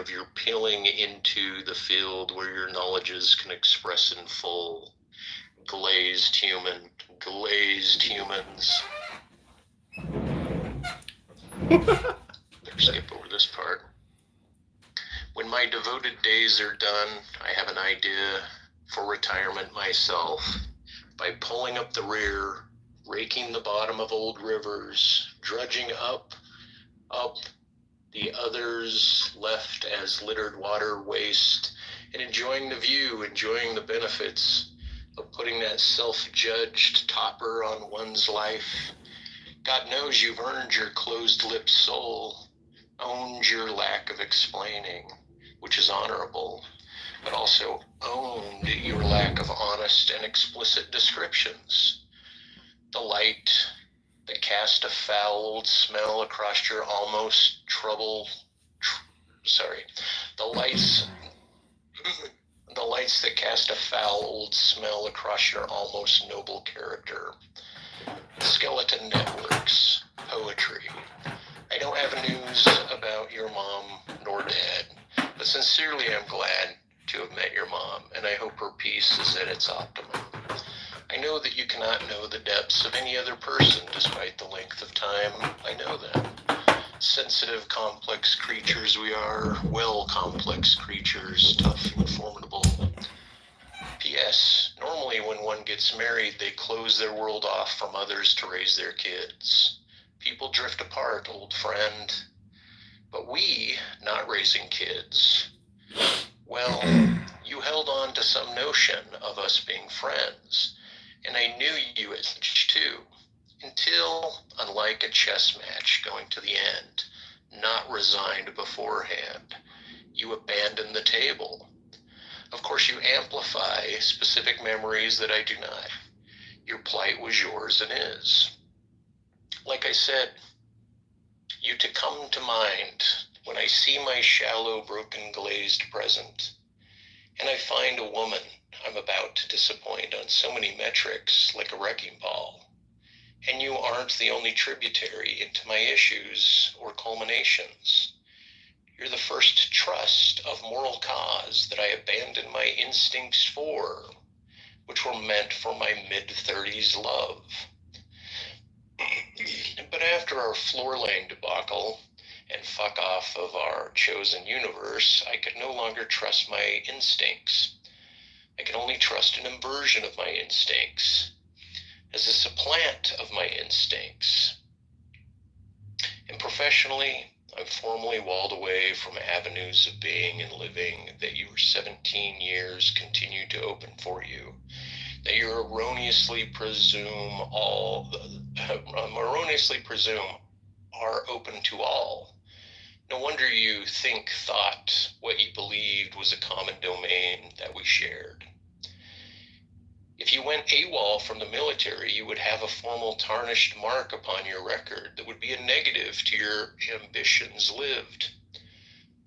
of your peeling into the field where your knowledges can express in full. Glazed human, glazed humans. Better skip over this part. When my devoted days are done, I have an idea for retirement myself. By pulling up the rear, raking the bottom of old rivers, drudging up the others left as littered water waste, and enjoying the view, enjoying the benefits of putting that self-judged topper on one's life. God knows you've earned your closed-lipped soul, owned your lack of explaining, which is honorable, but also owned your lack of honest and explicit descriptions. The light that cast a foul smell across your almost the lights that cast a foul old smell across your almost noble character. Skeleton networks, poetry. I don't have news about your mom nor dad, but sincerely I'm glad to have met your mom, and I hope her peace is at its optimum. I know that you cannot know the depths of any other person despite the length of time I know them. Sensitive, complex creatures we are, complex creatures, tough and formidable. P.S. Normally when one gets married, they close their world off from others to raise their kids. People drift apart, old friend. But we, not raising kids, well, you held on to some notion of us being friends, and I knew you as such too, until, unlike a chess match going to the end, not resigned beforehand, you abandoned the table. Of course, you amplify specific memories that I do not. Your plight was yours and is. Like I said, you to come to mind when I see my shallow, broken, glazed present, and I find a woman I'm about to disappoint on so many metrics like a wrecking ball. And you aren't the only tributary into my issues or culminations. You're the first trust of moral cause that I abandoned my instincts for, which were meant for my mid-30s love. But after our floor lane debacle and fuck off of our chosen universe, I could no longer trust my instincts. I can only trust an inversion of my instincts, as a supplant of my instincts. And professionally, I'm formally walled away from avenues of being and living that your 17 years continue to open for you, that you erroneously presume are open to all. No wonder you thought what you believed was a common domain that we shared. If you went AWOL from the military, you would have a formal tarnished mark upon your record that would be a negative to your ambitions lived.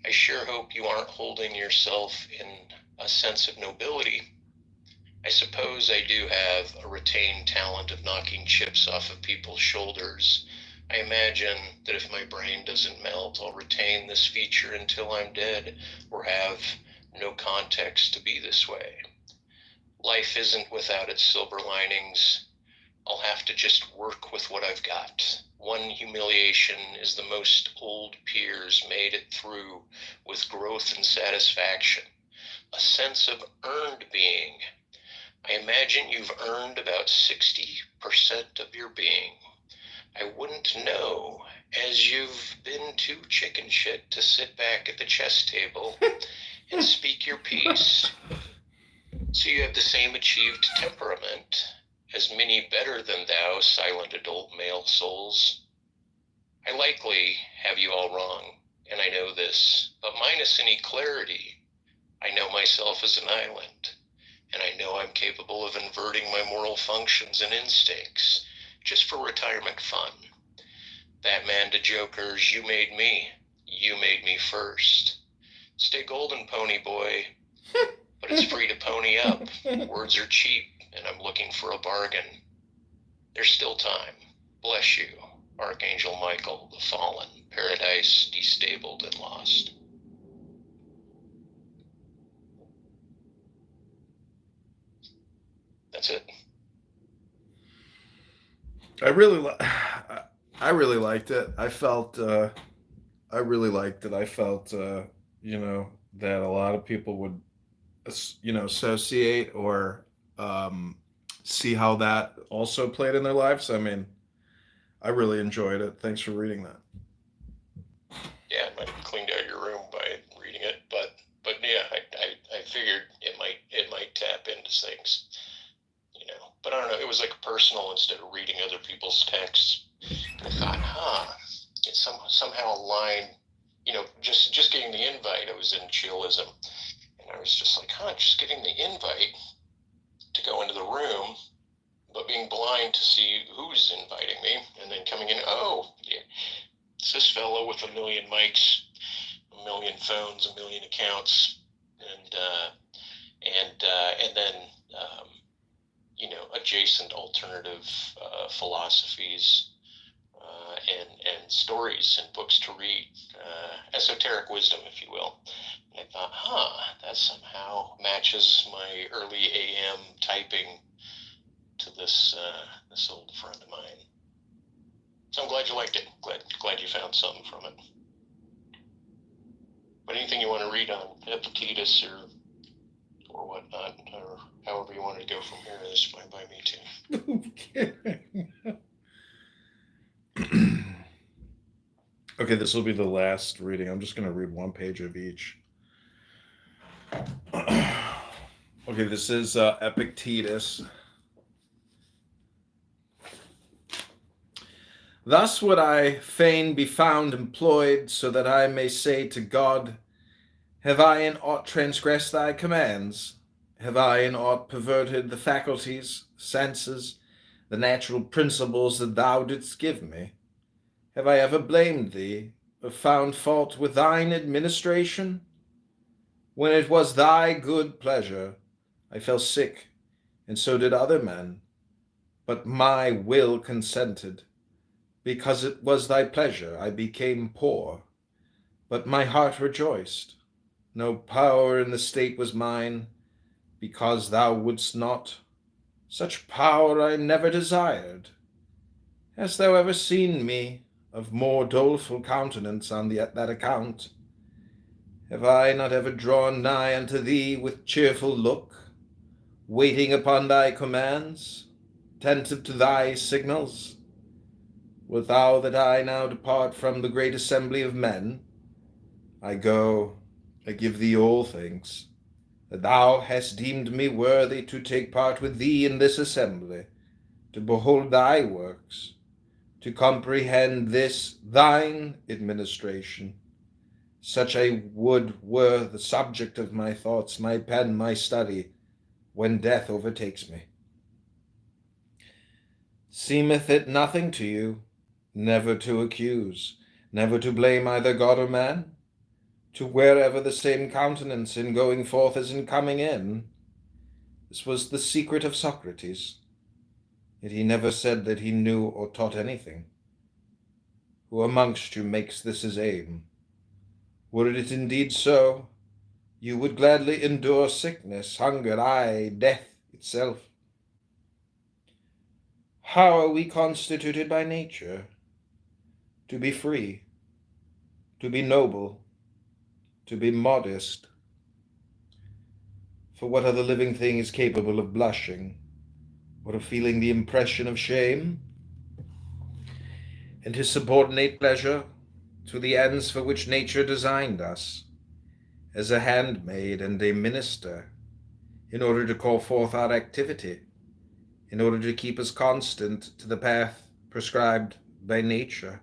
I sure hope you aren't holding yourself in a sense of nobility. I suppose I do have a retained talent of knocking chips off of people's shoulders. I imagine that if my brain doesn't melt, I'll retain this feature until I'm dead or have no context to be this way. Life isn't without its silver linings. I'll have to just work with what I've got. One humiliation is the most old peers made it through with growth and satisfaction, a sense of earned being. I imagine you've earned about 60% of your being. I wouldn't know, as you've been too chicken shit to sit back at the chess table and speak your piece. So you have the same achieved temperament as many better than thou silent adult male souls. I likely have you all wrong, and I know this, but minus any clarity, I know myself as an island, and I know I'm capable of inverting my moral functions and instincts just for retirement fun. Batman to Jokers, you made me first. Stay golden, pony boy. But it's free to pony up. Words are cheap, and I'm looking for a bargain. There's still time. Bless you, Archangel Michael, the fallen, paradise destabled and lost. That's it. I really, I really liked it. I really liked it. I felt, that a lot of people would, associate or um, see how that also played in their lives. I mean, I really enjoyed it. Thanks for reading that. Yeah, I might have cleaned out your room by reading it, but yeah, I figured it might tap into things, But I don't know. It was like personal instead of reading other people's texts. But I thought, it's somehow aligned. Just getting the invite. I was in chillism, and I was just like, just getting the invite to go into the room, but being blind to see who's inviting me, and then coming in. Oh, yeah, it's this fellow with a million mics, a million phones, a million accounts, and then adjacent alternative philosophies and stories and books to read, esoteric wisdom, if you will. And I thought, that somehow matches my early AM typing to this old friend of mine. So I'm glad you liked it. Glad you found something from it. But anything you want to read on Epictetus or whatnot, or however you wanted to go from here, is fine by me too. Okay. Okay, this will be the last reading. I'm just going to read one page of each. Okay, this is Epictetus. Thus would I fain be found employed, so that I may say to God, have I in aught transgressed thy commands? Have I in aught perverted the faculties, senses, the natural principles that thou didst give me? Have I ever blamed thee, or found fault with thine administration? When it was thy good pleasure, I fell sick, and so did other men. But my will consented. Because it was thy pleasure, I became poor. But my heart rejoiced. No power in the state was mine, because thou wouldst not. Such power I never desired. Hast thou ever seen me of more doleful countenance on that account? Have I not ever drawn nigh unto thee with cheerful look, waiting upon thy commands, attentive to thy signals? Wilt thou that I now depart from the great assembly of men? I go, I give thee all things, that thou hast deemed me worthy to take part with thee in this assembly, to behold thy works, to comprehend this thine administration. Such I would were the subject of my thoughts, my pen, my study, when death overtakes me. Seemeth it nothing to you, never to accuse, never to blame either God or man? To wear ever the same countenance in going forth as in coming in? This was the secret of Socrates, yet he never said that he knew or taught anything. Who amongst you makes this his aim? Were it indeed so, you would gladly endure sickness, hunger, aye, death itself. How are we constituted by nature? To be free, to be noble, to be modest. For what other living thing is capable of blushing, or of feeling the impression of shame? And to subordinate pleasure to the ends for which nature designed us, as a handmaid and a minister, in order to call forth our activity, in order to keep us constant to the path prescribed by nature.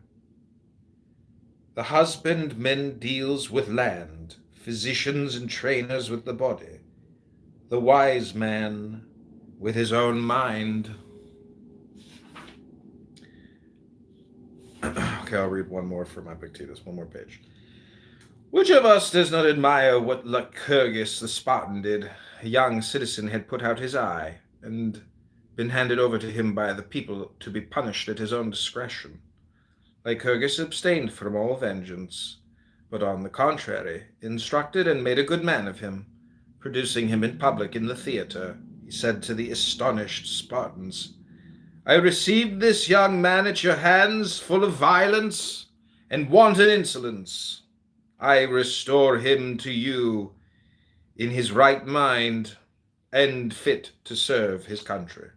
The husbandman deals with land, physicians and trainers with the body, the wise man with his own mind. Okay, I'll read one more from Epictetus, one more page. Which of us does not admire what Lycurgus the Spartan did? A young citizen had put out his eye, and been handed over to him by the people to be punished at his own discretion. Lycurgus abstained from all vengeance, but on the contrary, instructed and made a good man of him, producing him in public in the theatre, he said to the astonished Spartans. I received this young man at your hands, full of violence and wanton insolence. I restore him to you in his right mind and fit to serve his country.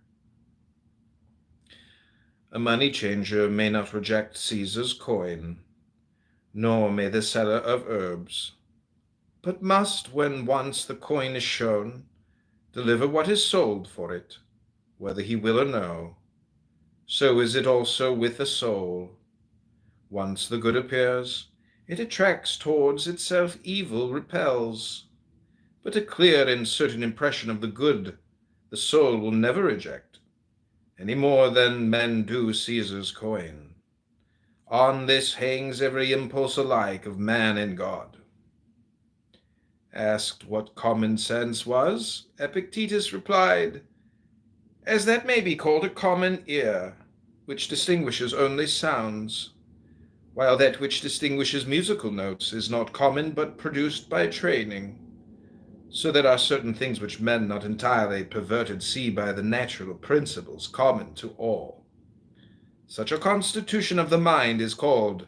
A money changer may not reject Caesar's coin, nor may the seller of herbs, but must, when once the coin is shown, deliver what is sold for it, whether he will or no. So is it also with the soul. Once the good appears, it attracts towards itself evil, repels. But a clear and certain impression of the good the soul will never reject, any more than men do Caesar's coin. On this hangs every impulse alike of man and God. Asked what common sense was, Epictetus replied, as that may be called a common ear, which distinguishes only sounds, while that which distinguishes musical notes is not common but produced by training. So there are certain things which men not entirely perverted see by the natural principles common to all. Such a constitution of the mind is called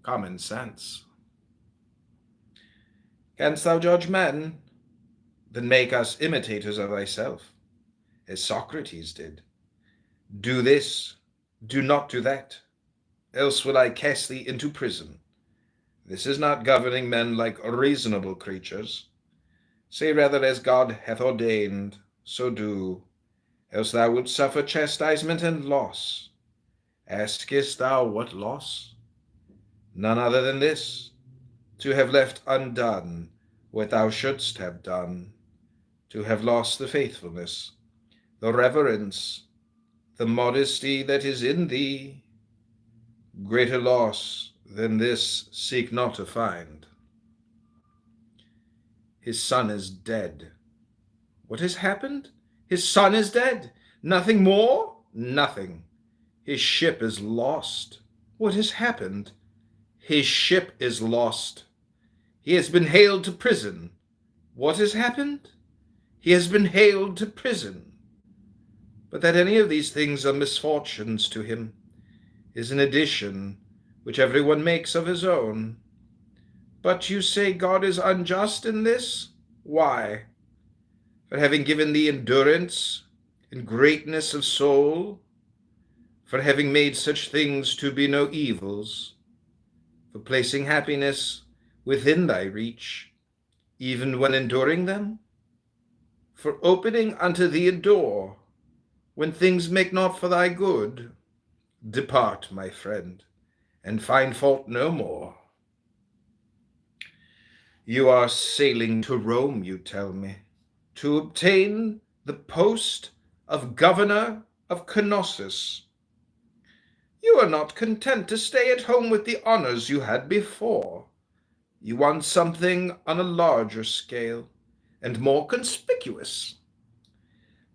common sense. Canst thou judge men? Then make us imitators of thyself, as Socrates did. Do this, do not do that, else will I cast thee into prison. This is not governing men like reasonable creatures. Say rather as God hath ordained, so do, else thou wilt suffer chastisement and loss. Askest thou what loss? None other than this, to have left undone what thou shouldst have done, to have lost the faithfulness, the reverence, the modesty that is in thee. Greater loss than this seek not to find. His son is dead. What has happened? His son is dead. Nothing more? Nothing. His ship is lost. What has happened? His ship is lost. He has been haled to prison. What has happened? He has been haled to prison. But that any of these things are misfortunes to him is an addition which everyone makes of his own. But you say God is unjust in this? Why? For having given thee endurance and greatness of soul, for having made such things to be no evils, for placing happiness within thy reach, even when enduring them, for opening unto thee a door when things make not for thy good. Depart, my friend, and find fault no more. You are sailing to Rome, you tell me, to obtain the post of governor of Knossos. You are not content to stay at home with the honors you had before. You want something on a larger scale and more conspicuous.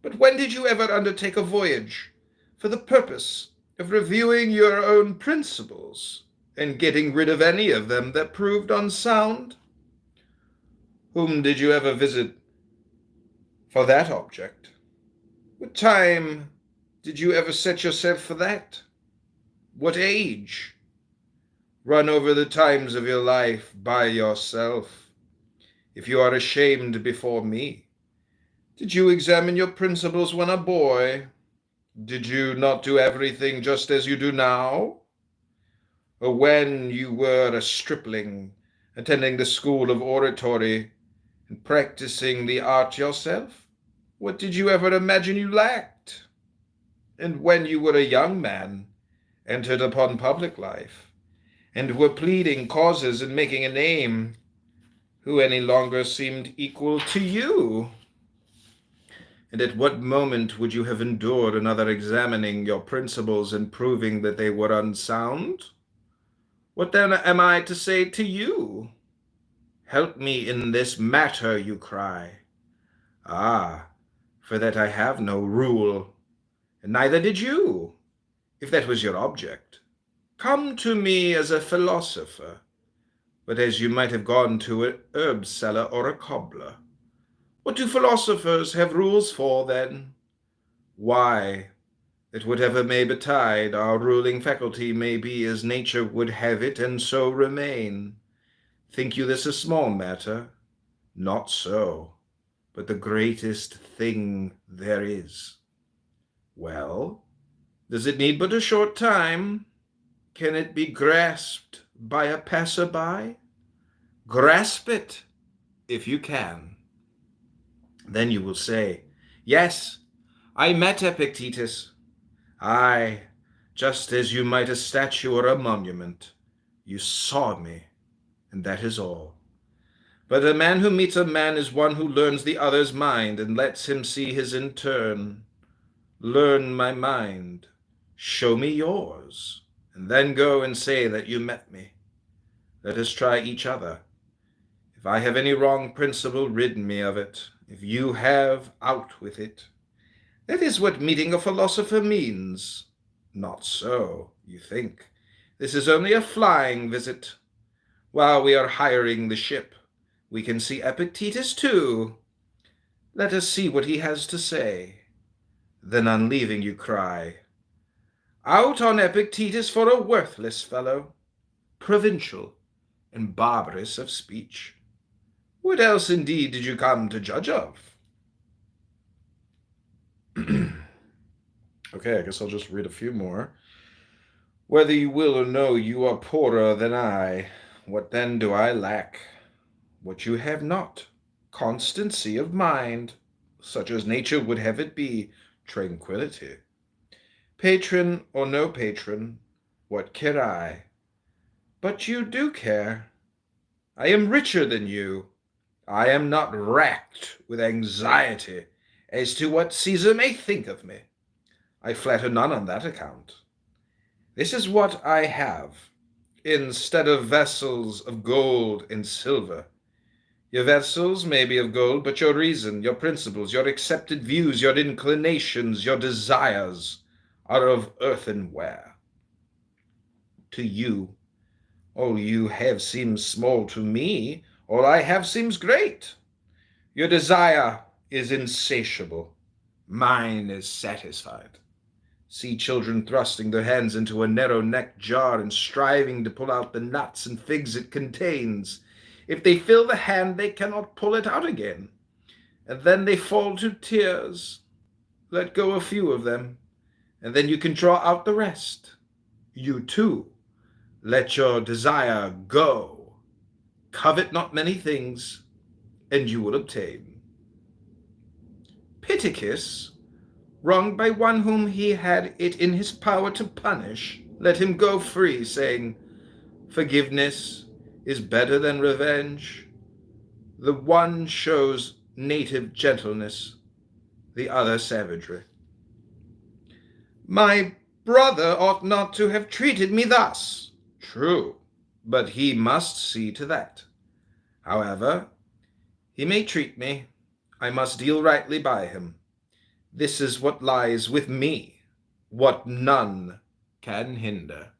But when did you ever undertake a voyage for the purpose of reviewing your own principles and getting rid of any of them that proved unsound? Whom did you ever visit for that object? What time did you ever set yourself for that? What age? Run over the times of your life by yourself. If you are ashamed before me, did you examine your principles when a boy? Did you not do everything just as you do now? Or when you were a stripling, attending the school of oratory and practicing the art yourself? What did you ever imagine you lacked? And when you were a young man, entered upon public life, and were pleading causes and making a name, who any longer seemed equal to you? And at what moment would you have endured another examining your principles and proving that they were unsound? What then am I to say to you? Help me in this matter, you cry. Ah, for that I have no rule, and neither did you, if that was your object. Come to me as a philosopher, but as you might have gone to an herb seller or a cobbler. What do philosophers have rules for, then? Why, that whatever may betide, our ruling faculty may be as nature would have it, and so remain. Think you this a small matter? Not so, but the greatest thing there is. Well, does it need but a short time? Can it be grasped by a passer-by? Grasp it, if you can. Then you will say, yes, I met Epictetus. Aye, just as you might a statue or a monument. You saw me, and that is all. But a man who meets a man is one who learns the other's mind and lets him see his in turn. Learn my mind, show me yours, and then go and say that you met me. Let us try each other. If I have any wrong principle, rid me of it. If you have, out with it. That is what meeting a philosopher means. Not so, you think. This is only a flying visit. While we are hiring the ship, we can see Epictetus too. Let us see what he has to say. Then on leaving you cry, out on Epictetus for a worthless fellow, provincial and barbarous of speech. What else indeed did you come to judge of? Okay, I guess I'll just read a few more. Whether you will or no, you are poorer than I. What then do I lack? What you have not, constancy of mind, such as nature would have it be, tranquillity. Patron or no patron, what care I? But you do care. I am richer than you. I am not racked with anxiety as to what Caesar may think of me. I flatter none on that account. This is what I have, instead of vessels of gold and silver. Your vessels may be of gold, but your reason, your principles, your accepted views, your inclinations, your desires are of earthenware. To you, all you have seems small. To me, all I have seems great. Your desire is insatiable. Mine is satisfied. See children thrusting their hands into a narrow-necked jar and striving to pull out the nuts and figs it contains. If they fill the hand, they cannot pull it out again, and then they fall to tears. Let go a few of them, and then you can draw out the rest. You too, let your desire go. Covet not many things, and you will obtain. Pittacus, wronged by one whom he had it in his power to punish, let him go free, saying, forgiveness is better than revenge. The one shows native gentleness, the other savagery. My brother ought not to have treated me thus. True, but he must see to that. However, he may treat me. I must deal rightly by him. This is what lies with me, what none can hinder.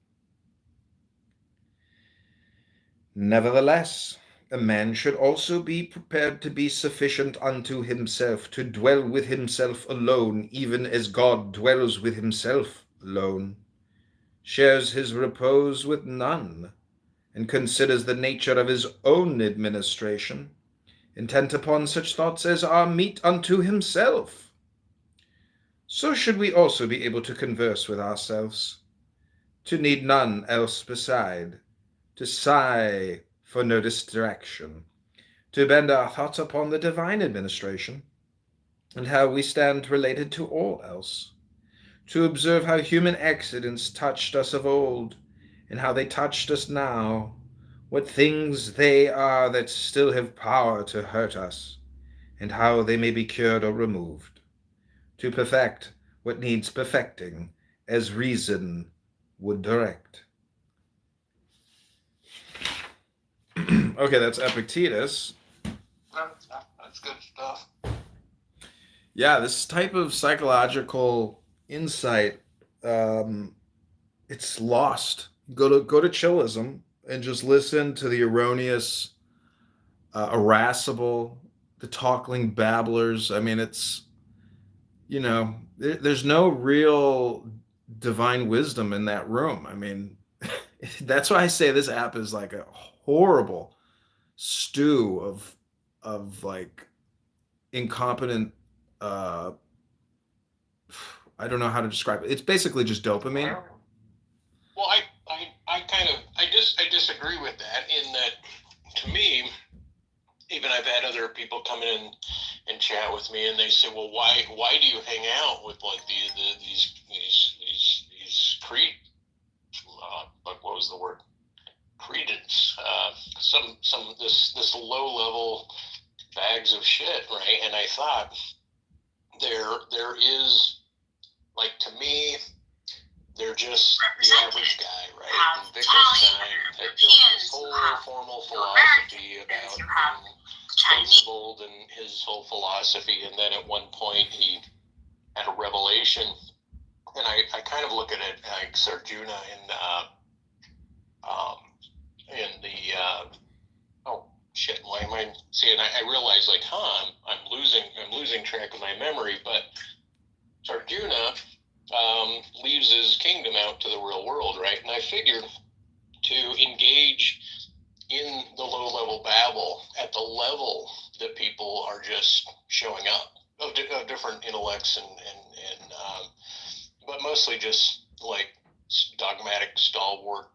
Nevertheless, a man should also be prepared to be sufficient unto himself, to dwell with himself alone, even as God dwells with himself alone, shares his repose with none, and considers the nature of his own administration, intent upon such thoughts as are meet unto himself. So should we also be able to converse with ourselves, to need none else beside, to sigh for no distraction, to bend our thoughts upon the divine administration, and how we stand related to all else, to observe how human accidents touched us of old, and how they touched us now, what things they are that still have power to hurt us, and how they may be cured or removed, to perfect what needs perfecting, as reason would direct. Okay, that's Epictetus. That's good stuff. Yeah, this type of psychological insight, it's lost. Go to chillism and just listen to the erroneous, irascible, the talking babblers. I mean, it's, there's no real divine wisdom in that room. I mean, that's why I say this app is like a horrible stew of like incompetent. uh I don't know how to describe it. It's basically just dopamine. Well, I disagree with that in that, to me, even I've had other people come in and chat with me, and they say, "Well, why do you hang out with like these creed like what was the word, credence, some this low level bags of shit, right?" And I thought there is, like, to me, they're just the average guy, right? And Wittgenstein had built this whole formal philosophy about being principled and his whole philosophy, and then at one point he had a revelation, and I kind of look at it like Sarjuna um, in the oh shit, why am I seeing? I realize, like, I'm losing track of my memory, but Sarjuna leaves his kingdom out to the real world, right? And I figured to engage in the low level babble at the level that people are just showing up of different intellects and but mostly just like dogmatic stalwart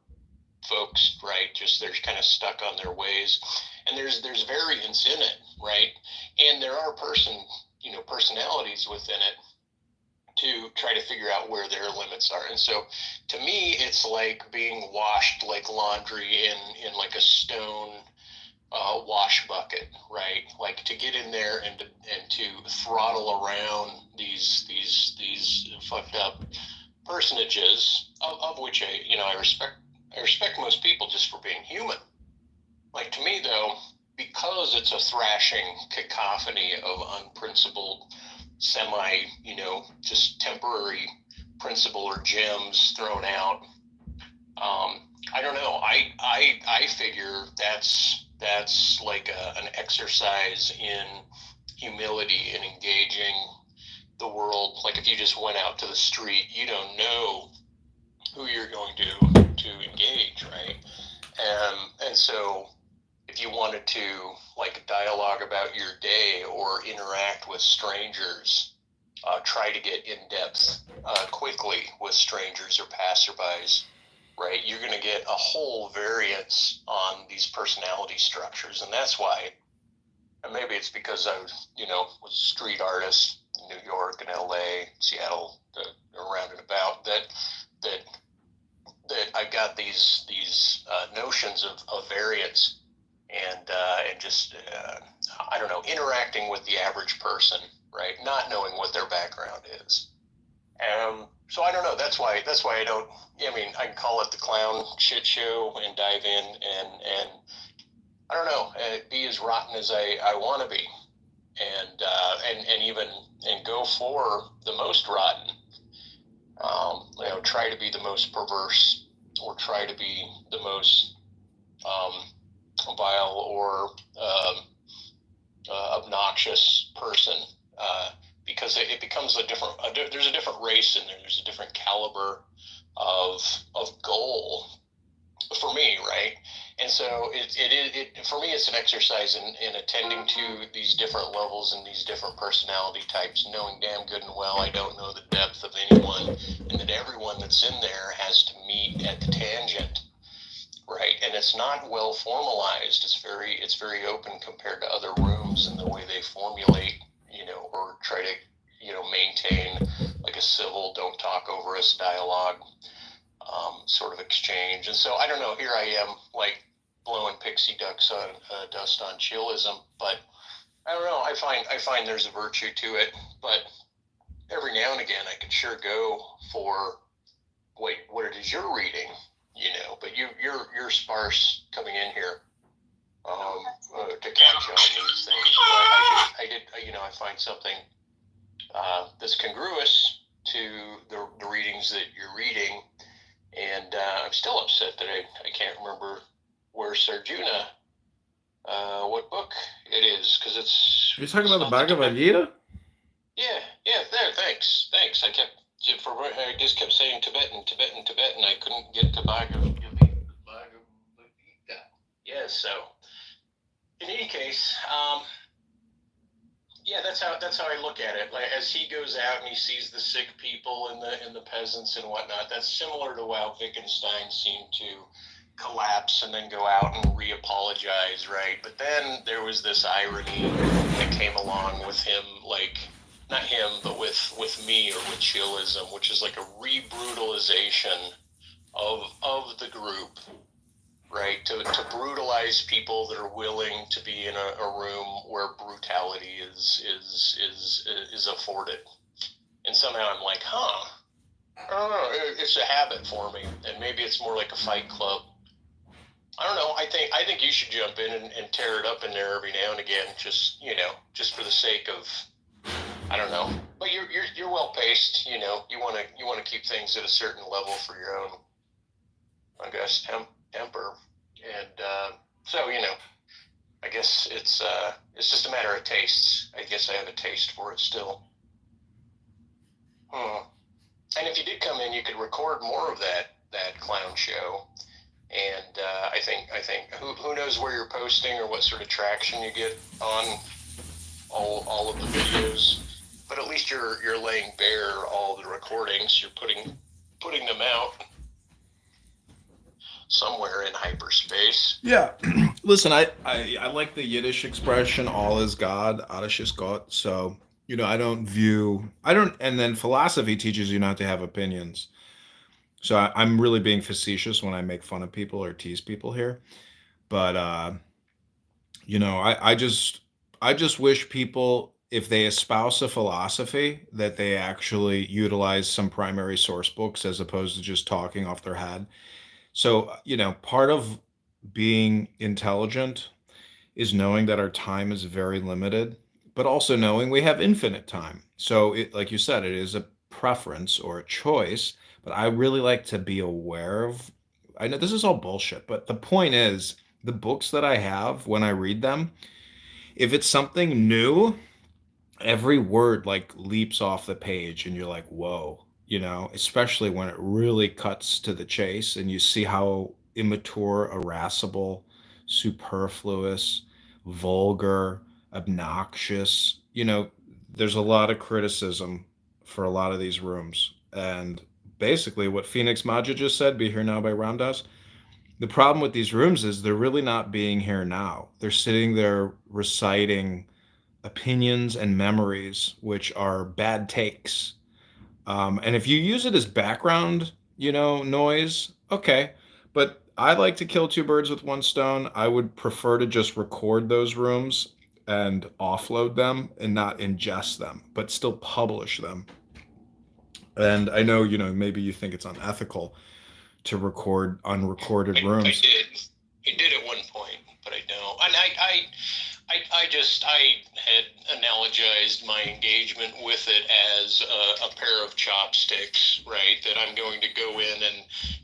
folks, right? Just they're kind of stuck on their ways, and there's variance in it, right? And there are personalities within it to try to figure out where their limits are. And so to me, it's like being washed like laundry in like a stone wash bucket, right? Like, to get in there and to throttle around these fucked up personages, of which I respect most people just for being human. Like, to me though, because it's a thrashing cacophony of unprincipled, semi, just temporary principle or gems thrown out. I don't know. I figure that's like an exercise in humility and engaging the world. Like, if you just went out to the street, you don't know who you're going to engage, right? And so if you wanted to, like, dialogue about your day or interact with strangers, try to get in depth quickly with strangers or passerbys, right? You're going to get a whole variance on these personality structures, and that's why. And maybe it's because I was a street artist in New York and L.A., Seattle, around and about, that I got these notions of variance and just I don't know, interacting with the average person, right? Not knowing what their background is. So I don't know. That's why I don't. I mean, I can call it the clown shit show and dive in and I don't know, be as rotten as I want to be, and even and go for the most rotten. Try to be the most perverse, or try to be the most vile or obnoxious person, because it becomes there's a different race in there. There's a different caliber of goal for me, right? And so it for me, it's an exercise in attending to these different levels and these different personality types, knowing damn good and well I don't know the depth of anyone, and that everyone that's in there has to meet at the tangent, right? And it's not well formalized. It's very open compared to other rooms in the way they formulate, or try to, maintain like a civil, don't talk over us dialogue, sort of exchange. And so I don't know. Here I am, like, blowing pixie dust on chillism, but I don't know. I find there's a virtue to it, but every now and again I could sure go for, wait, what it is you're reading, But you're sparse coming in here to catch on these things. But I did, I find something that's congruous to the readings that you're reading. And I'm still upset that I can't remember where Sarjuna, what book it is, because it's You're talking about the not the Bhagavad Tibetan. Gita? Yeah. There. Thanks. I just kept saying Tibetan. I couldn't get to Bhagavad Gita. Yeah. So in any case, yeah, that's how I look at it. Like as he goes out and he sees the sick people and the peasants and whatnot, that's similar to how Wittgenstein seemed to collapse and then go out and re-apologize, right? But then there was this irony that came along with him, like not him, but with me or with chillism, which is like a re-brutalization of the group, right? To brutalize people that are willing to be in a room where brutality is afforded. And somehow I'm like, I don't know, it's a habit for me, and maybe it's more like a fight club. I don't know. I think you should jump in and tear it up in there every now and again, just for the sake of, I don't know. But you're well paced. You want to keep things at a certain level for your own, I guess, temper. And so I guess it's just a matter of tastes. I guess I have a taste for it still. And if you did come in, you could record more of that clown show. And I think who knows where you're posting or what sort of traction you get on all of the videos. But at least you're laying bare all the recordings. You're putting them out somewhere in hyperspace. Yeah. Listen, I like the Yiddish expression "all is God, alles ist Gott." So and then philosophy teaches you not to have opinions. So I'm really being facetious when I make fun of people or tease people here. But I just wish people, if they espouse a philosophy, that they actually utilize some primary source books as opposed to just talking off their head. So, part of being intelligent is knowing that our time is very limited, but also knowing we have infinite time. So, like you said, it is a preference or a choice, but I really like to be aware of. I know this is all bullshit, but the point is, the books that I have, when I read them, if it's something new, every word like leaps off the page and you're like, whoa, especially when it really cuts to the chase and you see how immature, irascible, superfluous, vulgar, obnoxious, there's a lot of criticism for a lot of these rooms. And basically what Phoenix Maja just said, Be Here Now by Ramdas, the problem with these rooms is they're really not being here now. They're sitting there reciting opinions and memories, which are bad takes. And if you use it as background, noise, okay. But I like to kill two birds with one stone. I would prefer to just record those rooms and offload them and not ingest them, but still publish them. And I know, maybe you think it's unethical to record unrecorded I rooms. did. I did at one point, but I don't. And I had analogized my engagement with it as a pair of chopsticks, right? That I'm going to go in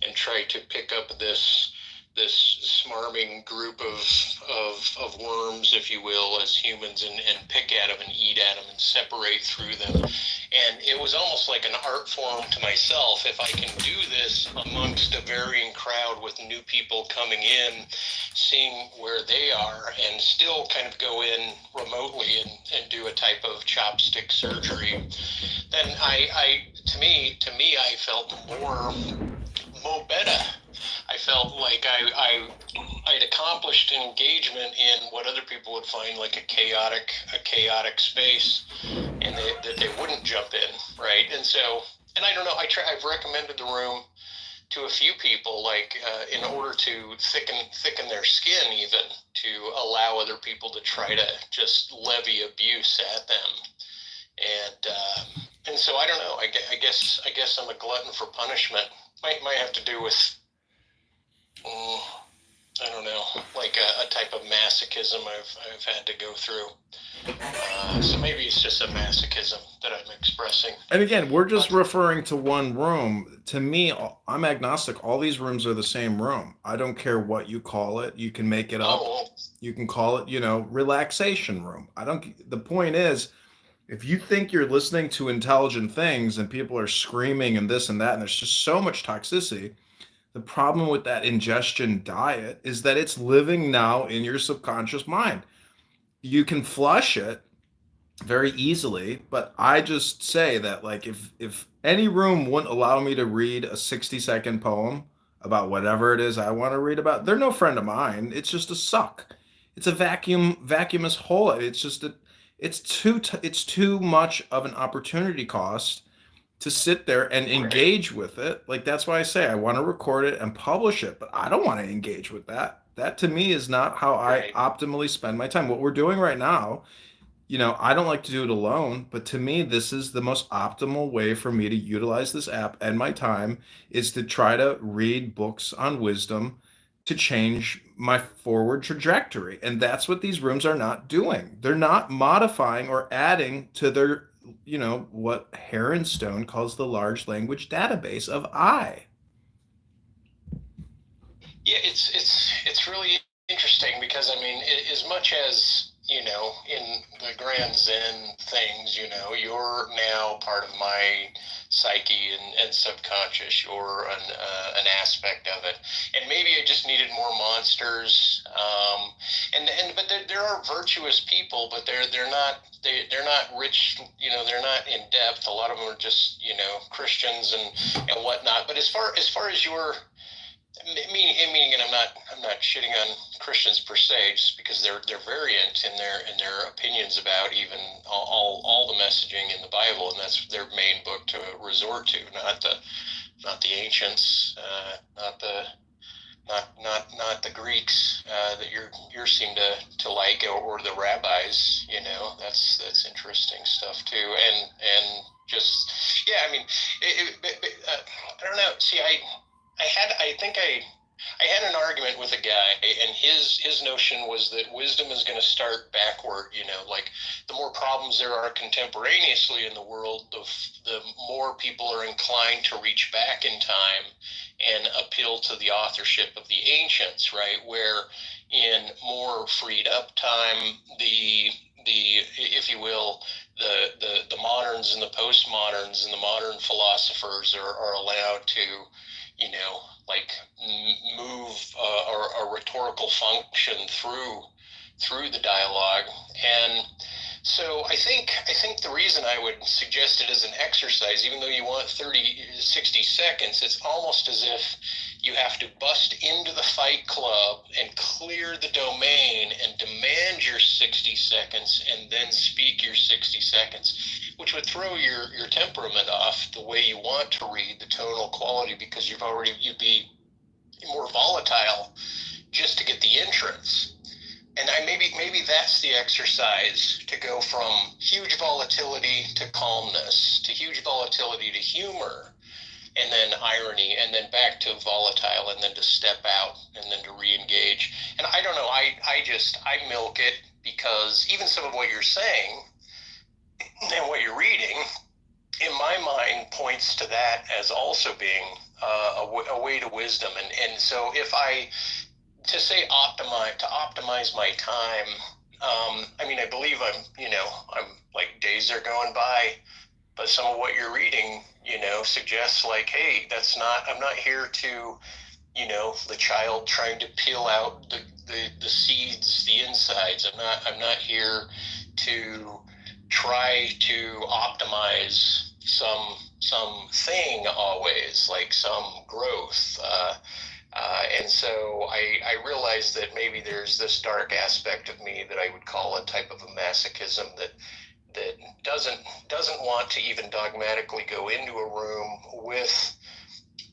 and try to pick up this smarming group of worms, if you will, as humans, and pick at them and eat at them and separate through them. And it was almost like an art form to myself. If I can do this amongst a varying crowd with new people coming in, seeing where they are, and still kind of go in remotely and do a type of chopstick surgery, then to me, I felt more better. I felt like I'd accomplished an engagement in what other people would find like a chaotic space, and that they wouldn't jump in, right? And I don't know. I've recommended the room to a few people, like in order to thicken their skin, even to allow other people to try to just levy abuse at them. And so I don't know. I guess I'm a glutton for punishment. Might have to do with I don't know, like a type of masochism I've had to go through. So maybe it's just a masochism that I'm expressing. And again, we're just But referring to one room. To me, I'm agnostic. All these rooms are the same room. I don't care what you call it. You can make it up. oh, You can call it, relaxation room. I don't, the point is, if you think you're listening to intelligent things and people are screaming and this and that, and there's just so much toxicity, the problem with that ingestion diet is that it's living now in your subconscious mind. You can flush it very easily, but I just say that, like, if any room wouldn't allow me to read a 60-second poem about whatever it is I want to read about, they're no friend of mine. It's just a suck. It's a vacuumous hole. It's too much of an opportunity cost to sit there and right, engage with it. Like, that's why I say I want to record it and publish it, but I don't want to engage with that. That to me is not how I right. optimally spend my time. What we're doing right now, I don't like to do it alone, but to me, this is the most optimal way for me to utilize this app and my time, is to try to read books on wisdom to change my forward trajectory. And that's what these rooms are not doing. They're not modifying or adding to their, what Heron Stone calls the large language database of I. Yeah, it's really interesting because I mean, as much as in the grand Zen things, you're now part of my psyche and subconscious. You're an aspect of it, and maybe I just needed more monsters. But there are virtuous people, but they're not rich. They're not in depth. A lot of them are just Christians and whatnot. But as far as your meaning, and I'm not shitting on Christians per se, just because they're variant in their opinions about even all the messaging in the Bible, and that's their main book to resort to, not the ancients, not the Greeks that you seem to like, or the rabbis. That's interesting stuff too, and just yeah, I mean, I don't know. See, I think I had an argument with a guy, and his notion was that wisdom is going to start backward. Like the more problems there are contemporaneously in the world, the more people are inclined to reach back in time and appeal to the authorship of the ancients, right? Where in more freed up time, the if you will, the moderns and the postmoderns and the modern philosophers are allowed to like move a rhetorical function through the dialogue. And so I think the reason I would suggest it as an exercise, even though you want 60 seconds, it's almost as if you have to bust into the fight club and clear the domain and demand your 60 seconds and then speak your 60 seconds, which would throw your temperament off the way you want to read, the tonal quality, because you'd be more volatile just to get the entrance. And maybe that's the exercise, to go from huge volatility to calmness, to huge volatility to humor, and then irony, and then back to volatile, and then to step out, and then to re-engage. And I don't know, I milk it, because even some of what you're saying and what you're reading, in my mind, points to that as also being a way to wisdom. And so if I to say optimize my time, I mean, I believe I'm like, days are going by, but some of what you're reading suggests, like, hey, I'm not here to the child trying to peel out the seeds, the insides. I'm not here to try to optimize some thing always, like some growth. And so I realized that maybe there's this dark aspect of me that I would call a type of a masochism that doesn't want to even dogmatically go into a room with,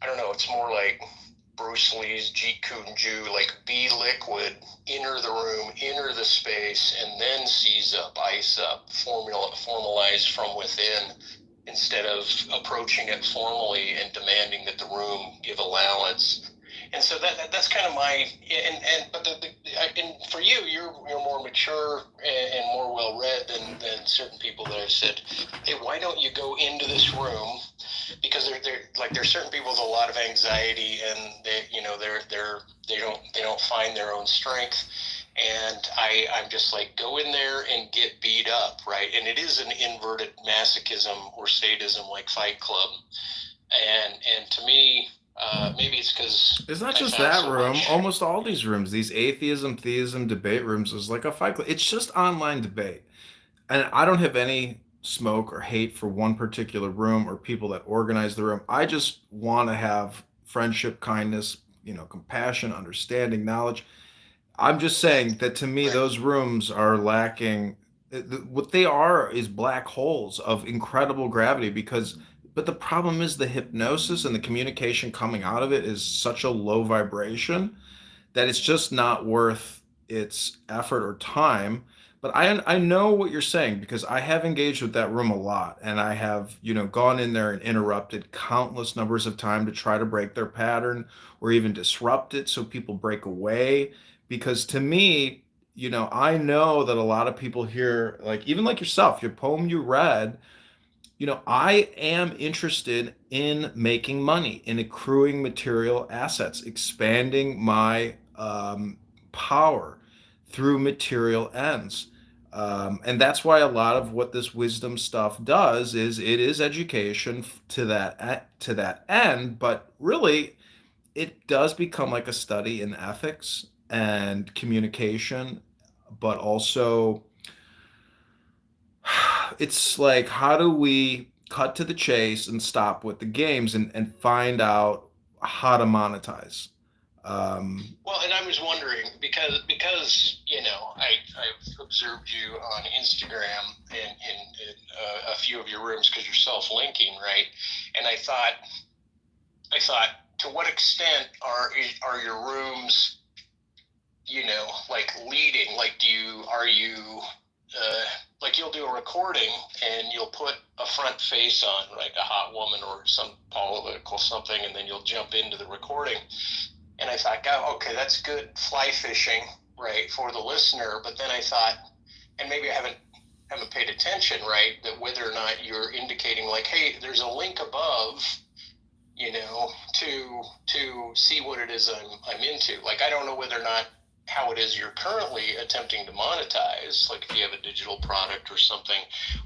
I don't know, it's more like Bruce Lee's Jeet Kune Jew, like, be liquid, enter the room, enter the space, and then seize up, ice up, formalize from within, instead of approaching it formally and demanding that the room give allowance. and so that's kind of my but and for you, you're more mature and more well read than certain people that have said, hey, why don't you go into this room? Because they're like, there's certain people with a lot of anxiety, and they don't find their own strength. And I'm just like, go in there and get beat up, right? And it is an inverted masochism or sadism, like Fight Club. And to me, maybe it's because It's not I just found that so room. much. Almost all these rooms, these atheism, theism debate rooms, is like a fight club. It's just online debate. And I don't have any smoke or hate for one particular room or people that organize the room. I just want to have friendship, kindness, compassion, understanding, knowledge. I'm just saying that to me, Right. those rooms are lacking. What they are is black holes of incredible gravity but the problem is the hypnosis and the communication coming out of it is such a low vibration that it's just not worth its effort or time. But I know what you're saying because I have engaged with that room a lot, and I have gone in there and interrupted countless numbers of time to try to break their pattern or even disrupt it so people break away. Because to me, I know that a lot of people here, like even like yourself, your poem you read, I am interested in making money, in accruing material assets, expanding my power through material ends. And that's why a lot of what this wisdom stuff does is it is education to that end, but really it does become like a study in ethics and communication, but also it's like how do we cut to the chase and stop with the games and find out how to monetize. Well, and I was wondering because I've observed you on Instagram and in a few of your rooms because you're self-linking, right? And I thought to what extent are your rooms, like leading? Like, are you like you'll do a recording and you'll put a front face on, like a hot woman or some political something, and then you'll jump into the recording. And I thought, God, okay, that's good fly fishing, right, for the listener. But then I thought, and maybe I haven't paid attention, right, that whether or not you're indicating like, hey, there's a link above, to see what it is I'm into. Like, I don't know whether or not how it is you're currently attempting to monetize, like if you have a digital product or something,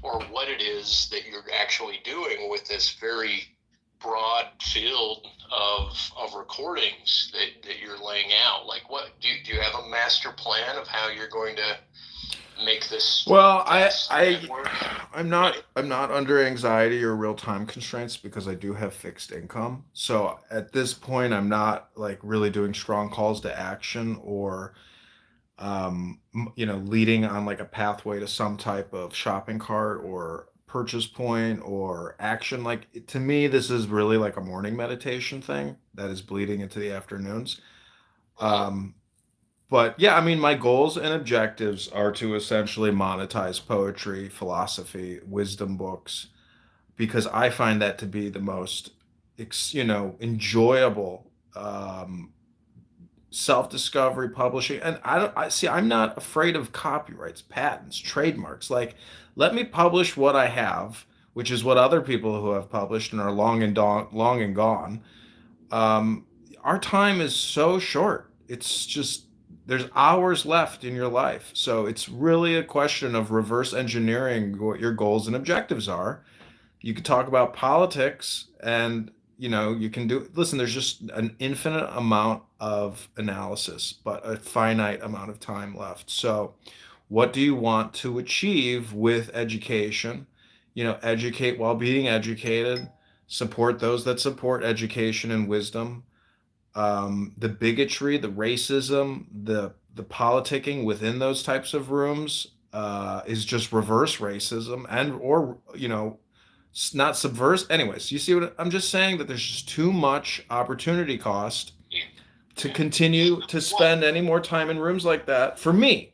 or what it is that you're actually doing with this very broad field of recordings that you're laying out. Like, what do you have a master plan of how you're going to make this well vast network? I'm not under anxiety or real time constraints because I do have fixed income, so at this point I'm not like really doing strong calls to action or leading on like a pathway to some type of shopping cart or purchase point or action. Like to me, this is really like a morning meditation thing that is bleeding into the afternoons. Uh-huh. Um, but yeah, I mean, my goals and objectives are to essentially monetize poetry, philosophy, wisdom books, because I find that to be the most, enjoyable self-discovery publishing. And I see I'm not afraid of copyrights, patents, trademarks. Like let me publish what I have, which is what other people who have published and are long and gone. um, our time is so short. It's just there's hours left in your life, so it's really a question of reverse engineering what your goals and objectives are. You could talk about politics and you can do listen, there's just an infinite amount of analysis but a finite amount of time left. So what do you want to achieve with education? Educate while being educated, support those that support education and wisdom. The bigotry, the racism, the politicking within those types of rooms is just reverse racism and or not subverse. Anyways, you see what I'm just saying, that there's just too much opportunity cost Yeah. to continue to Well, spend any more time in rooms like that for me.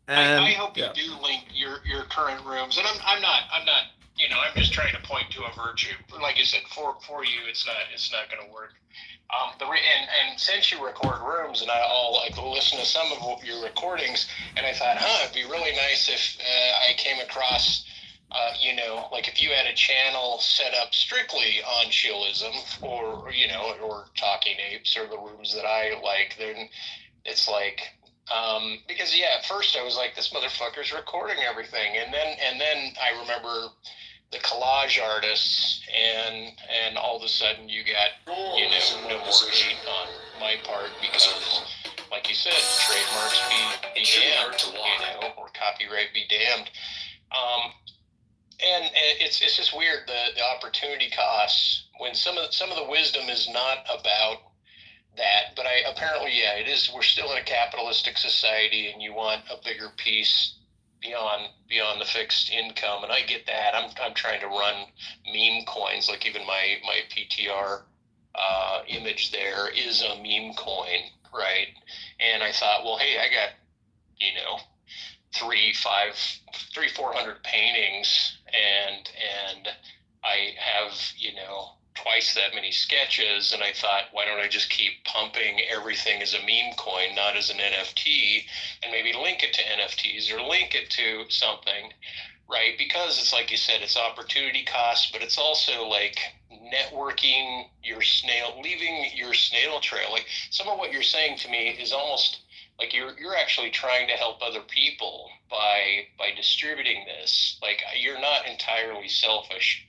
I And hope you yeah, do link your current rooms, and I'm not I'm just trying to point to a virtue. Like you said, for you, it's not going to work. And since you record rooms, and I'll like listen to some of your recordings, and I thought, it'd be really nice if I came across, like if you had a channel set up strictly on chillism, or talking apes, or the rooms that I like. Then it's like, because at first I was like, this motherfucker's recording everything, and then I remember the collage artists, and all of a sudden you got no more hate on my part because, like you said, trademarks be damned, or copyright be damned. And it's just weird, the opportunity costs when some of the wisdom is not about that. But apparently, it is. We're still in a capitalistic society, and you want a bigger piece beyond the fixed income, and I get that. I'm trying to run meme coins, like even my PTR image there is a meme coin, right? And I thought, well, hey, I got you know three, five, 400 paintings, and I have twice that many sketches, and I thought, why don't I just keep pumping everything as a meme coin, not as an NFT, and maybe link it to NFTs or link it to something, right? Because it's like you said, it's opportunity cost, but it's also like networking leaving your snail trail. Like some of what you're saying to me is almost like you're actually trying to help other people by distributing this. Like you're not entirely selfish,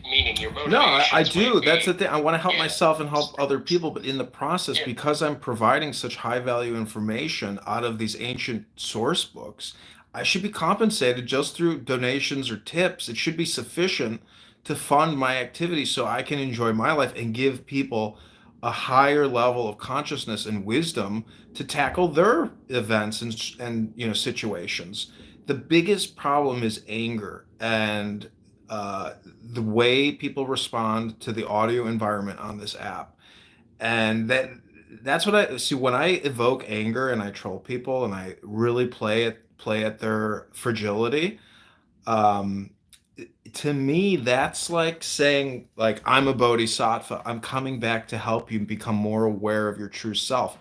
meaning your motivations. No, I do. Be, That's the thing. I want to help yeah, myself and help other people, but in the process, yeah. because I'm providing such high value information out of these ancient source books, I should be compensated just through donations or tips. It should be sufficient to fund my activity so I can enjoy my life and give people a higher level of consciousness and wisdom to tackle their events and situations. The biggest problem is anger and the way people respond to the audio environment on this app. And that's what I see when I evoke anger and I troll people and I really play at their fragility. um to me, that's like saying, like, I'm a bodhisattva, I'm coming back to help you become more aware of your true self.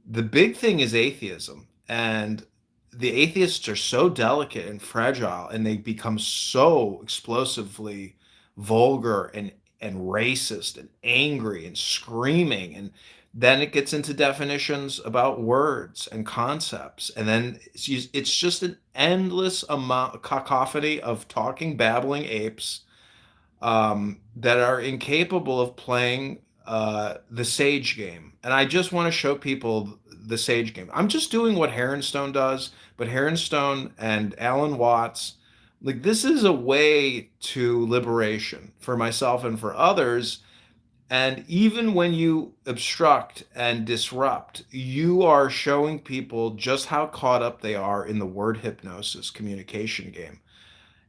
The big thing is atheism, and the atheists are so delicate and fragile, and they become so explosively vulgar and racist and angry and screaming, and then it gets into definitions about words and concepts, and then it's just an endless amount cacophony of talking babbling apes that are incapable of playing the sage game. And I just want to show people the sage game. I'm just doing what Heronstone does, but Heronstone and Alan Watts, like, this is a way to liberation for myself and for others. And even when you obstruct and disrupt, you are showing people just how caught up they are in the word hypnosis communication game.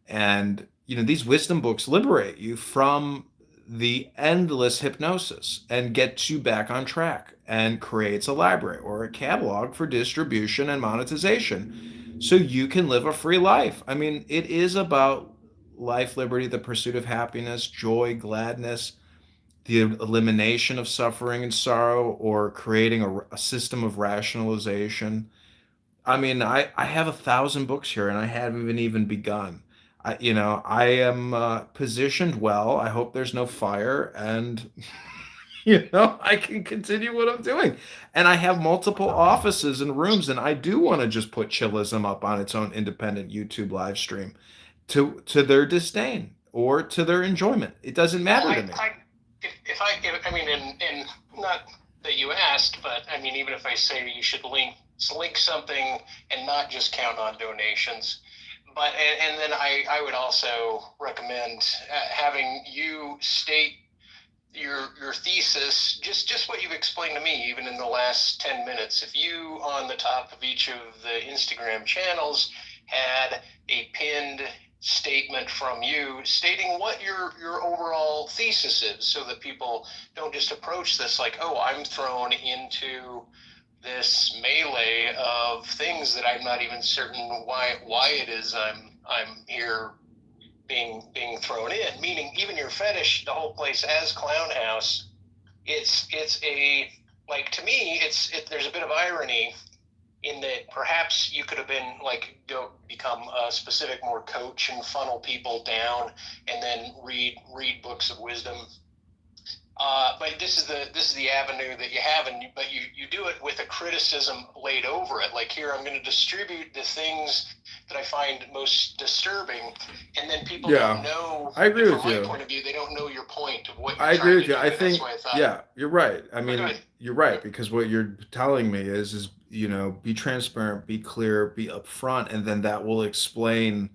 And these wisdom books liberate you from the endless hypnosis and gets you back on track and creates a library or a catalog for distribution and monetization so you can live a free life. I mean, it is about life, liberty, the pursuit of happiness, joy, gladness, the elimination of suffering and sorrow, or creating a system of rationalization. I mean, I have 1,000 books here, and I haven't even begun. I am positioned well. I hope there's no fire, and I can continue what I'm doing. And I have multiple offices and rooms, and I do want to just put Chillism up on its own independent YouTube live stream, to their disdain or to their enjoyment. It doesn't Well, matter to me. I mean, and not that you asked, but I mean, even if I say you should link something and not just count on donations, but and then I would also recommend having you state your thesis, just what you've explained to me, even in the last 10 minutes. If you, on the top of each of the Instagram channels, had a pinned statement from you stating what your overall thesis is, so that people don't just approach this like, oh, I'm thrown into this melee of things that I'm not even certain why it is I'm here being thrown in, meaning even your fetish, the whole place as clown house, it's a, like, to me, there's a bit of irony in that perhaps you could have been like, go become a specific more coach and funnel people down and then read books of wisdom. But this is the avenue that you have, but you do it with a criticism laid over it. Like, here, I'm going to distribute the things that I find most disturbing, and then people don't Yeah, know. I agree From with my you. point of view, they don't know your point of what you're I agree trying with to you. do, I and that's think, why I thought. yeah, you're right. I Oh, go mean, ahead. you're right because what you're telling me is, be transparent, be clear, be upfront, and then that will explain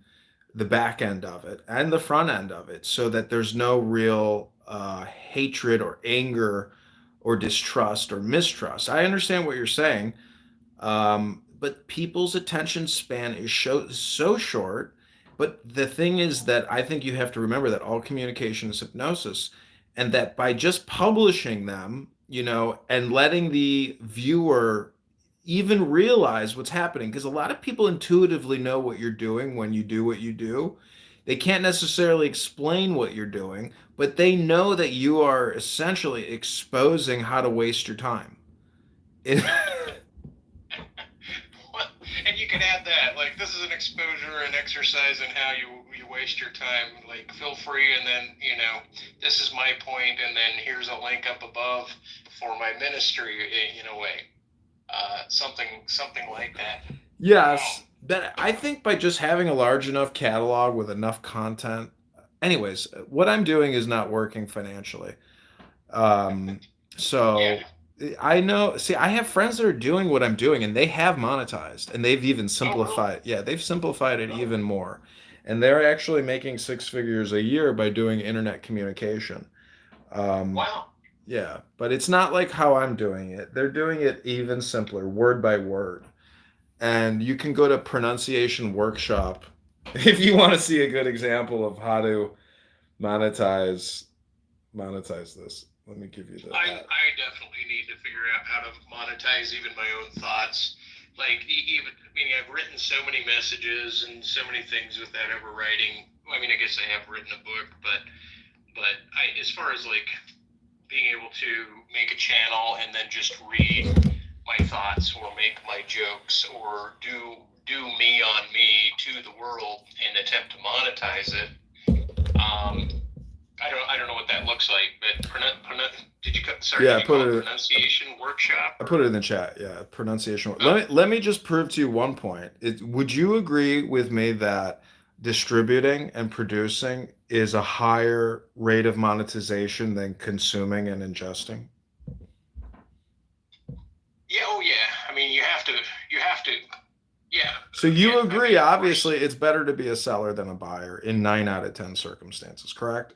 the back end of it and the front end of it so that there's no real hatred or anger or distrust or mistrust. I understand what you're saying, but people's attention span is so short. But the thing is that I think you have to remember that all communication is hypnosis, and that by just publishing them, and letting the viewer even realize what's happening, because a lot of people intuitively know what you're doing when you do what you do. They can't necessarily explain what you're doing, but they know that you are essentially exposing how to waste your time. It, And you can add that, like, this is an exposure and exercise in how you waste your time. Like, feel free, and then, this is my point, and then here's a link up above for my ministry, in a way. Something like that. Wow. Yes, but I think by just having a large enough catalog with enough content, anyways, what I'm doing is not working financially. Um, Yeah. so I know, see, I have friends that are doing what I'm doing and they have monetized and they've even Oh, really? simplified. Yeah, they've simplified it Oh, even more. And they're actually making six figures a year by doing internet communication. Um, wow. yeah, but it's not like how I'm doing it. They're doing it even simpler, word by word. And you can go to pronunciation workshop if you want to see a good example of how to monetize this. Let me give you that. I definitely need to figure out how to monetize even my own thoughts. Like, even, I mean, I've written so many messages and so many things without ever writing. I mean, I guess I have written a book, but as far as like being able to make a channel and then just read my thoughts or make my jokes or do me on me to the world and attempt to monetize it. Um, I don't know what that looks like, but Yeah, did you call it pronunciation workshop I put it or? in the chat. Yeah, pronunciation. Oh, Let me just prove to you one point. Would you agree with me that distributing and producing is a higher rate of monetization than consuming and ingesting? yeah, oh yeah. I mean, you have to, yeah, So yeah. you I mean, agree, of course, obviously, it's better to be a seller than a buyer in 9 out of 10 circumstances, correct?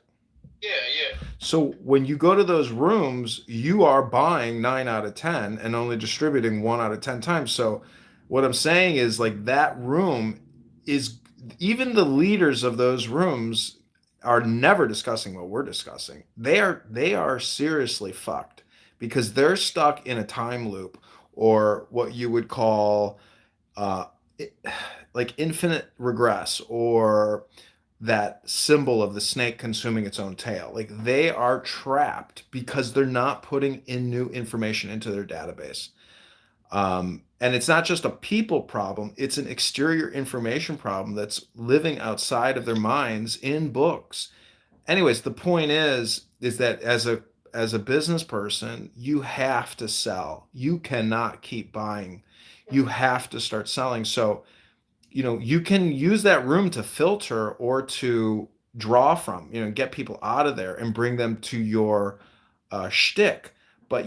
yeah, yeah. So when you go to those rooms, you are buying 9 out of 10 and only distributing 1 out of 10 times. So what I'm saying is like that room is even the leaders of those rooms are never discussing what we're discussing. They are seriously fucked because they're stuck in a time loop or what you would call uh, like infinite regress or that symbol of the snake consuming its own tail. Like they are trapped because they're not putting in new information into their database. And it's not just a people problem, it's an exterior information problem that's living outside of their minds in books. Anyways, the point is that as a business person, you have to sell. You cannot keep buying. You have to start selling. So you can use that room to filter or to draw from, get people out of there and bring them to your shtick. But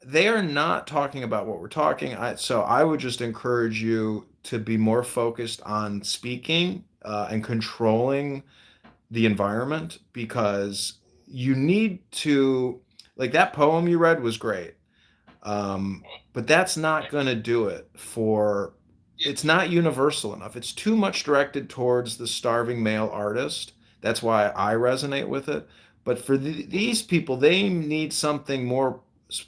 they are not talking about what we're talking. So I would just encourage you to be more focused on speaking and controlling the environment because you need to, like that poem you read was great. But that's not going to do it for, Yeah. it's not universal enough. It's too much directed towards the starving male artist. That's why I resonate with it. But for these people, they need something more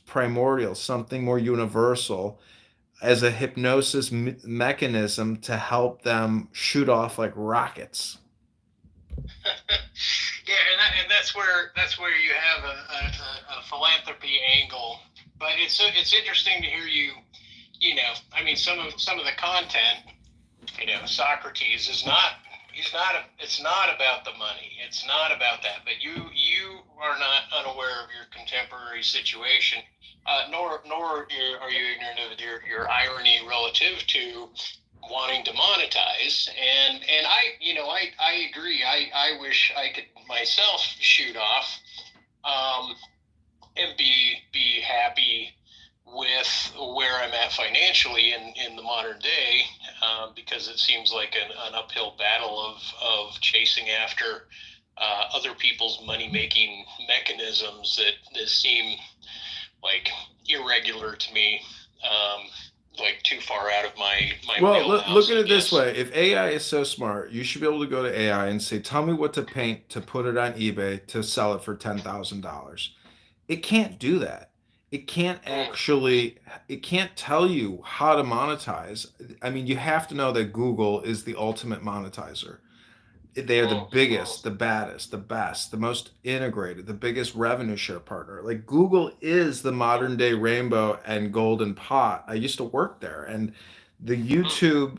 primordial, something more universal as a hypnosis mechanism to help them shoot off like rockets. Yeah, and that's where you have a philanthropy angle. But it's interesting to hear you. I mean, some of the content. Socrates is not. He's not. It's not about the money. It's not about that. But you are not unaware of your contemporary situation, nor are you ignorant of your irony relative to wanting to monetize. And I agree. I wish I could myself shoot off, um, and be happy with where I'm at financially in the modern day, because it seems like an uphill battle of chasing after other people's money making mechanisms that seem like irregular to me, like too far out of my Well, look wheelhouse, at I it this guess. way. If AI is so smart, you should be able to go to AI and say, "Tell me what to paint to put it on eBay to sell it for $10,000." It can't do that. It can't Mm, actually, it can't tell you how to monetize. I mean, you have to know that Google is the ultimate monetizer. They are the mm, biggest, the baddest, the best, the most integrated, the biggest revenue share partner. Like Google is the modern day rainbow and golden pot. I used to work there, and the mm, YouTube,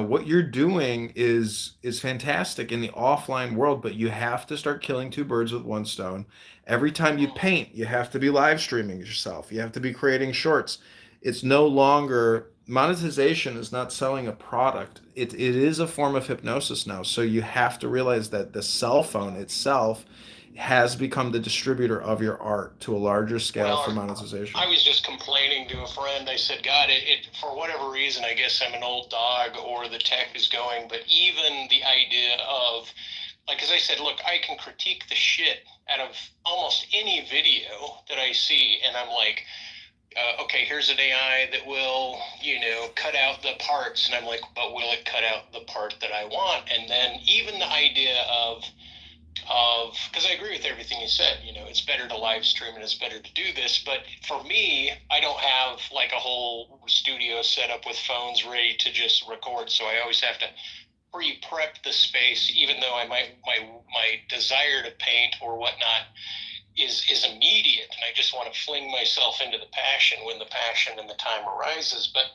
what you're doing is fantastic in the offline world, but you have to start killing two birds with one stone. Every time you mm. paint, you have to be live streaming yourself. You have to be creating shorts. It's no longer monetization is not selling a product. It is a form of hypnosis now. So you have to realize that the cell phone itself has become the distributor of your art to a larger scale for Well, I monetization. was just complaining to a friend. I said, God, it for whatever reason, I guess I'm an old dog or the tech is going, but even the idea of, like, as I said, look, I can critique the shit out of almost any video that I see, and I'm like, okay, here's an AI that will, cut out the parts, and I'm like, but will it cut out the part that I want? And then even the idea because I agree with everything you said. It's better to live stream and it's better to do this. But for me, I don't have like a whole studio set up with phones ready to just record. So I always have to pre-prep the space, even though I might my desire to paint or whatnot is immediate, and I just want to fling myself into the passion when the passion and the time arises. But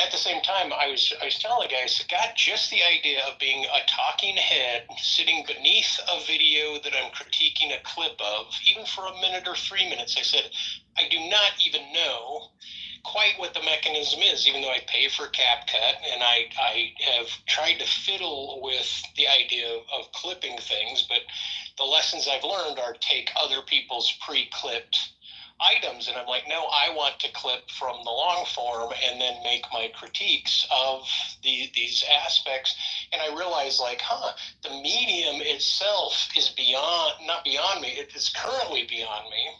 at the same time, I was telling the guys, God, just the idea of being a talking head sitting beneath a video that I'm critiquing a clip of, even for a minute or 3 minutes, I said, I do not even know quite what the mechanism is, even though I pay for CapCut and I have tried to fiddle with the idea of clipping things, but the lessons I've learned are take other people's pre-clipped items, and I'm like, no, I want to clip from the long form and then make my critiques of these aspects. And I realize, like, the medium itself is not beyond me, it is currently beyond me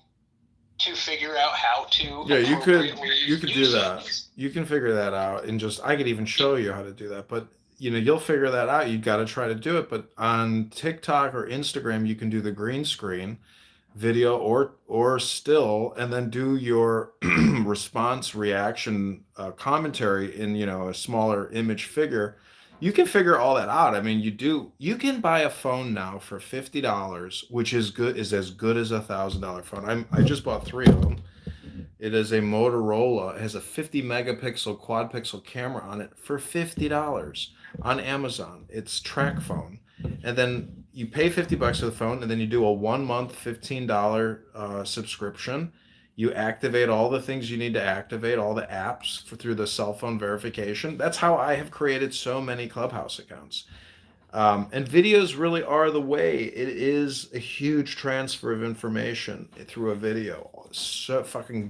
to figure out how to Yeah, appropriately you could do use it. that. You can figure that out and just I could even show you how to do that. But you'll figure that out. You got to try to do it. But on TikTok or Instagram, you can do the green screen video or still and then do your response reaction commentary in a smaller image figure. You can figure all that out. I mean, you can buy a phone now for $50, which is as good as $1,000 phone. I just bought three of them. It is a Motorola. It has a 50 megapixel quad pixel camera on it for $50 on Amazon. It's track phone. And then you pay $50 for the phone, and then you do a 1 month $15 subscription. You activate all the things you need to activate, all the apps through the cell phone verification. That's how I have created so many Clubhouse accounts. And videos really are the way. It is a huge transfer of information through a video. So fucking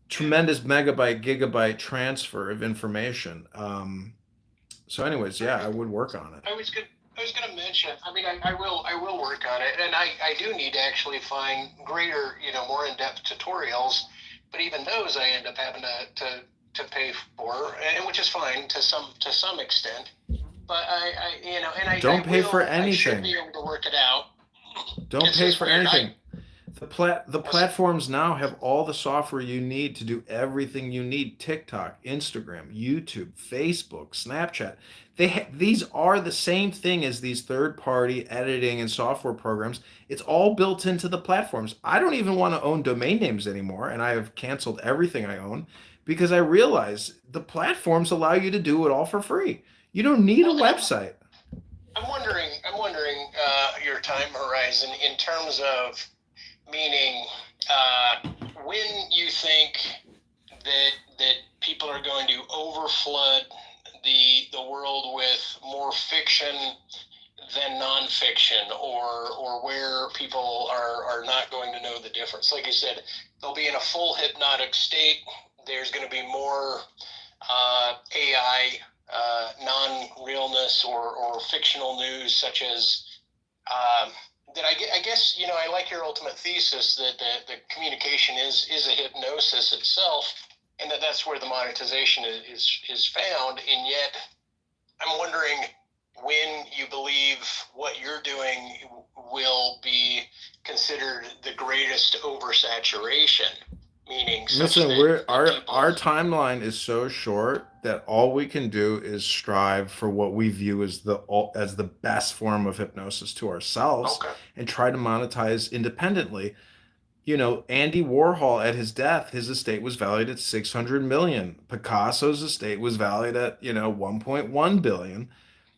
tremendous megabyte, gigabyte transfer of information. So, anyways, yeah, I would work on it. I was good. I was going to mention. I mean, I will work on it, and I do need to actually find greater, more in-depth tutorials. But even those, I end up having to pay for, and which is fine to some extent. But and Don't pay for I should be anything. able to work it out. Don't It's pay just for weird. anything. The platforms now have all the software you need to do everything you need. TikTok, Instagram, YouTube, Facebook, Snapchat. These are the same thing as these third-party editing and software programs. It's all built into the platforms. I don't even want to own domain names anymore, and I have canceled everything I own because I realize the platforms allow you to do it all for free. You don't need a Well, website. I'm wondering your time horizon in terms of meaning when you think that people are going to overflood the world with more fiction than nonfiction, or where people are not going to know the difference. Like you said, they'll be in a full hypnotic state. There's going to be more AI non-realness or fictional news, such as that. I guess I like your ultimate thesis that the communication is a hypnosis itself, and that's where the monetization is found. And yet, I'm wondering when you believe what you're doing will be considered the greatest oversaturation, meaning such Listen, that we're people. our timeline is so short that all we can do is strive for what we view as the best form of hypnosis to ourselves Okay. and try to monetize independently. Andy Warhol at his death, his estate was valued at 600 million. Picasso's estate was valued at, 1.1 billion.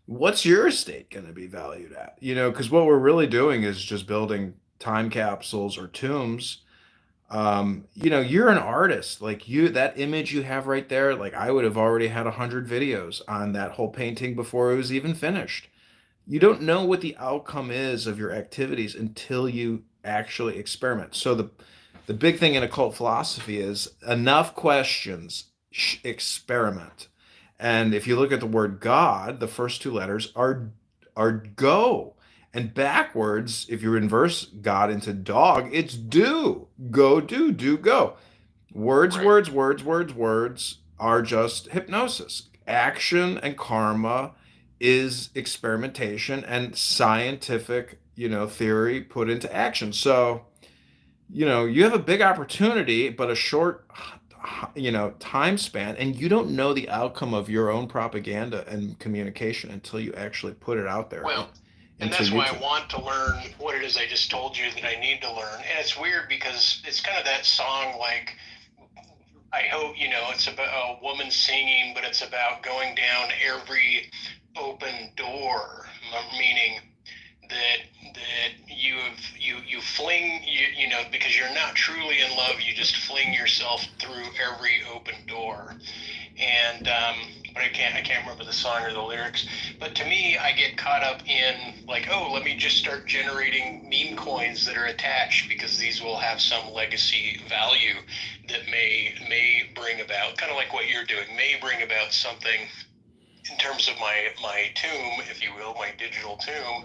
What's your estate going to be valued at? Because what we're really doing is just building time capsules or tombs. You're an artist. Like that image you have right there, like I would have already had 100 videos on that whole painting before it was even finished. You don't know what the outcome is of your activities until you actually experiment. So the big thing in occult philosophy is enough questions, experiment. And if you look at the word God, the first two letters are go. And backwards, if you inverse God into dog, it's do. Go, do, go. Words, Right. words, words, words, words are just hypnosis. Action and karma is experimentation and scientific, theory put into action. So, you have a big opportunity, but a short, time span, and you don't know the outcome of your own propaganda and communication until you actually put it out there Well, and into that's why I YouTube. want to learn what it is I just told you that I need to learn. And it's weird because it's kind of that song, like, I hope, it's about a woman singing, but it's about going down every open door, meaning that you fling because you're not truly in love, you just fling yourself through every open door. And but I can't remember the song or the lyrics. But to me, I get caught up in, like, oh, let me just start generating meme coins that are attached because these will have some legacy value that may bring about, kind of like what you're doing, may bring about something in terms of my tomb, if you will, my digital tomb.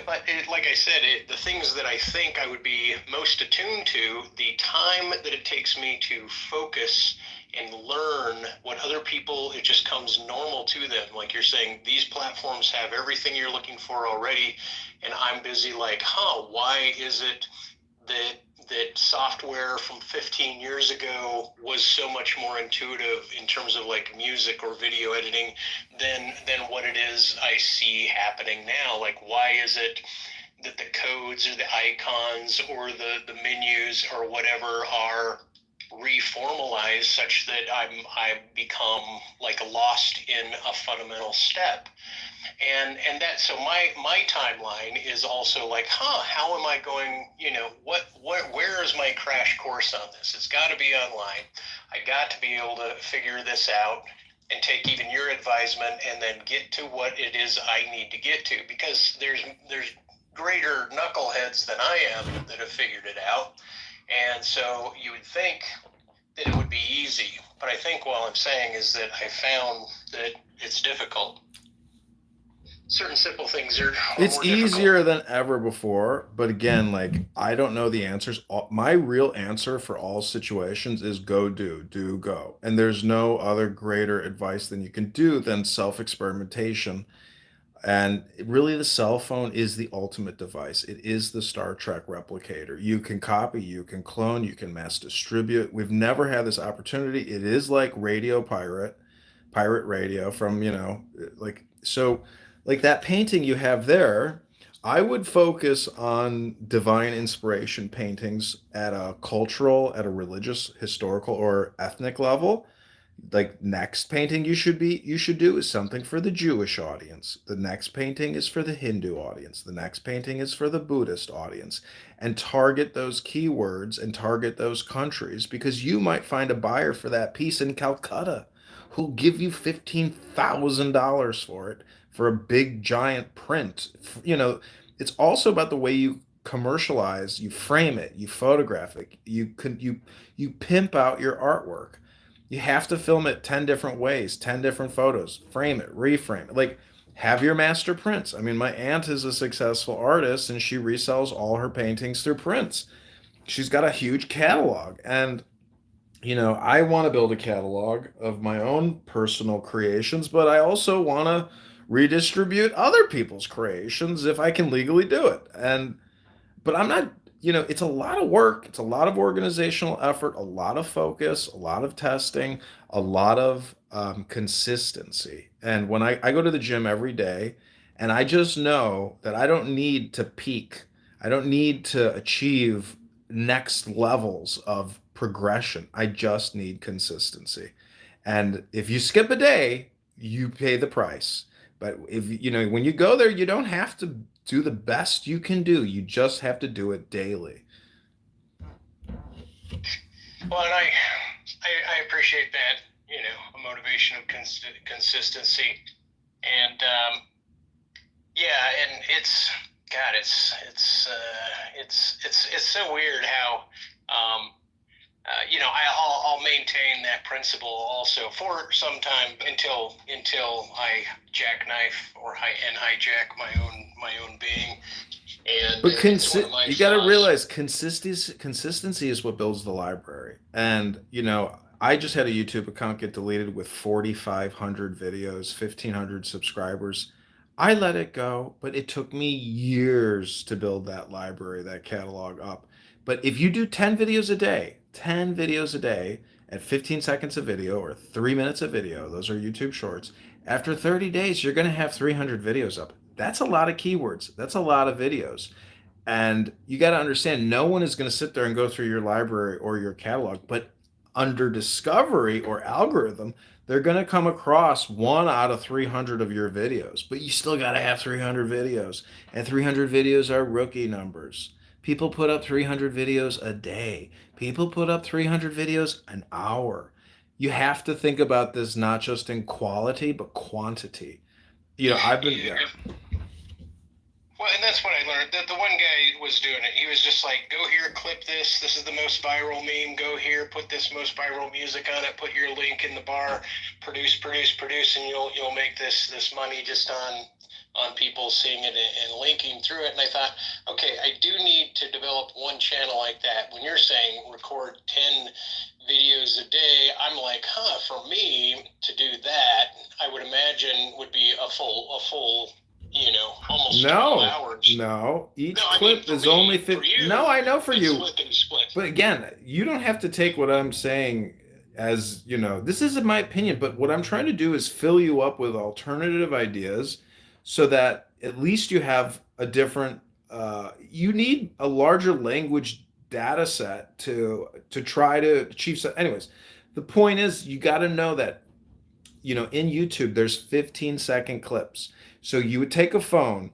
But like I said, the things that I think I would be most attuned to, the time that it takes me to focus and learn what other people, it just comes normal to them. Like you're saying, these platforms have everything you're looking for already, and I'm busy like, why is it that software from 15 years ago was so much more intuitive in terms of like music or video editing than what it is I see happening now? Like, why is it that the codes or the icons or the menus or whatever are reformalized such that I become like lost in a fundamental step? And that, so my timeline is also like, how am I going, where is my crash course on this? It's got to be online. I got to be able to figure this out and take even your advisement and then get to what it is I need to get to, because there's greater knuckleheads than I am that have figured it out. And so you would think that it would be easy, but I think what I'm saying is that I found that it's difficult. Certain simple things are It's more difficult. easier than ever before, but again, like I don't know the answers. My real answer for all situations is go do, go. And there's no other greater advice than you can do than self-experimentation. And really, the cell phone is the ultimate device. It is the Star Trek replicator. You can copy, you can clone, you can mass distribute. We've never had this opportunity. It is like radio pirate, pirate radio from, like, so, like that painting you have there. I would focus on divine inspiration paintings at a cultural, at a religious, historical, or ethnic level. Like, next painting you should do is something for the Jewish audience. The next painting is for the Hindu audience. The next painting is for the Buddhist audience. And target those keywords and target those countries, because you might find a buyer for that piece in Calcutta who'll give you $15,000 for it, for a big giant print. It's also about the way you commercialize, you frame it, you photograph it, you pimp out your artwork. You have to film it 10 different ways, 10 different photos, frame it, reframe it. Like, have your master prints. I mean, my aunt is a successful artist and she resells all her paintings through prints. She's got a huge catalog. And, I want to build a catalog of my own personal creations, but I also want to redistribute other people's creations if I can legally do it. But I'm not, it's a lot of work. It's a lot of organizational effort, a lot of focus, a lot of testing, a lot of consistency. And when I go to the gym every day, and I just know that I don't need to peak, I don't need to achieve next levels of progression. I just need consistency. And if you skip a day, you pay the price. But when you go there, you don't have to do the best you can do. You just have to do it daily. Well, and I appreciate that, a motivation of consistency. And yeah, and it's God, it's so weird how I'll maintain that principle also for some time until I jackknife and hijack my own being. And But it's one of my you got to flaws. realize consistency is what builds the library. And I just had a YouTube account get deleted with 4,500 videos, 1,500 subscribers. I let it go, but it took me years to build that library, that catalog up. But if you do 10 videos a day, 10 videos a day at 15 seconds a video or 3 minutes a video, those are YouTube shorts. After 30 days, you're going to have 300 videos up. That's a lot of keywords. That's a lot of videos. And you got to understand, no one is going to sit there and go through your library or your catalog, but under discovery or algorithm, they're going to come across one out of 300 of your videos. But you still got to have 300 videos. And 300 videos are rookie numbers. People put up 300 videos a day. People put up 300 videos an hour. You have to think about this not just in quality, but quantity. I've been, yeah. Yeah. Well, and that's what I learned. The one guy was doing it. He was just like, "Go here, clip this. This is the most viral meme. Go here, put this most viral music on it. Put your link in the bar. Produce, and you'll make this money just on people seeing it and linking through it." And I thought, okay, I do need to develop one channel like that. When you're saying record 10 videos a day, I'm like, for me to do that, I would imagine would be a full almost 12 No, hours. no. Each No, I mean, clip for is me, only for 50. you, No, I know for it's you. split. But again, you don't have to take what I'm saying as, this isn't my opinion, but what I'm trying to do is fill you up with alternative ideas so that at least you have a different, you need a larger language data set to try to achieve. Anyways, the point is you got to know that in YouTube, there's 15-second clips. So you would take a phone,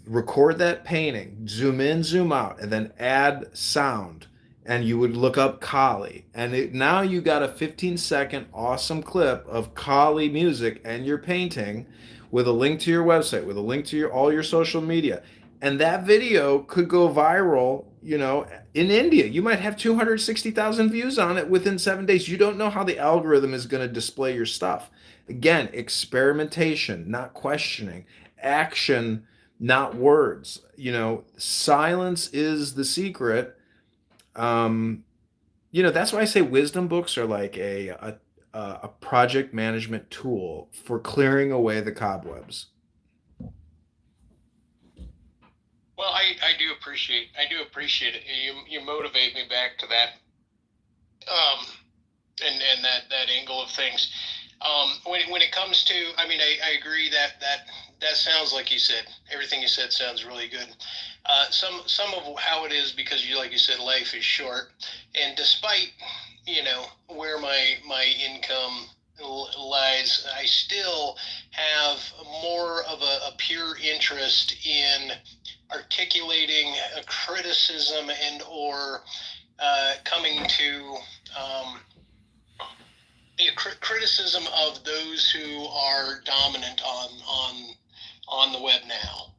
record that painting, zoom in, zoom out, and then add sound. And you would look up Kali. And now you got a 15-second awesome clip of Kali music and your painting with a link to your website, with a link to all your social media. And that video could go viral, in India. You might have 260,000 views on it within 7 days. You don't know how the algorithm is going to display your stuff. Again, experimentation, not questioning, action, not words. Silence is the secret. That's why I say wisdom books are like a project management tool for clearing away the cobwebs. Well, I do appreciate it. You motivate me back to that, and that angle of things. When it comes to, I mean, I agree that sounds like you said, everything you said sounds really good. Some of how it is, because like you said, life is short, and despite where my income lies, I still have more of a pure interest in articulating a criticism and or coming to um, criticism of those who are dominant on the web now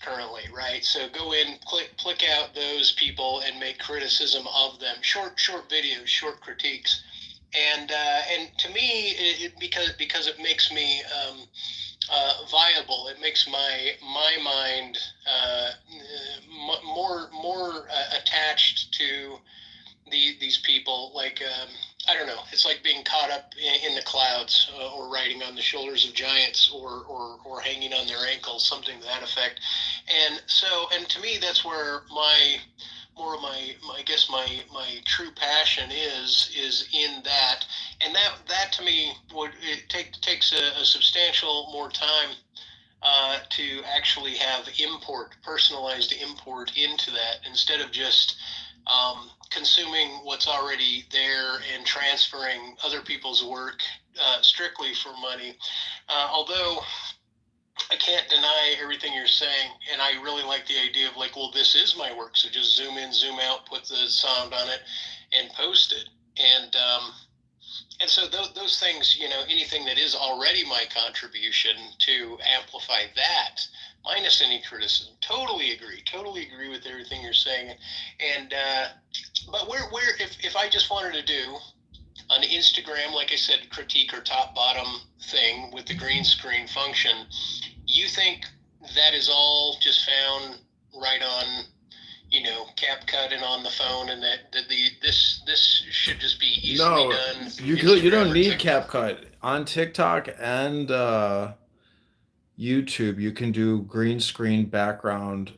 currently, right? So go in, click out those people and make criticism of them. Short videos, short critiques, and to me, because it makes me viable. It makes my mind more attached to these people. Like I don't know, it's like being caught up in the clouds, or riding on the shoulders of giants, or hanging on their ankles, something to that effect. And to me, that's where more of my I guess my true passion is in that. And that to me takes a substantial more time to actually have personalized import into that, instead of just consuming what's already there and transferring other people's work strictly for money. Although I can't deny everything you're saying, and I really like the idea of, like, well, this is my work, so just zoom in, zoom out, put the sound on it, and post it. And so those things, anything that is already my contribution, to amplify that, minus any criticism. Totally agree with everything you're saying. And but where if I just wanted to do on Instagram, like I said, critique or top bottom thing with the green screen function, you think that is all just found right on, CapCut and on the phone, and that this should just be easily No, done through you Instagram don't or need TikTok? CapCut on TikTok and YouTube. You can do green screen background,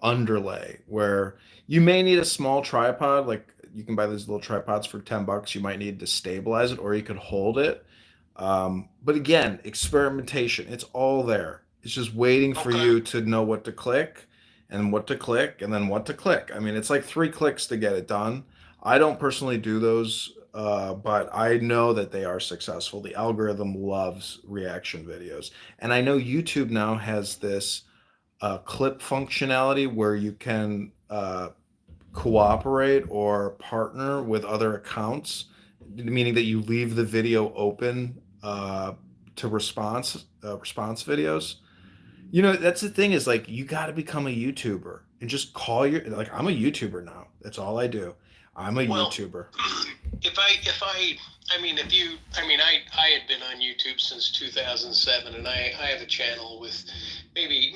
underlay, where you may need a small tripod. Like, you can buy these little tripods for $10. You might need to stabilize it, or you could hold it. But again, experimentation. It's all there. It's just waiting for Okay. you to know what to click, and what to click, and then what to click. I mean, it's like 3 clicks to get it done. I don't personally do those, but I know that they are successful. The algorithm loves reaction videos. And I know YouTube now has this clip functionality where you can cooperate or partner with other accounts, meaning that you leave the video open to response videos. That's the thing, is like, you got to become a YouTuber and just call your, like, I'm a YouTuber now. That's all I do. I'm a Well, YouTuber. I mean, I had been on YouTube since 2007, and I have a channel with maybe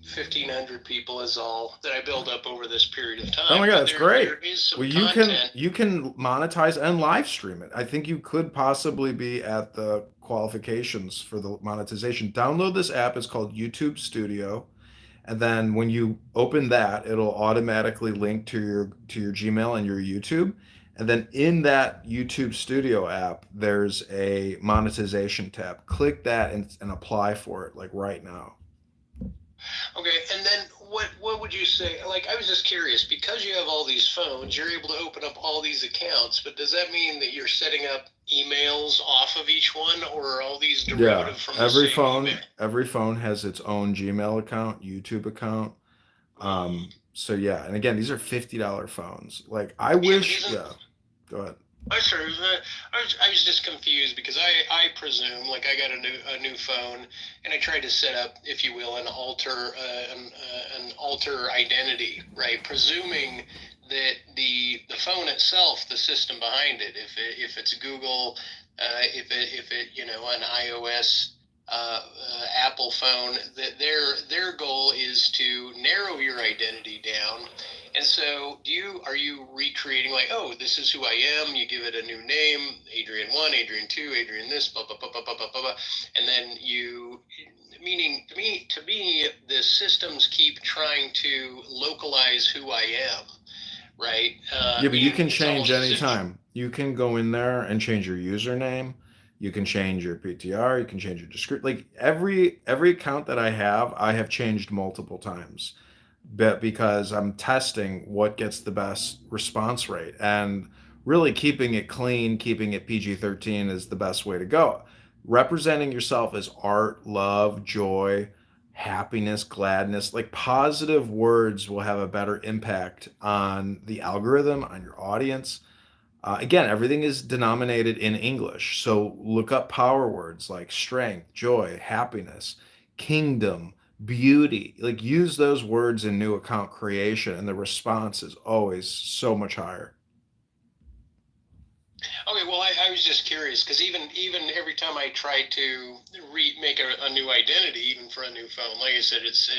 1,500 people is all that I build up over this period of Oh my time. god, But that's there great. is some Well, you can content. you can monetize and live stream it. I think you could possibly be at the qualifications for the monetization. Download this app. It's called YouTube Studio, and then when you open that, it'll automatically link to your Gmail and your YouTube. And then in that YouTube Studio app, there's a monetization tab. Click that and apply for it, like, right now. Okay, and then what would you say? Like, I was just curious, because you have all these phones, you're able to open up all these accounts. But does that mean that you're setting up emails off of each one, or are all these Yeah, derivative from the every same email? phone every phone has its own Gmail account, YouTube account. Hmm. So yeah, and again, these are $50 phones. Like, I Yeah, but wish, isn't yeah. Go ahead. I sort of I was just confused, because I presume, like, I got a new phone, and I tried to set up, if you will, an alter identity, right? Presuming that the phone itself, the system behind it, if it's Google, if it an iOS, Apple phone, that their goal is to narrow your identity down. And so, are you recreating, like, oh, this is who I am? You give it a new name, Adrian 1, Adrian 2, Adrian this, blah blah blah blah blah blah blah, and then meaning to me, the systems keep trying to localize who I am, right? Yeah, but you Meaning can it's change almost as if. anytime. You can go in there and change your username. You can change your PTR. You can change your description. Like every account that I have changed multiple times, but because I'm testing what gets the best response rate, and really keeping it clean, keeping it PG-13 is the best way to go. Representing yourself as art, love, joy, happiness, gladness, like positive words will have a better impact on the algorithm, on your audience. Again, everything is denominated in English. So look up power words like strength, joy, happiness, kingdom, beauty. Like use those words in new account creation, and the response is always so much higher. Okay, well, I was just curious because even every time I try to make a new identity, even for a new phone, like I said, it's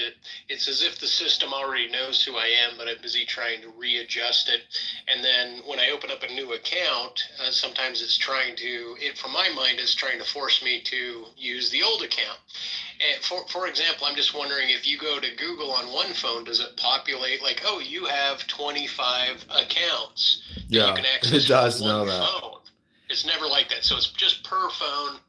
as if the system already knows who I am, but I'm busy trying to readjust it. And then when I open up a new account, sometimes it's trying to, from my mind, it's trying to force me to use the old account. And for example, I'm just wondering if you go to Google on one phone, does it populate like, oh, you have 25 accounts that you Yeah, can it access from does one know that. phone? It's never like that. So it's just per phone,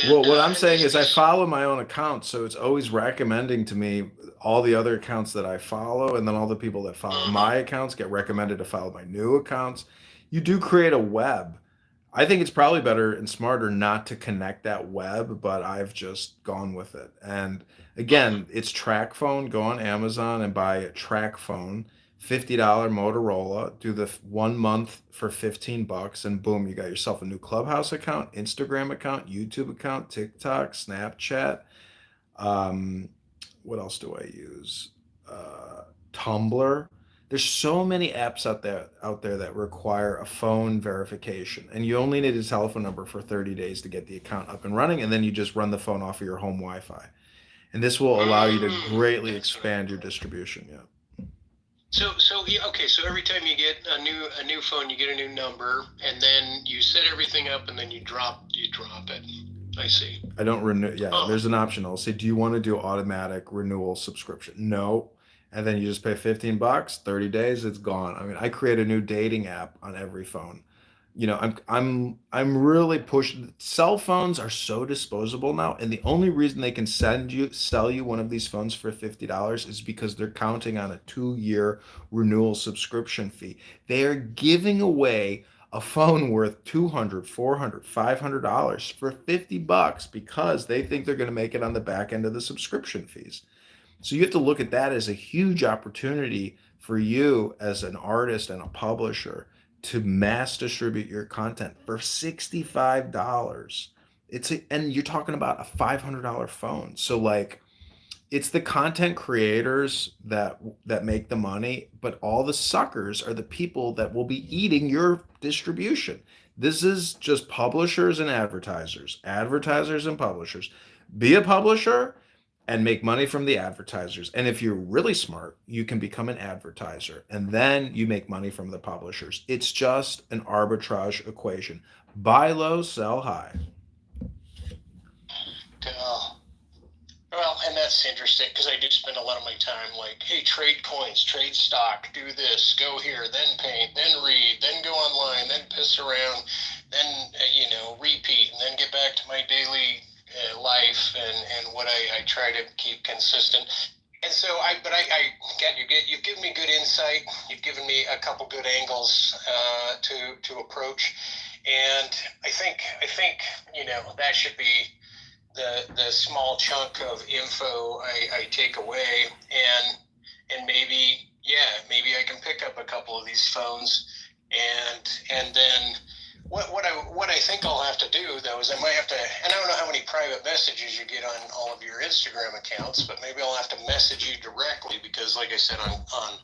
Well, and what I'm and saying is I this. follow my own account, so it's always recommending to me all the other accounts that I follow, and then all the people that follow Uh-huh. my accounts get recommended to follow my new accounts. You do create a web. I think it's probably better and smarter not to connect that web, but I've just gone with it. And Uh-huh. again, it's track phone. Go on Amazon and buy a track phone, $50 Motorola. Do the 1 month for 15 bucks, and boom, you got yourself a new Clubhouse account, Instagram account, YouTube account, TikTok, Snapchat. Um, what else do I use? Tumblr. There's so many apps out there that require a phone verification, and you only need a telephone number for 30 days to get the account up and running, and then you just run the phone off of your home Wi-Fi. And this will allow you to greatly That's what I'm expand your doing. distribution. Yeah. So yeah, okay. So every time you get a new phone, you get a new number, and then you set everything up, and then you drop it. I see. I don't renew. Yeah, Huh. there's an option. I'll say, do you want to do automatic renewal subscription? No. And then you just pay 15 bucks, 30 days, it's gone. I mean, I create a new dating app on every phone. I'm really pushing. Cell phones are so disposable now, and the only reason they can sell you one of these phones for $50 is because they're counting on a 2-year renewal subscription fee. They are giving away a phone worth 200, 400, $500 for 50 bucks because they think they're going to make it on the back end of the subscription fees. So you have to look at that as a huge opportunity for you as an artist and a publisher to mass distribute your content for $65. And you're talking about a $500 phone. So like it's the content creators that make the money, but all the suckers are the people that will be eating your distribution. This is just publishers and advertisers and publishers. Be a publisher and make money from the advertisers. And if you're really smart, you can become an advertiser and then you make money from the publishers. It's just an arbitrage equation. Buy low, sell high. Oh. Well, and that's interesting because I do spend a lot of my time like, hey, trade coins, trade stock, do this, go here, then paint, then read, then go online, then piss around, then repeat, and then get back to my daily life and what I try to keep consistent. And so God, you've given me good insight. You've given me a couple good angles to approach, and I think that should be the small chunk of info I take away, and maybe I can pick up a couple of these phones, and then what I think I'll have to do though is I might have to, and I don't know how many private messages you get on all of your Instagram accounts, but maybe I'll have to message you directly because like I said on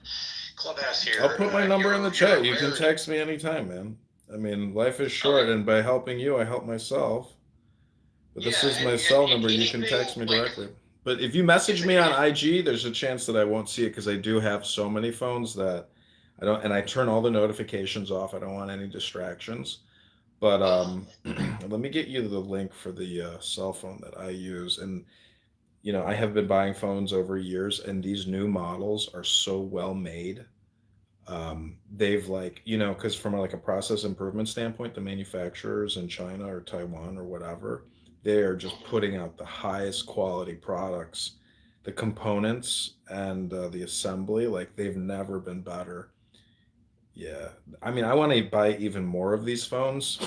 Clubhouse I'll here, put my number in the you're chat. a You can rarity. text me anytime, man. I mean, life is Okay. short, and by helping you, I help myself. But this Yeah, is and, my and, cell and number. You can anything text me like directly. But if you message me if on IG, there's a chance that I won't see it because I do have so many phones that I don't, and I turn all the notifications off. I don't want any distractions. But uh, let me get you the link for the cell phone that I use. And I have been buying phones over years, and these new models are so well made. They've like, because from like a process improvement standpoint, the manufacturers in China or Taiwan or whatever, they are just Mhm. putting out the highest quality products. The components and the assembly, like they've never been better. Yeah, I mean, I want to buy even more of these phones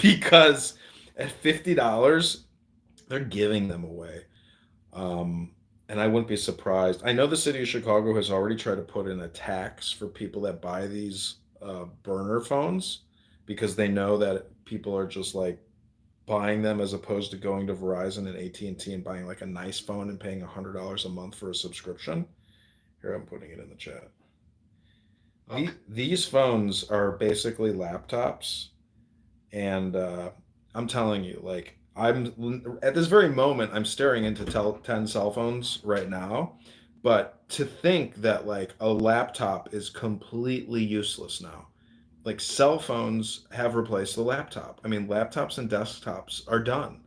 because at $50, they're giving them away. Um, and I wouldn't be surprised. I know the city of Chicago has already tried to put in a tax for people that buy these burner phones because they know that people are just like buying them as opposed to going to Verizon and AT&T and T and buying like a nice phone and paying $100 a month for a subscription. Here, I'm putting it in the chat. Okay. These phones are basically laptops, and I'm telling you, like, I'm at this very moment, I'm staring into 10 cell phones right now. But to think that like a laptop is completely useless now, like cell phones have replaced the laptop. I mean, laptops and desktops are done.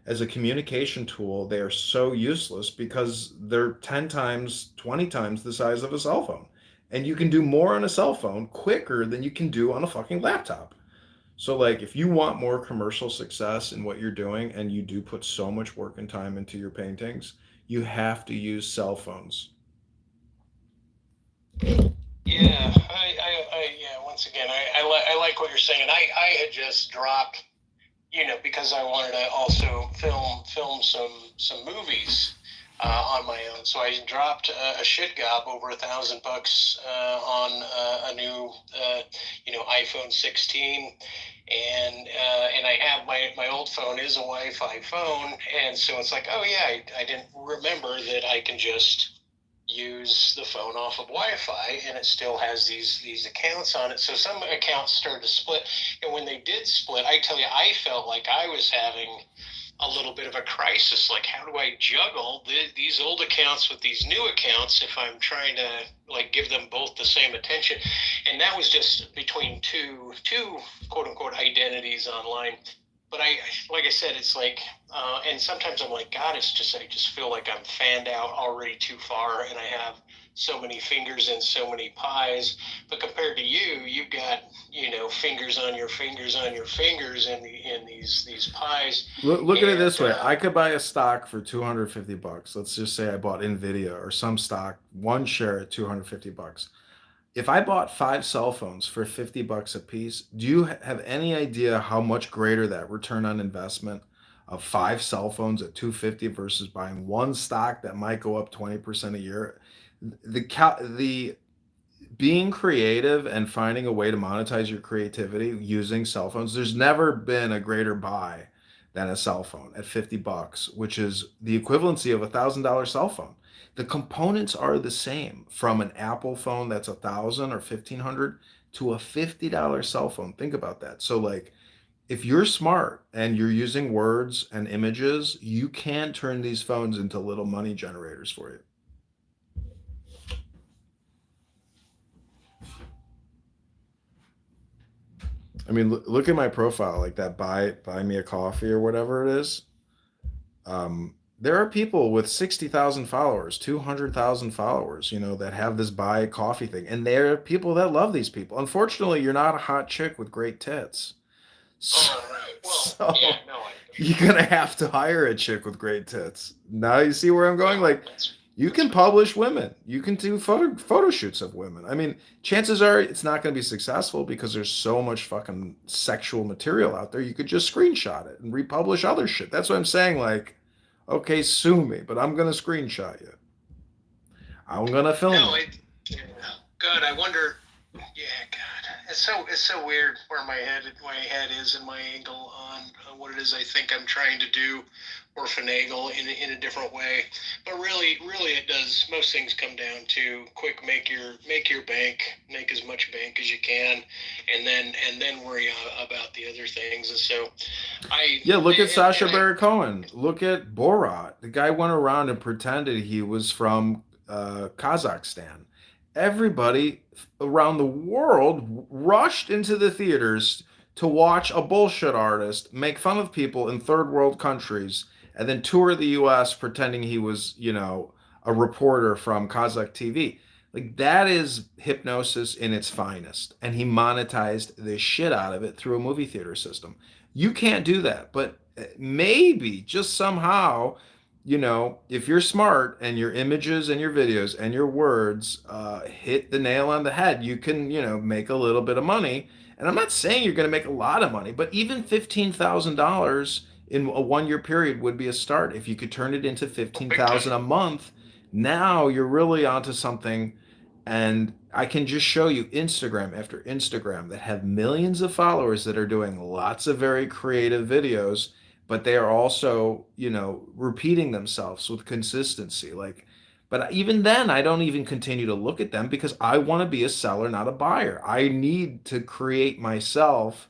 As a communication tool, they are so useless because they're 10 times, 20 times the size of a cell phone. And you can do more on a cell phone quicker than you can do on a fucking laptop. So, like, if you want more commercial success in what you're doing and you do put so much work and time into your paintings, you have to use cell phones. Yeah, yeah. Once again, I like what you're saying. I had just dropped, because I wanted to also film some movies on my own. So I dropped a shit gob over $1,000 on a new iPhone 16, and I have my old phone is a Wi-Fi phone, and so it's like, oh yeah, I didn't remember that I can just use the phone off of Wi-Fi, and it still has these accounts on it. So some accounts started to split, and when they did split, I tell you, I felt like I was having a little bit of a crisis. Like, how do I juggle these old accounts with these new accounts if I'm trying to like give them both the same attention? And that was just between two quote unquote identities online. But like I said, it's like, and sometimes I'm like, God, I just feel like I'm fanned out already too far, and I have so many fingers in so many pies. But compared to you, you've got fingers on your fingers on your fingers in these pies, Look at it and this way. I could buy a stock for 250 bucks. Let's just say I bought Nvidia or some stock, one share at 250 bucks. If I bought five cell phones for 50 bucks a piece, do you have any idea how much greater that return on investment of five cell phones at 250 versus buying one stock that might go up 20% a year? The being creative and finding a way to monetize your creativity using cell phones, there's never been a greater buy than a cell phone at 50 bucks, which is the equivalency of $1,000 cell phone. The components are the same from an Apple phone that's 1,000 or 1,500 to a $50 cell phone. Think about that. So, like, if you're smart and you're using words and images, you can turn these phones into little money generators for you. I mean, look at my profile, like that buy me a coffee or whatever it is. There are people with 60,000 followers, 200,000 followers, that have this buy coffee thing, and there are people that love these people. Unfortunately, you're not a hot chick with great tits, so, oh right, well, yeah, so no, you're gonna have to hire a chick with great tits. Now you see where I'm going. well, Like, you that's can right. publish women. You can do photo shoots of women. I mean, chances are it's not going to be successful because there's so much fucking sexual material out there. You could just screenshot it and republish other shit. That's what I'm saying. Like, okay, sue me, but I'm going to screenshot you. I'm going to film No, you. yeah, God, I wonder. Yeah, God, it's so weird where my head is and my angle on what it is I think I'm trying to do, or finagle in a different way. But really, it does. Most things come down to quick make your bank, make as much bank as you can, and then worry about the other things. And so I Yeah, look at and Sasha I Baron Cohen. Look at Borat. The guy went around and pretended he was from Kazakhstan. Everybody around the world rushed into the theaters to watch a bullshit artist make fun of people in third world countries and then tour the US pretending he was, a reporter from Kazakh TV. Like that is hypnosis in its finest. And he monetized the shit out of it through a movie theater system. You can't do that, but maybe just somehow, if you're smart and your images and your videos and your words hit the nail on the head, you can, make a little bit of money. And I'm not saying you're going to make a lot of money, but even $15,000 in a 1 year period would be a start. If you could turn it into Big time. 15,000 a month, now you're really onto something. And I can just show you Instagram after Instagram that have millions of followers that are doing lots of very creative videos, but they are also, repeating themselves with consistency. Like, but even then, I don't even continue to look at them because I want to be a seller, not a buyer. I need to create myself.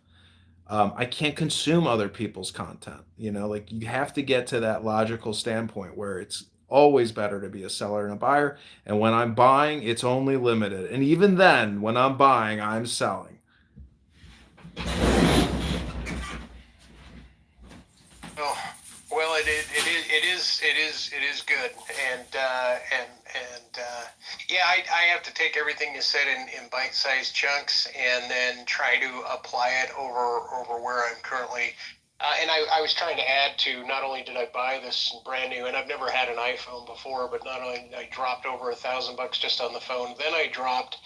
I can't consume other people's content. Like you have to get to that logical standpoint where it's always better to be a seller and a buyer. And when I'm buying, it's only limited. And even then, when I'm buying, I'm selling. Oh, well, it is good, and yeah, I have to take everything you said in bite-sized chunks and then try to apply it over where I'm currently. And I was trying to add to, not only did I buy this brand new, and I've never had an iPhone before, but not only I dropped over $1,000 just on the phone, then I dropped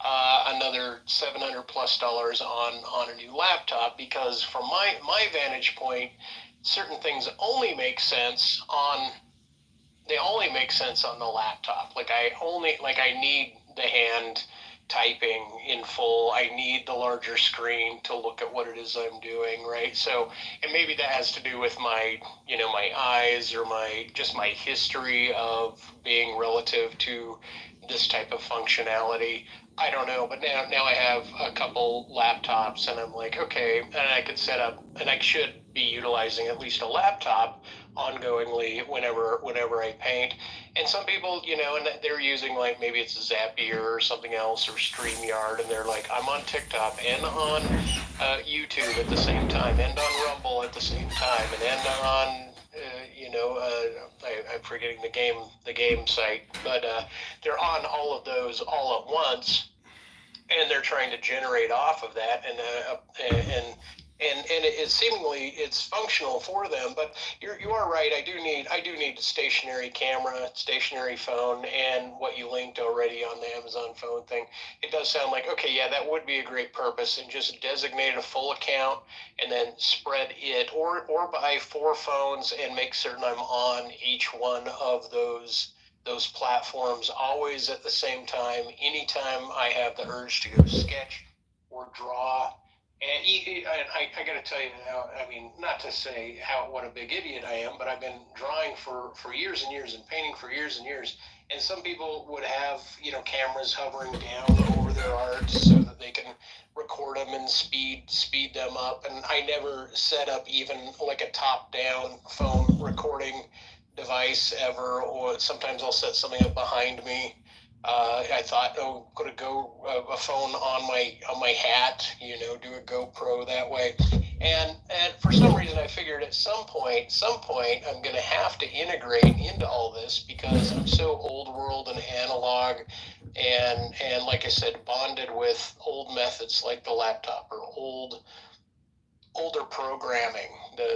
another $700+ on a new laptop, because from my vantage point, certain things only make sense on they only make sense on the laptop. I need the hand typing in full. I need the larger screen to look at what it is I'm doing, right? So, and maybe that has to do with my eyes, or my history of being relative to this type of functionality. I don't know, but now I have a couple laptops, and I'm like, okay, and I could set up, and I should be utilizing at least a laptop ongoingly whenever I paint. And some people, and they're using, like, maybe it's Zapier or something else, or StreamYard, and they're like, I'm on TikTok and on YouTube at the same time, and on Rumble at the same time, and on I'm forgetting the game site, but they're on all of those all at once, and they're trying to generate off of that, and it seemingly it's functional for them. But you are right. I do need a stationary camera, stationary phone, and what you linked already on the Amazon phone thing. It does sound like, okay, yeah, that would be a great purpose, and just designate a full account and then spread it, or buy 4 phones and make certain I'm on each one of those platforms always at the same time, anytime I have the urge to go sketch or draw. And I got to tell you now, I mean, not to say what a big idiot I am, but I've been drawing for years and years, and painting for years and years. And some people would have, cameras hovering down over their arts so that they can record them and speed them up. And I never set up even like a top down phone recording device ever, or sometimes I'll set something up behind me. I thought, oh, put a phone on my hat, do a GoPro that way. And for some reason, I figured at some point, I'm going to have to integrate into all this, because I'm so old world and analog, and like I said, bonded with old methods like the laptop, or older programming,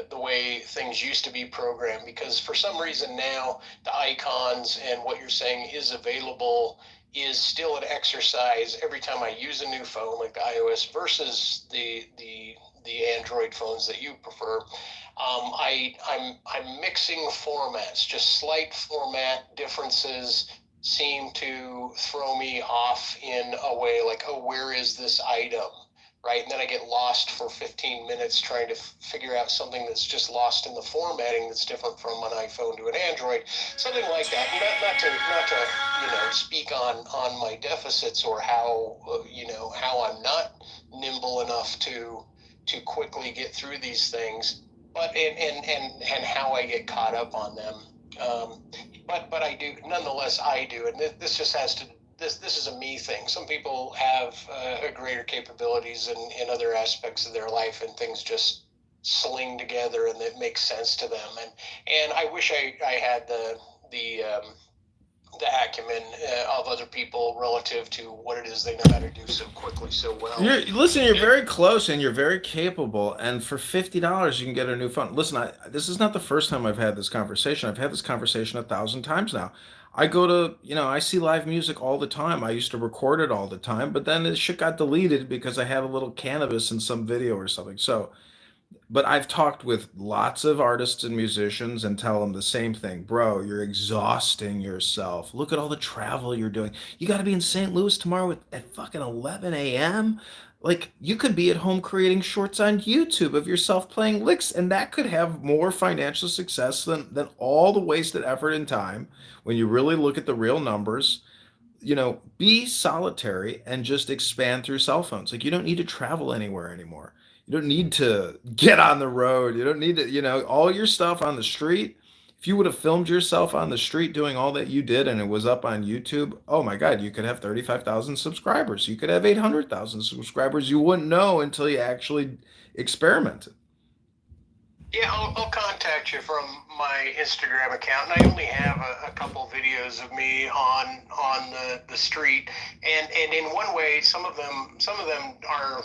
the way things used to be programmed. Because for some reason now, the icons and what you're saying is available is still an exercise every time I use a new phone, like the iOS versus the Android phones that you prefer. I'm mixing formats, just slight format differences seem to throw me off in a way, like, oh, where is this item? Right? And then I get lost for 15 minutes trying to figure out something that's just lost in the formatting that's different from an iPhone to an Android, something like that. Not to speak on my deficits, or how I'm not nimble enough to quickly get through these things, but and how I get caught up on them. But I do, nonetheless, I do, and this just has to. This is a me thing. Some people have greater capabilities in other aspects of their life, and things just sling together and that makes sense to them. And I wish I had the acumen of other people relative to what it is they know how to do so quickly, so well. You're very close and you're very capable. And for $50, you can get a new phone. Listen, this is not the first time I've had this conversation. I've had this conversation 1,000 times now. I go to, I see live music all the time. I used to record it all the time, but then this shit got deleted because I had a little cannabis in some video or something. So, but I've talked with lots of artists and musicians and tell them the same thing. Bro, you're exhausting yourself. Look at all the travel you're doing. You got to be in St. Louis tomorrow at fucking 11 a.m. Like, you could be at home creating shorts on YouTube of yourself playing licks, and that could have more financial success than all the wasted effort and time when you really look at the real numbers. Be solitary and just expand through cell phones. Like, you don't need to travel anywhere anymore. You don't need to get on the road. You don't need to, all your stuff on the street. If you would have filmed yourself on the street doing all that you did and it was up on YouTube, oh my God, you could have 35,000 subscribers. You could have 800,000 subscribers. You wouldn't know until you actually experimented. Yeah, I'll contact you from my Instagram account, and I only have a couple videos of me on the street, and in one way, some of them are,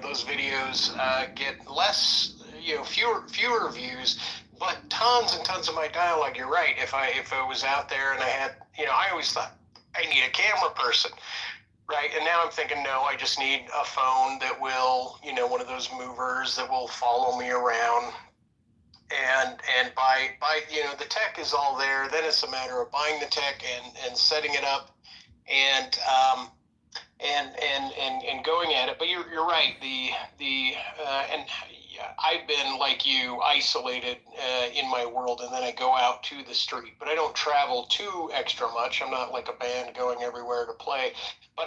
those videos get less, fewer views, but tons and tons of my dialogue. You're right. If I was out there and I had, I always thought I need a camera person. Right, and now I'm thinking, no, I just need a phone that will, one of those movers that will follow me around. And by the tech is all there. Then it's a matter of buying the tech and setting it up and going at it. But you're right. And I've been like you, isolated in my world, and then I go out to the street. But I don't travel too extra much. I'm not like a band going everywhere to play. But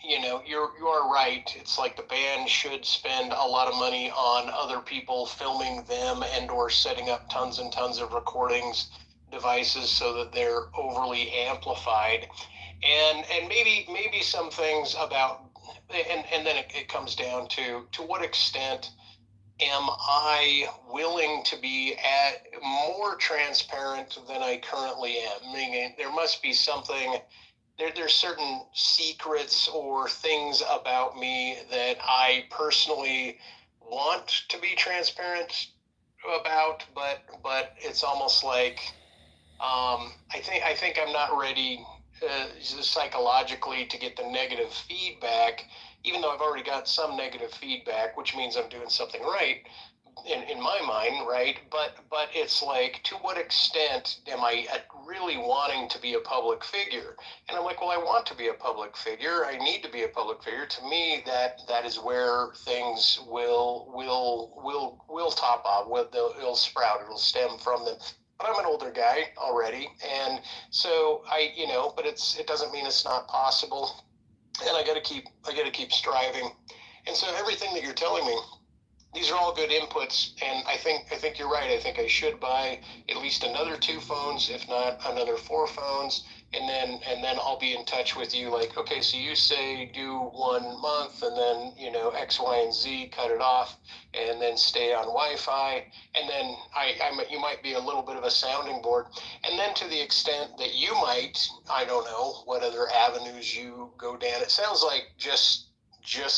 you are right. It's like the band should spend a lot of money on other people filming them and or setting up tons and tons of recordings devices so that they're overly amplified. And maybe some things about, and then it comes down to what extent am I willing to be more transparent than I currently am? Meaning there must be something. There's certain secrets or things about me that I personally want to be transparent about, but it's almost like I think I'm not ready psychologically to get the negative feedback, even though I've already got some negative feedback, which means I'm doing something right in my mind, right? But it's like, to what extent am I really wanting to be a public figure? And I'm like, well, I want to be a public figure. I need to be a public figure. To me, that is where things will top off. It'll sprout. It'll stem from them. But I'm an older guy already, and so but it doesn't mean it's not possible. And I got to keep striving. And so everything that you're telling me, these are all good inputs, and I think you're right. I think I should buy at least another 2 phones, if not another 4 phones, and then I'll be in touch with you. Like, okay, so you say do 1 month, and then X, Y, and Z, cut it off, and then stay on Wi-Fi, and then you might be a little bit of a sounding board, and then to the extent that you might, I don't know what other avenues you go down. It sounds like just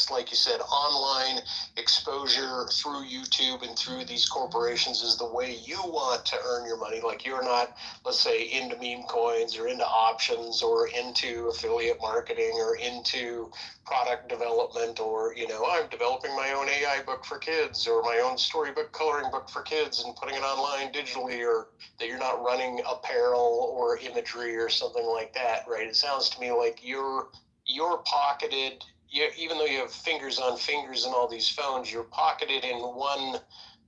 like you said, online exposure through YouTube and through these corporations is the way you want to earn your money. Like, you're not, let's say, into meme coins or into options or into affiliate marketing or into product development, or I'm developing my own AI book for kids or my own storybook coloring book for kids and putting it online digitally, or that you're not running apparel or imagery or something like that, right? It sounds to me like you're pocketed. Even though you have fingers on fingers in all these phones, you're pocketed in one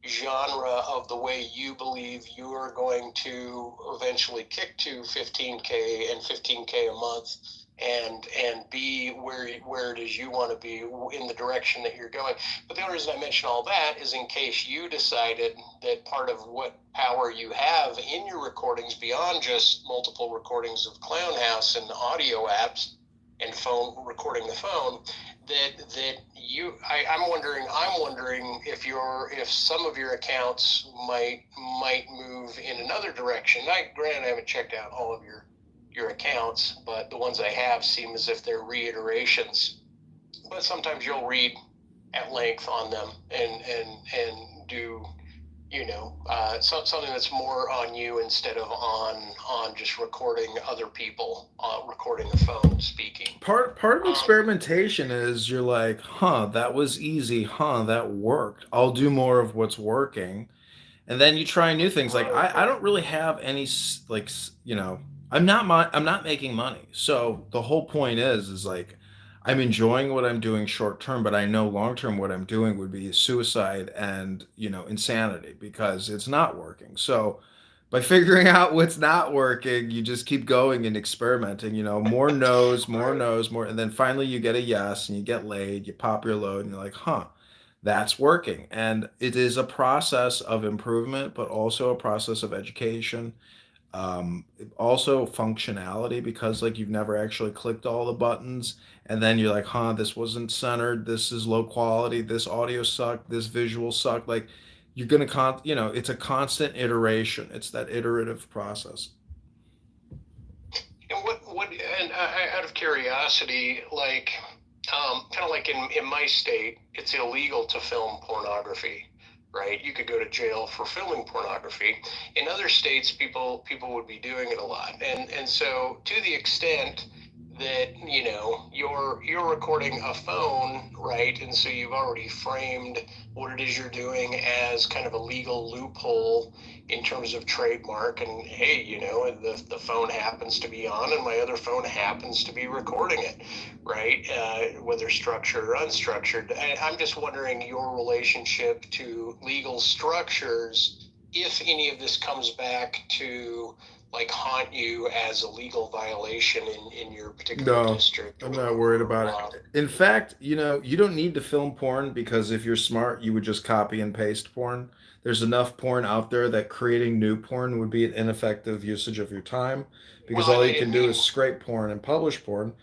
genre of the way you believe you are going to eventually kick to 15K and 15K a month and be where it is you want to be in the direction that you're going. But the only reason I mention all that is in case you decided that part of what power you have in your recordings, beyond just multiple recordings of Clown House and audio apps, and phone recording the phone, I'm wondering if some of your accounts might move in another direction. Granted, I haven't checked out all of your accounts, but the ones I have seem as if they're reiterations. But sometimes you'll read at length on them and do something that's more on you instead of on just recording other people, recording the phone speaking. Part of experimentation is you're like, huh, that was easy, huh, that worked. I'll do more of what's working. And then you try new things. Like I don't really have any I'm not making money. So the whole point is like I'm enjoying what I'm doing short term, but I know long term what I'm doing would be suicide and insanity because it's not working. So by figuring out what's not working, you just keep going and experimenting. More no's, more no's, more, and then finally you get a yes, and you get laid. You pop your load, and you're like, huh, that's working. And it is a process of improvement, but also a process of education. Also functionality because like you've never actually clicked all the buttons, and then you're like, huh, this wasn't centered. This is low quality. This audio sucked. This visual sucked. Like you're gonna it's a constant iteration. It's that iterative process. And out of curiosity, like, kind of like in my state, it's illegal to film pornography, right? You could go to jail for filming pornography. In other states, people would be doing it a lot, and so to the extent that you're recording a phone, right, and so you've already framed what it is you're doing as kind of a legal loophole in terms of trademark, and hey, the phone happens to be on and my other phone happens to be recording it, right, whether structured or unstructured. I'm just wondering your relationship to legal structures, if any of this comes back to like haunt you as a legal violation in your particular No, district. I'm not worried about it. In fact, you don't need to film porn because if you're smart, you would just copy and paste porn. There's enough porn out there that creating new porn would be an ineffective usage of your time because Well, all and I you can didn't do mean is scrape porn and publish porn.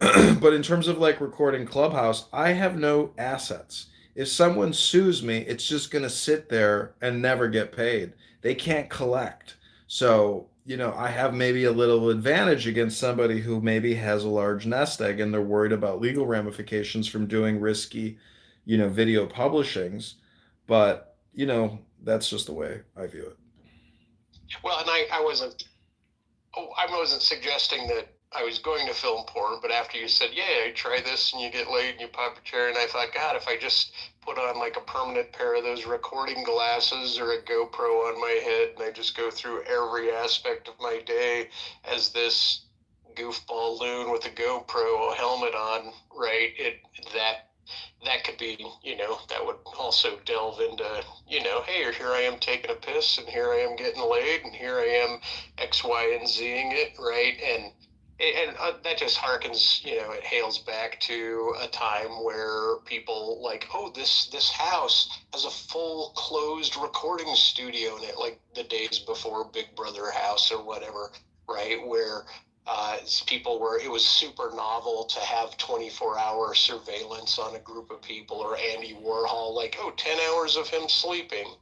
But in terms of like recording Clubhouse, I have no assets. If someone sues me, it's just going to sit there and never get paid. They can't collect. So, I have maybe a little advantage against somebody who maybe has a large nest egg and they're worried about legal ramifications from doing risky, video publishings. But, that's just the way I view it. well, and I wasn't suggesting that I was going to film porn, but after you said, yeah, try this and you get laid and you pop your cherry, and I thought, God, if I just put on like a permanent pair of those recording glasses or a GoPro on my head and I just go through every aspect of my day as this goofball loon with a GoPro helmet on, right? That could be, that would also delve into, hey, here I am taking a piss and here I am getting laid and here I am X, Y, and Zing it, right? And that just harkens, it hails back to a time where people like, oh, this house has a full closed recording studio in it, like the days before Big Brother House or whatever, right? Where it was super novel to have 24-hour surveillance on a group of people, or Andy Warhol, like, 10 hours of him sleeping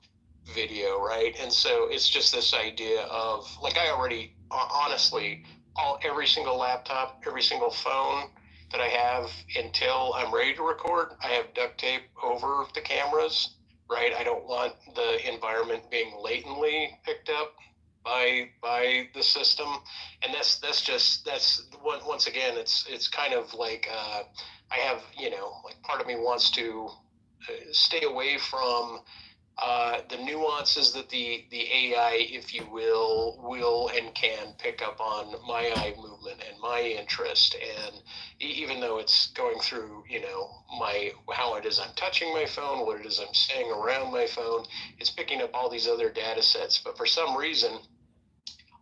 video, right? And so it's just this idea of, like, I already, honestly, every single laptop, every single phone that I have, until I'm ready to record, I have duct tape over the cameras, right? I don't want the environment being latently picked up by the system, and that's once again, it's kind of like, I have, like, part of me wants to stay away from the nuances that the AI, if you will and can pick up on my eye movement and my interest, and even though it's going through, how it is I'm touching my phone, what it is I'm saying around my phone, it's picking up all these other data sets. But for some reason,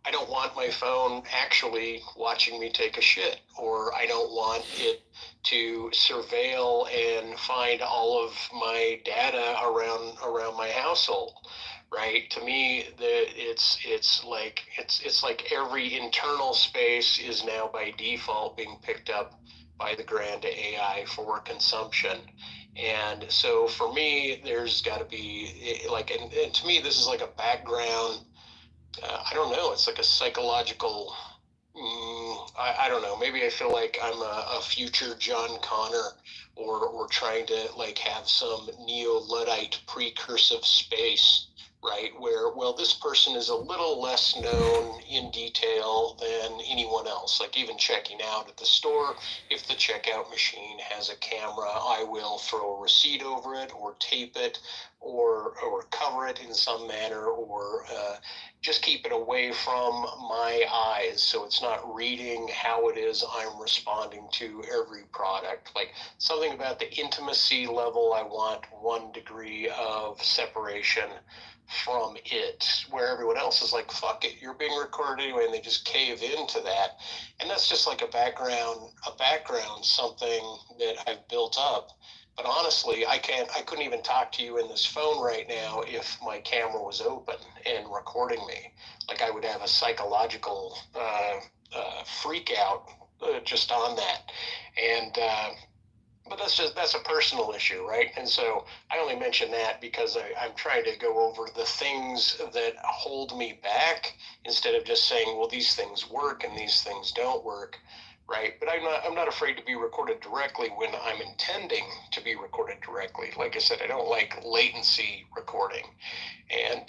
I don't want my phone actually watching me take a shit, or I don't want it to surveil and find all of my data around my household, right? To me, it's like every internal space is now by default being picked up by the grand AI for consumption. And so for me, there's got to be like, and to me, this is like a background. I don't know. It's like a psychological. I don't know. Maybe I feel like I'm a future John Connor, or trying to like have some neo-Luddite precursive space, right? Where, well, this person is a little less known in detail than anyone else. Like even checking out at the store, if the checkout machine has a camera, I will throw a receipt over it, or tape it, or cover it in some manner, or just keep it away from my eyes so it's not reading how it is I'm responding to every product. Like something about the intimacy level, I want 1 degree of separation from it, where everyone else is like, fuck it, you're being recorded anyway, and they just cave into that. And that's just like a background, something that I've built up. But honestly, I couldn't even talk to you in this phone right now if my camera was open and recording me. Like I would have a psychological freak out just on that. And but that's a personal issue, right? And so I only mention that because I'm trying to go over the things that hold me back, instead of just saying, well, these things work and these things don't work. Right, but I'm not afraid to be recorded directly when I'm intending to be recorded directly. Like I said, I don't like latency recording, and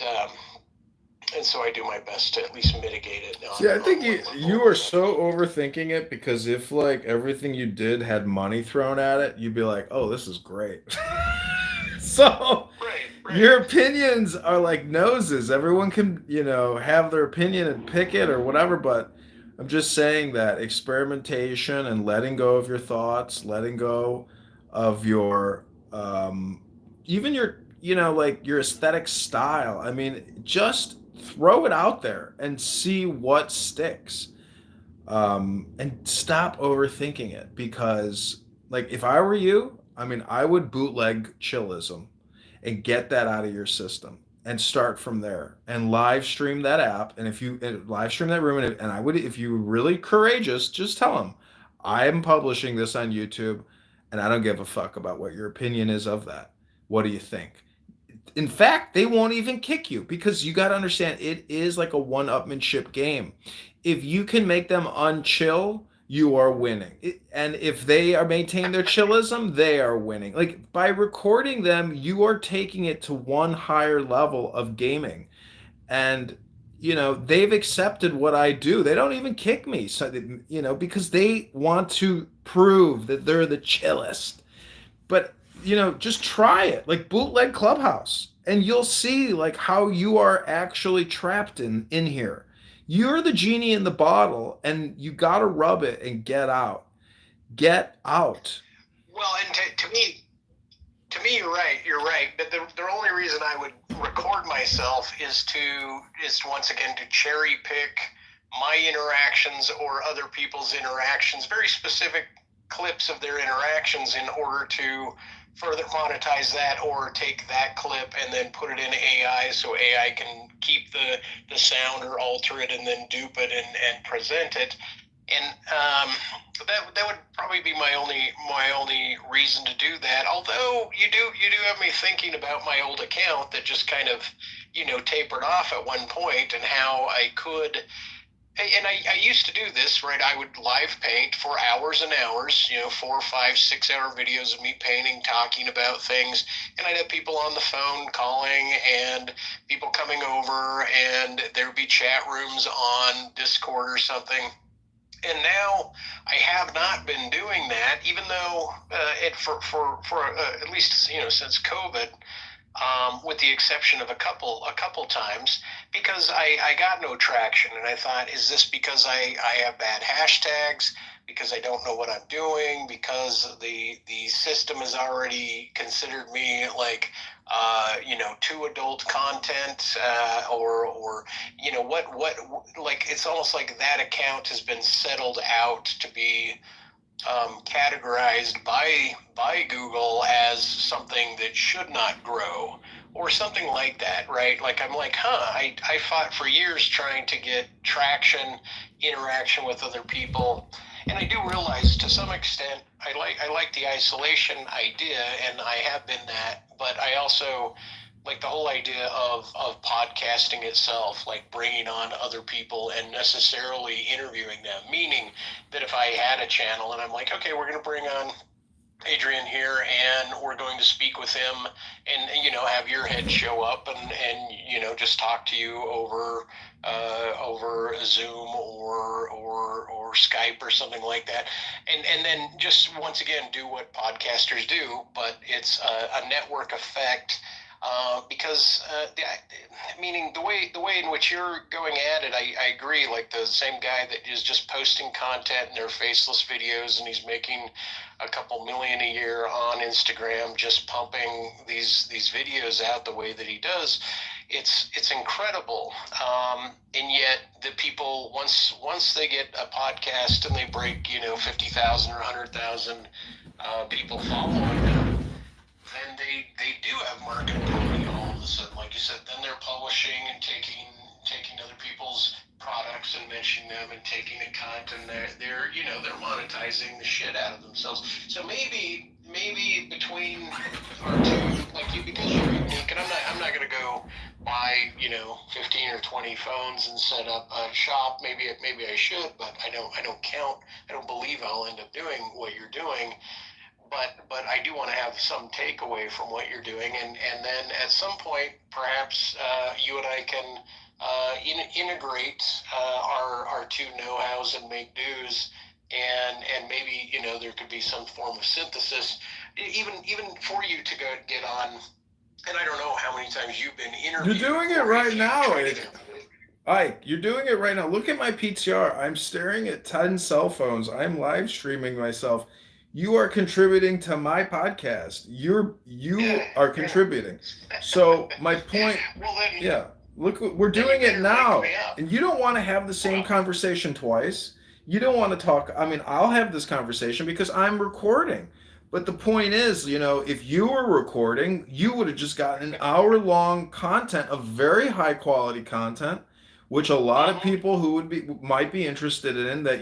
so I do my best to at least mitigate it. See, I think you are so overthinking it, because if like everything you did had money thrown at it, you'd be like, "Oh, this is great." So right. your opinions are like noses. Everyone can, have their opinion and pick it or whatever, but I'm just saying that experimentation and letting go of your thoughts, letting go of your even your, like your aesthetic style. I mean, just throw it out there and see what sticks. And stop overthinking it, because like if I were you, I mean, I would bootleg chillism and get that out of your system and start from there and live stream that app. And if you live stream that room, and I would, if you were really courageous, just tell them I am publishing this on YouTube and I don't give a fuck about what your opinion is of that. What do you think? In fact, they won't even kick you, because you got to understand it is like a one-upmanship game. If you can make them unchill, you are winning. And if they are maintain their chillism, they are winning. Like by recording them, you are taking it to one higher level of gaming. And they've accepted what I do. They don't even kick me, so because they want to prove that they're the chillest. But just try it, like bootleg Clubhouse, and you'll see like how you are actually trapped in here. You're the genie in the bottle, and you got to rub it and get out. Get out. Well, and to me, you're right. You're right. But the only reason I would record myself is to once again to cherry pick my interactions or other people's interactions, very specific clips of their interactions, in order to further monetize that, or take that clip and then put it in AI so AI can keep the sound or alter it and then dupe it and present it. And that would probably be my only reason to do that. Although you do have me thinking about my old account that just kind of tapered off at one point, and how I could. And I used to do this, right? I would live paint for hours and hours, 4, 5, 6 hour videos of me painting, talking about things. And I'd have people on the phone calling, and people coming over, and there'd be chat rooms on Discord or something. And now I have not been doing that, even though for at least since COVID, with the exception of a couple times, because I got no traction, and I thought, is this because I have bad hashtags? Because I don't know what I'm doing? Because the system has already considered me like too adult content, or what like it's almost like that account has been settled out to be categorized by Google as something that should not grow, or something like that, right? Like I'm like, I fought for years trying to get traction, interaction with other people, and I do realize to some extent I like the isolation idea, and I have been that, but I also like the whole idea of podcasting itself, like bringing on other people and necessarily interviewing them. Meaning that if I had a channel and I'm like, okay, we're going to bring on Adrian here, and we're going to speak with him, and have your head show up and just talk to you over Zoom or Skype or something like that, and then just once again do what podcasters do, but it's a network effect. Because meaning the way in which you're going at it, I agree. Like the same guy that is just posting content and they're faceless videos, and he's making a couple million a year on Instagram, just pumping these videos out the way that he does. It's incredible, and yet the people once they get a podcast and they break 50,000 or 100,000 people following them, then they do have marketability all of a sudden. Like you said, then they're publishing and taking other people's products and mentioning them and taking a cut, and they're monetizing the shit out of themselves. So maybe between our two, like you, because you're unique, and I'm not gonna go buy 15 or 20 phones and set up a shop. Maybe I should, but I don't count. I don't believe I'll end up doing what you're doing. But I do want to have some takeaway from what you're doing, and then at some point, perhaps you and I can integrate our two know-hows and make dues, and maybe there could be some form of synthesis, even for you to go get on. And I don't know how many times you've been interviewed. You're doing it right now. Ike, you're doing it right now. Look at my PTR. I'm staring at 10 cell phones. I'm live streaming myself. You are contributing to my podcast. You are contributing. So my point, well, then, yeah. Look, we're doing it now, and you don't want to have the same conversation twice. You don't want to talk. I mean, I'll have this conversation because I'm recording. But the point is, if you were recording, you would have just gotten an hour-long content of very high-quality content, which a lot of people who might be interested in that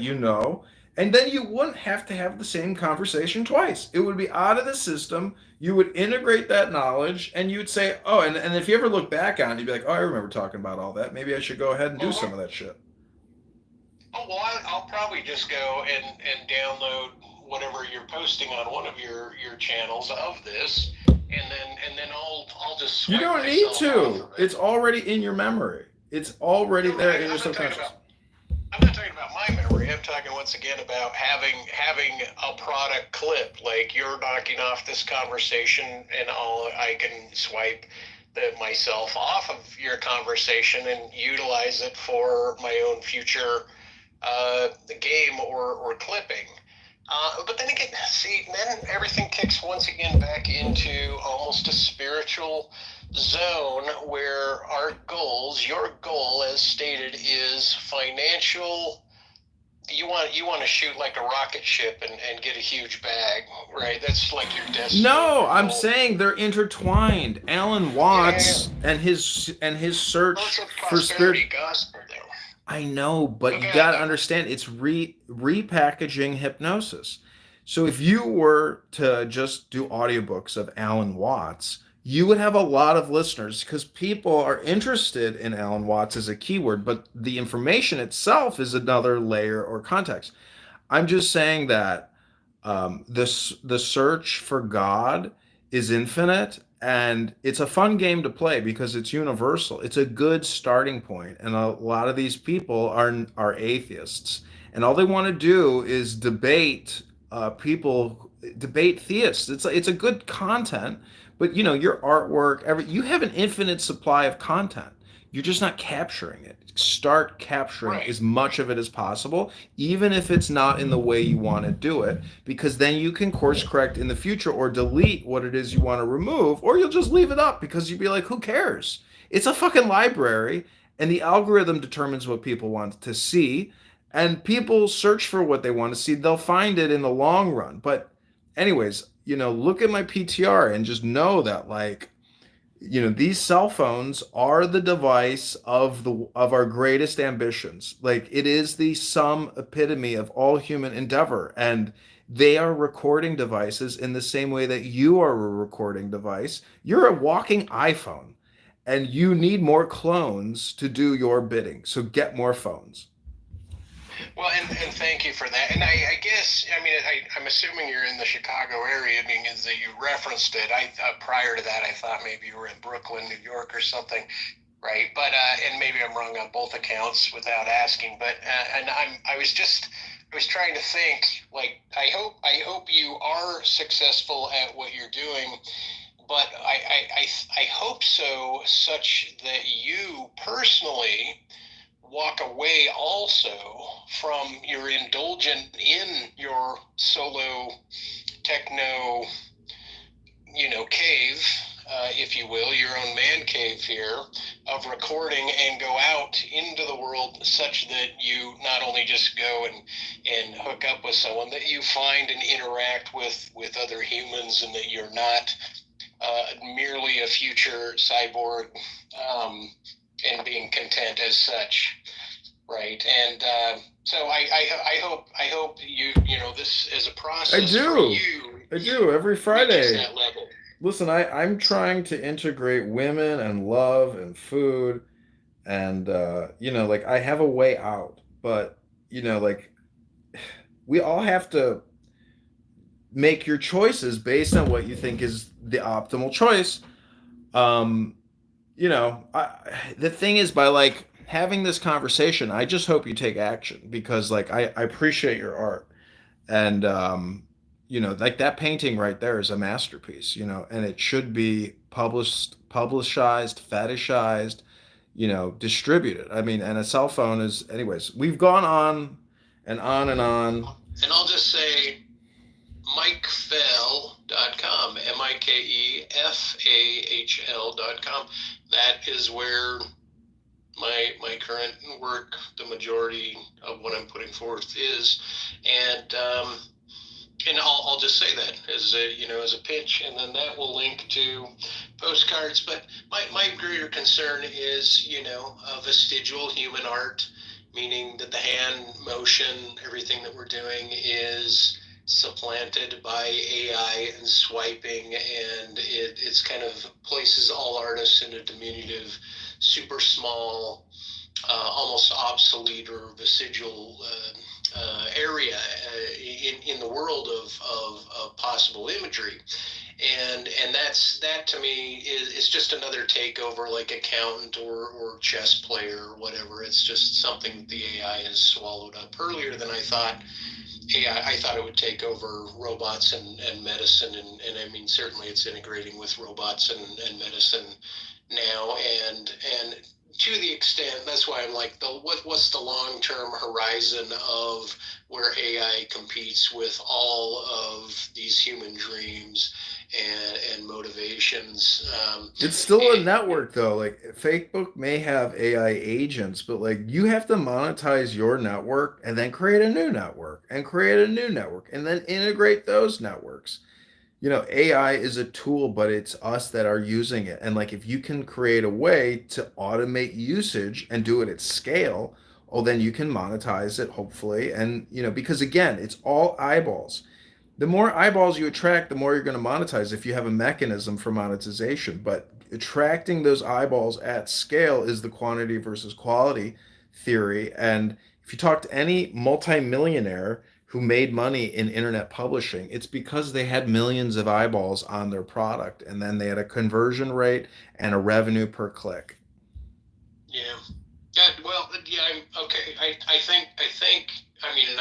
and then you wouldn't have to have the same conversation twice. It would be out of the system. You would integrate that knowledge, and you'd say, oh, and if you ever look back on it, you'd be like, oh, I remember talking about all that. Maybe I should go ahead and do some of that shit. Oh, well, I'll probably just go and download whatever you're posting on one of your channels of this, and then I'll just you don't need to. It's already in your memory. It's already there in your subconscious. I'm not talking about my memory. I'm talking once again about having a product clip. Like you're knocking off this conversation, and I can swipe myself off of your conversation and utilize it for my own future game or clipping. But then again, then everything kicks once again back into almost a spiritual zone where your goal as stated is financial. You want to shoot like a rocket ship and get a huge bag, right? That's like your destiny. No, I'm saying they're intertwined. Alan Watts and his search for spirit. Gospel, though. I know, but you got to understand, it's repackaging hypnosis. So if you were to just do audiobooks of Alan Watts, you would have a lot of listeners because people are interested in Alan Watts as a keyword, but the information itself is another layer or context. I'm just saying that the search for God is infinite, and it's a fun game to play because it's universal. It's a good starting point, and a lot of these people are atheists, and all they want to do is debate theists. It's a good content, but your artwork, you have an infinite supply of content. You're just not capturing it. Start capturing as much of it as possible, even if it's not in the way you want to do it, because then you can course correct in the future or delete what it is you want to remove, or you'll just leave it up because you'll be like, who cares? It's a fucking library, and the algorithm determines what people want to see, and people search for what they want to see. They'll find it in the long run. But anyways, look at my PTR and just know that, like, These cell phones are the device of our greatest ambitions. Like, it is the sum epitome of all human endeavor, and they are recording devices in the same way that you are a recording device. You're a walking iPhone, and you need more clones to do your bidding, so get more phones. Well, and thank you for that. And I guess, I mean, I'm assuming you're in the Chicago area because that you referenced it. Prior to that, I thought maybe you were in Brooklyn, New York, or something, right? But and maybe I'm wrong on both accounts without asking. But and I was trying to think. Like, I hope you are successful at what you're doing. But I hope so, such that you personally walk away also from your indulgent in your solo techno, cave, if you will, your own man cave here of recording, and go out into the world such that you not only just go and hook up with someone, that you find and interact with other humans, and that you're not merely a future cyborg, and being content as such. Right, and so I hope this as a I process for do. you I do every reaches Friday. that level. Listen, I'm trying to integrate women and love and food, and like, I have a way out, but like, we all have to make your choices based on what you think is the optimal choice. um the thing is, by like having this conversation, I just hope you take action, because like, I appreciate your art, and like, that painting right there is a masterpiece, and it should be publicized, fetishized, distributed. I mean, and a cell phone is, anyways, we've gone on and on and on. And I'll just say MikeFell.com, MikeFahl.com. That is where my current work, the majority of what I'm putting forth is, and I'll just say that as a pitch, and then that will link to postcards. But my greater concern is vestigial human art, meaning that the hand motion, everything that we're doing, is supplanted by AI and swiping, and it's kind of places all artists in a diminutive, super small, almost obsolete or vestigial area in the world of possible imagery, and that to me is just another takeover, like accountant or chess player or whatever. It's just something the AI has swallowed up earlier than I thought. I thought it would take over robots and medicine, and I mean, certainly it's integrating with robots and medicine now, and to the extent, that's why I'm like, what's the long term horizon of where AI competes with all of these human dreams and motivations. It's still a network, though. Like, Facebook may have AI agents, but like, you have to monetize your network and then create a new network and create a new network and then integrate those networks. AI is a tool, but it's us that are using it. And like, if you can create a way to automate usage and do it at scale, oh, then you can monetize it, hopefully. And because again, it's all eyeballs. The more eyeballs you attract, the more you're going to monetize if you have a mechanism for monetization. But attracting those eyeballs at scale is the quantity versus quality theory. And if you talk to any multimillionaire who made money in internet publishing, it's because they had millions of eyeballs on their product, and then they had a conversion rate and a revenue per click. Yeah. Yeah. Well, yeah. Okay. I think. I mean, and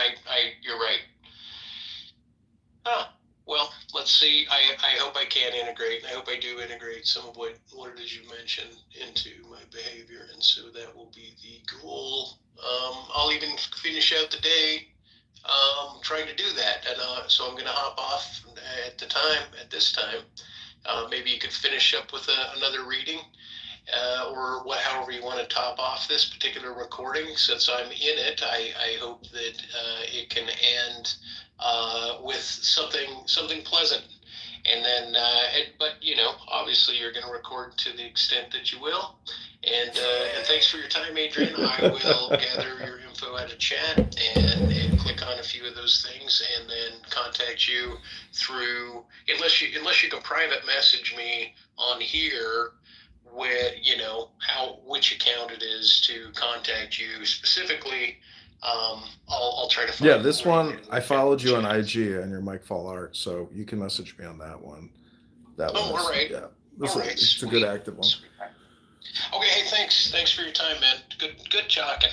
you're right. Huh. Well, let's see. I hope I can integrate. I hope I do integrate some of what it is you mentioned into my behavior, and so that will be the goal. I'll even finish out the day trying to do that, and so I'm going to hop off at this time. Maybe you could finish up with another reading, or however you want to top off this particular recording. Since I'm in it, I hope that it can end with something pleasant. And then, but obviously you're going to record to the extent that you will. And thanks for your time, Adrian. I will gather your info out of chat and click on a few of those things, and then contact you through, unless you can private message me on here with which account it is to contact you specifically. I'll try to find. Yeah, this one I followed you on IG and your Mike Fall Art, so you can message me on that one. That one. All right. Yeah, It's a good active one. Okay, hey, thanks for your time, man. Good talking.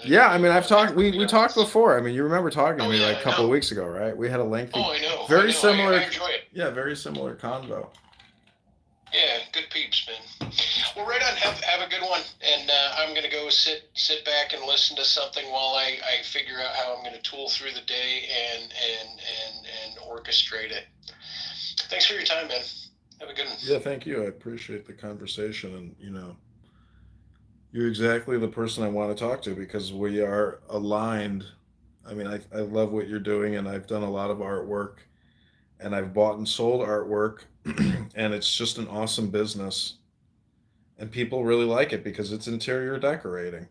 Yeah, I mean, I've talked. We talked before. I mean, you remember talking to me like a couple of weeks ago, right? We had a lengthy. Oh, I know. Very similar. I enjoy it. Yeah, very similar convo. Yeah, good peeps, man. Well, right on. Have a good one, and I'm gonna go sit back and listen to something while I figure out how I'm gonna tool through the day and orchestrate it. Thanks for your time, man. Have a good one. Yeah, thank you. I appreciate the conversation, and you're exactly the person I want to talk to because we are aligned. I mean, I love what you're doing, and I've done a lot of artwork, and I've bought and sold artwork, and it's just an awesome business. And people really like it because it's interior decorating.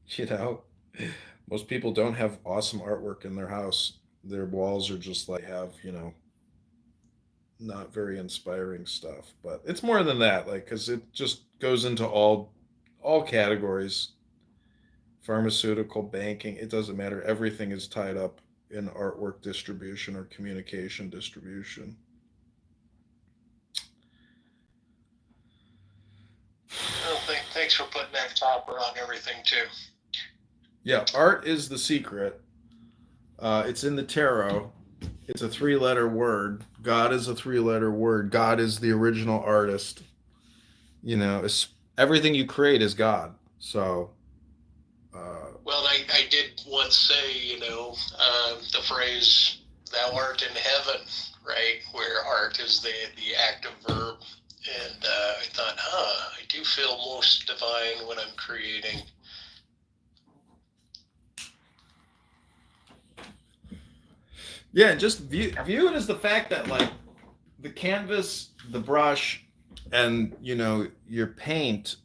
you know, Most people don't have awesome artwork in their house. Their walls are just like have, not very inspiring stuff. But it's more than that, like because it just goes into all categories. Pharmaceutical, banking, it doesn't matter. Everything is tied up in artwork distribution or communication distribution. Well, thanks for putting that topper on everything too. Yeah, art is the secret. It's in the tarot. It's a three-letter word. God is a three-letter word. God is the original artist. Everything you create is God. So. Well, I did once say, the phrase "Thou art in heaven," right? Where art is the active verb, and I thought, I do feel most divine when I'm creating. Yeah, and just view it as the fact that like the canvas, the brush, and your paint,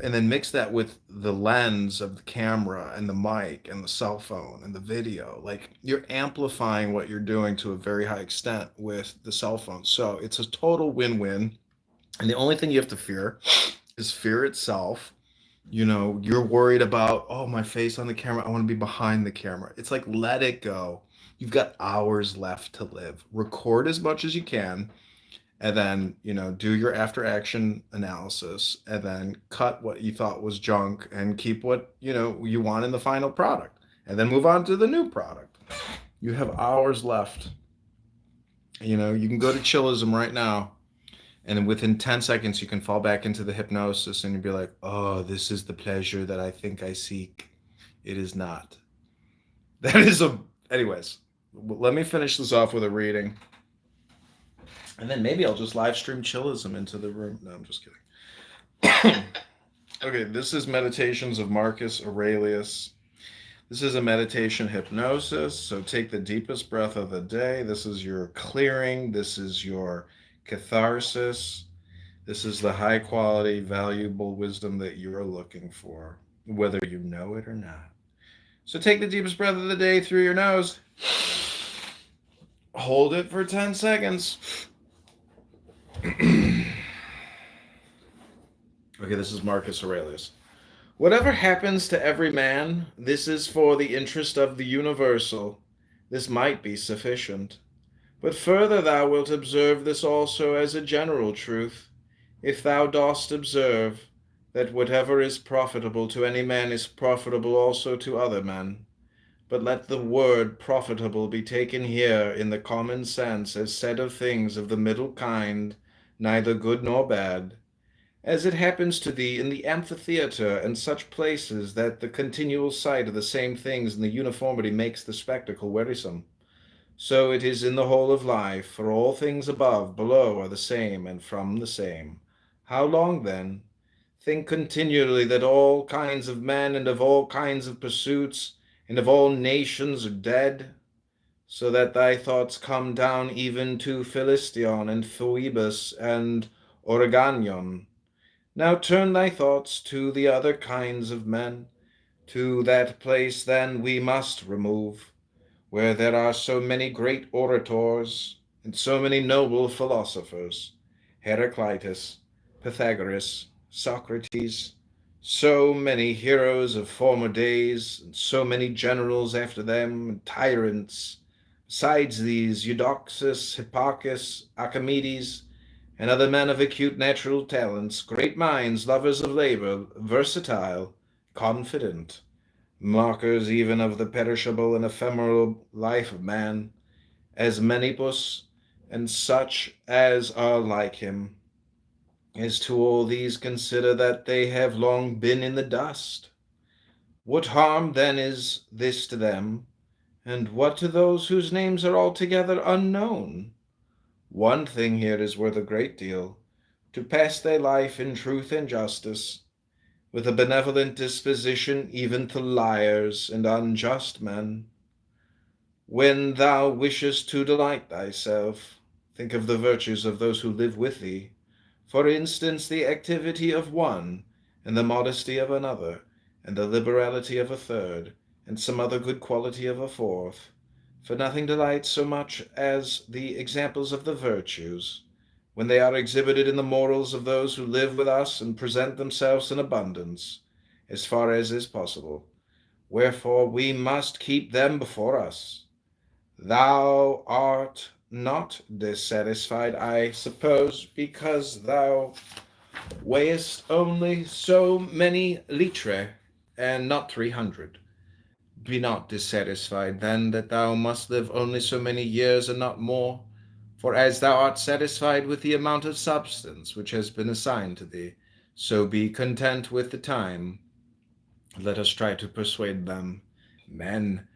and then mix that with the lens of the camera and the mic and the cell phone and the video. Like you're amplifying what you're doing to a very high extent with the cell phone. So it's a total win-win. And the only thing you have to fear is fear itself. You're worried about, oh, my face on the camera. I want to be behind the camera. It's like, let it go. You've got hours left to live. Record as much as you can, and then, do your after action analysis, and then cut what you thought was junk and keep what, you want in the final product, and then move on to the new product. You have hours left. You can go to Chillism right now, and within 10 seconds, you can fall back into the hypnosis and you'd be like, oh, this is the pleasure that I think I seek. It is not. Anyways, let me finish this off with a reading. And then maybe I'll just live stream Chillism into the room. No, I'm just kidding. Okay, this is Meditations of Marcus Aurelius. This is a meditation hypnosis. So take the deepest breath of the day. This is your clearing. This is your catharsis. This is the high quality, valuable wisdom that you're looking for, whether you know it or not. So take the deepest breath of the day through your nose. Hold it for 10 seconds. Okay, this is Marcus Aurelius. Whatever happens to every man, this is for the interest of the universal. This might be sufficient. But further thou wilt observe this also as a general truth, if thou dost observe that whatever is profitable to any man is profitable also to other men. But let the word profitable be taken here in the common sense as said of things of the middle kind, neither good nor bad, as it happens to thee in the amphitheatre and such places that the continual sight of the same things and the uniformity makes the spectacle wearisome. So it is in the whole of life, for all things above, below are the same, and from the same. How long then? Think continually that all kinds of men and of all kinds of pursuits and of all nations are dead. so that thy thoughts come down even to Philistion and Phoebus and Oreganion. Now turn thy thoughts to the other kinds of men. To that place then we must remove, where there are so many great orators and so many noble philosophers, Heraclitus, Pythagoras, Socrates, so many heroes of former days, and so many generals after them, and tyrants. Besides these, Eudoxus, Hipparchus, Archimedes, and other men of acute natural talents, great minds, lovers of labor, versatile, confident, markers even of the perishable and ephemeral life of man, as Menipus, and such as are like him. As to all these, consider that they have long been in the dust. What harm then is this to them, and what to those whose names are altogether unknown? One thing here is worth a great deal, to pass thy life in truth and justice, with a benevolent disposition even to liars and unjust men. When thou wishest to delight thyself, think of the virtues of those who live with thee. For instance, the activity of one, and the modesty of another, and the liberality of a third, and some other good quality of a fourth. For nothing delights so much as the examples of the virtues, when they are exhibited in the morals of those who live with us and present themselves in abundance, as far as is possible. Wherefore we must keep them before us. Thou art not dissatisfied, I suppose, because thou weighest only so many litre, and not 300. Be not dissatisfied, then, that thou must live only so many years and not more. For as thou art satisfied with the amount of substance which has been assigned to thee, so be content with the time. Let us try to persuade them. Men,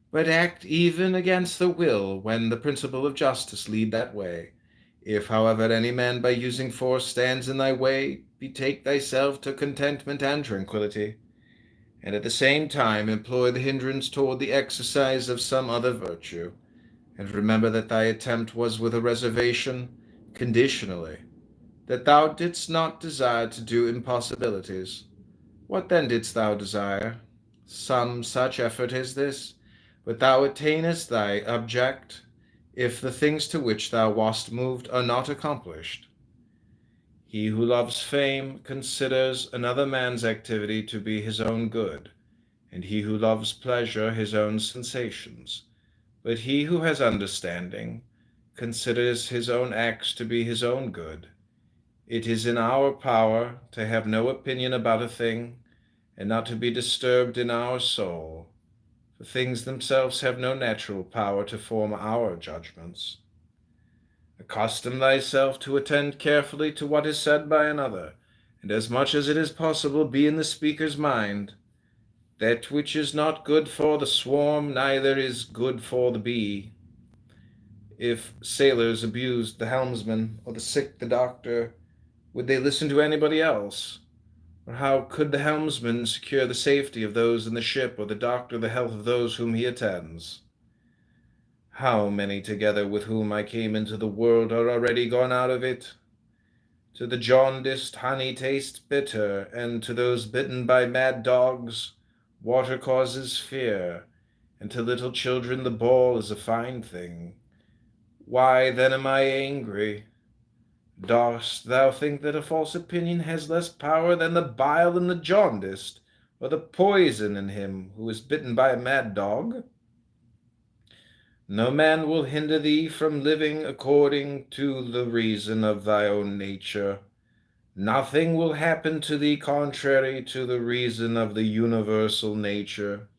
but act even against the will when the principle of justice lead that way. If, however, any man by using force stands in thy way, betake thyself to contentment and tranquillity, and at the same time employ the hindrance toward the exercise of some other virtue, and remember that thy attempt was with a reservation, conditionally, that thou didst not desire to do impossibilities. What then didst thou desire? Some such effort as this, but thou attainest thy object, if the things to which thou wast moved are not accomplished. He who loves fame considers another man's activity to be his own good, and he who loves pleasure his own sensations. But he who has understanding considers his own acts to be his own good. It is in our power to have no opinion about a thing, and not to be disturbed in our soul, for things themselves have no natural power to form our judgments. Accustom thyself to attend carefully to what is said by another, and as much as it is possible be in the speaker's mind. That which is not good for the swarm, neither is good for the bee. If sailors abused the helmsman, or the sick the doctor, would they listen to anybody else? Or how could the helmsman secure the safety of those in the ship, or the doctor the health of those whom he attends? How many together with whom I came into the world are already gone out of it? To the jaundiced honey tastes bitter, and to those bitten by mad dogs water causes fear, and to little children the ball is a fine thing. Why then am I angry? Dost thou think that a false opinion has less power than the bile in the jaundiced, or the poison in him who is bitten by a mad dog? No man will hinder thee from living according to the reason of thy own nature. Nothing will happen to thee contrary to the reason of the universal nature.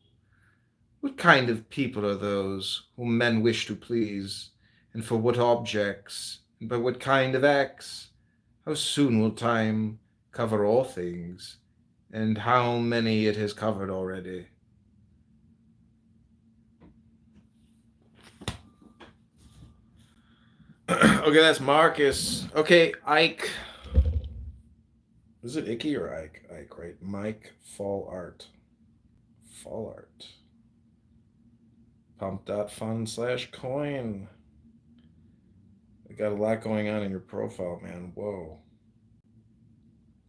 What kind of people are those whom men wish to please, and for what objects, and by what kind of acts? How soon will time cover all things, and how many it has covered already? Okay, that's Marcus. Okay, Ike. Is it Icky or Ike? Ike, right? Mike Fall Art. Fall Art. Pump.fun/coin. We got a lot going on in your profile, man. Whoa.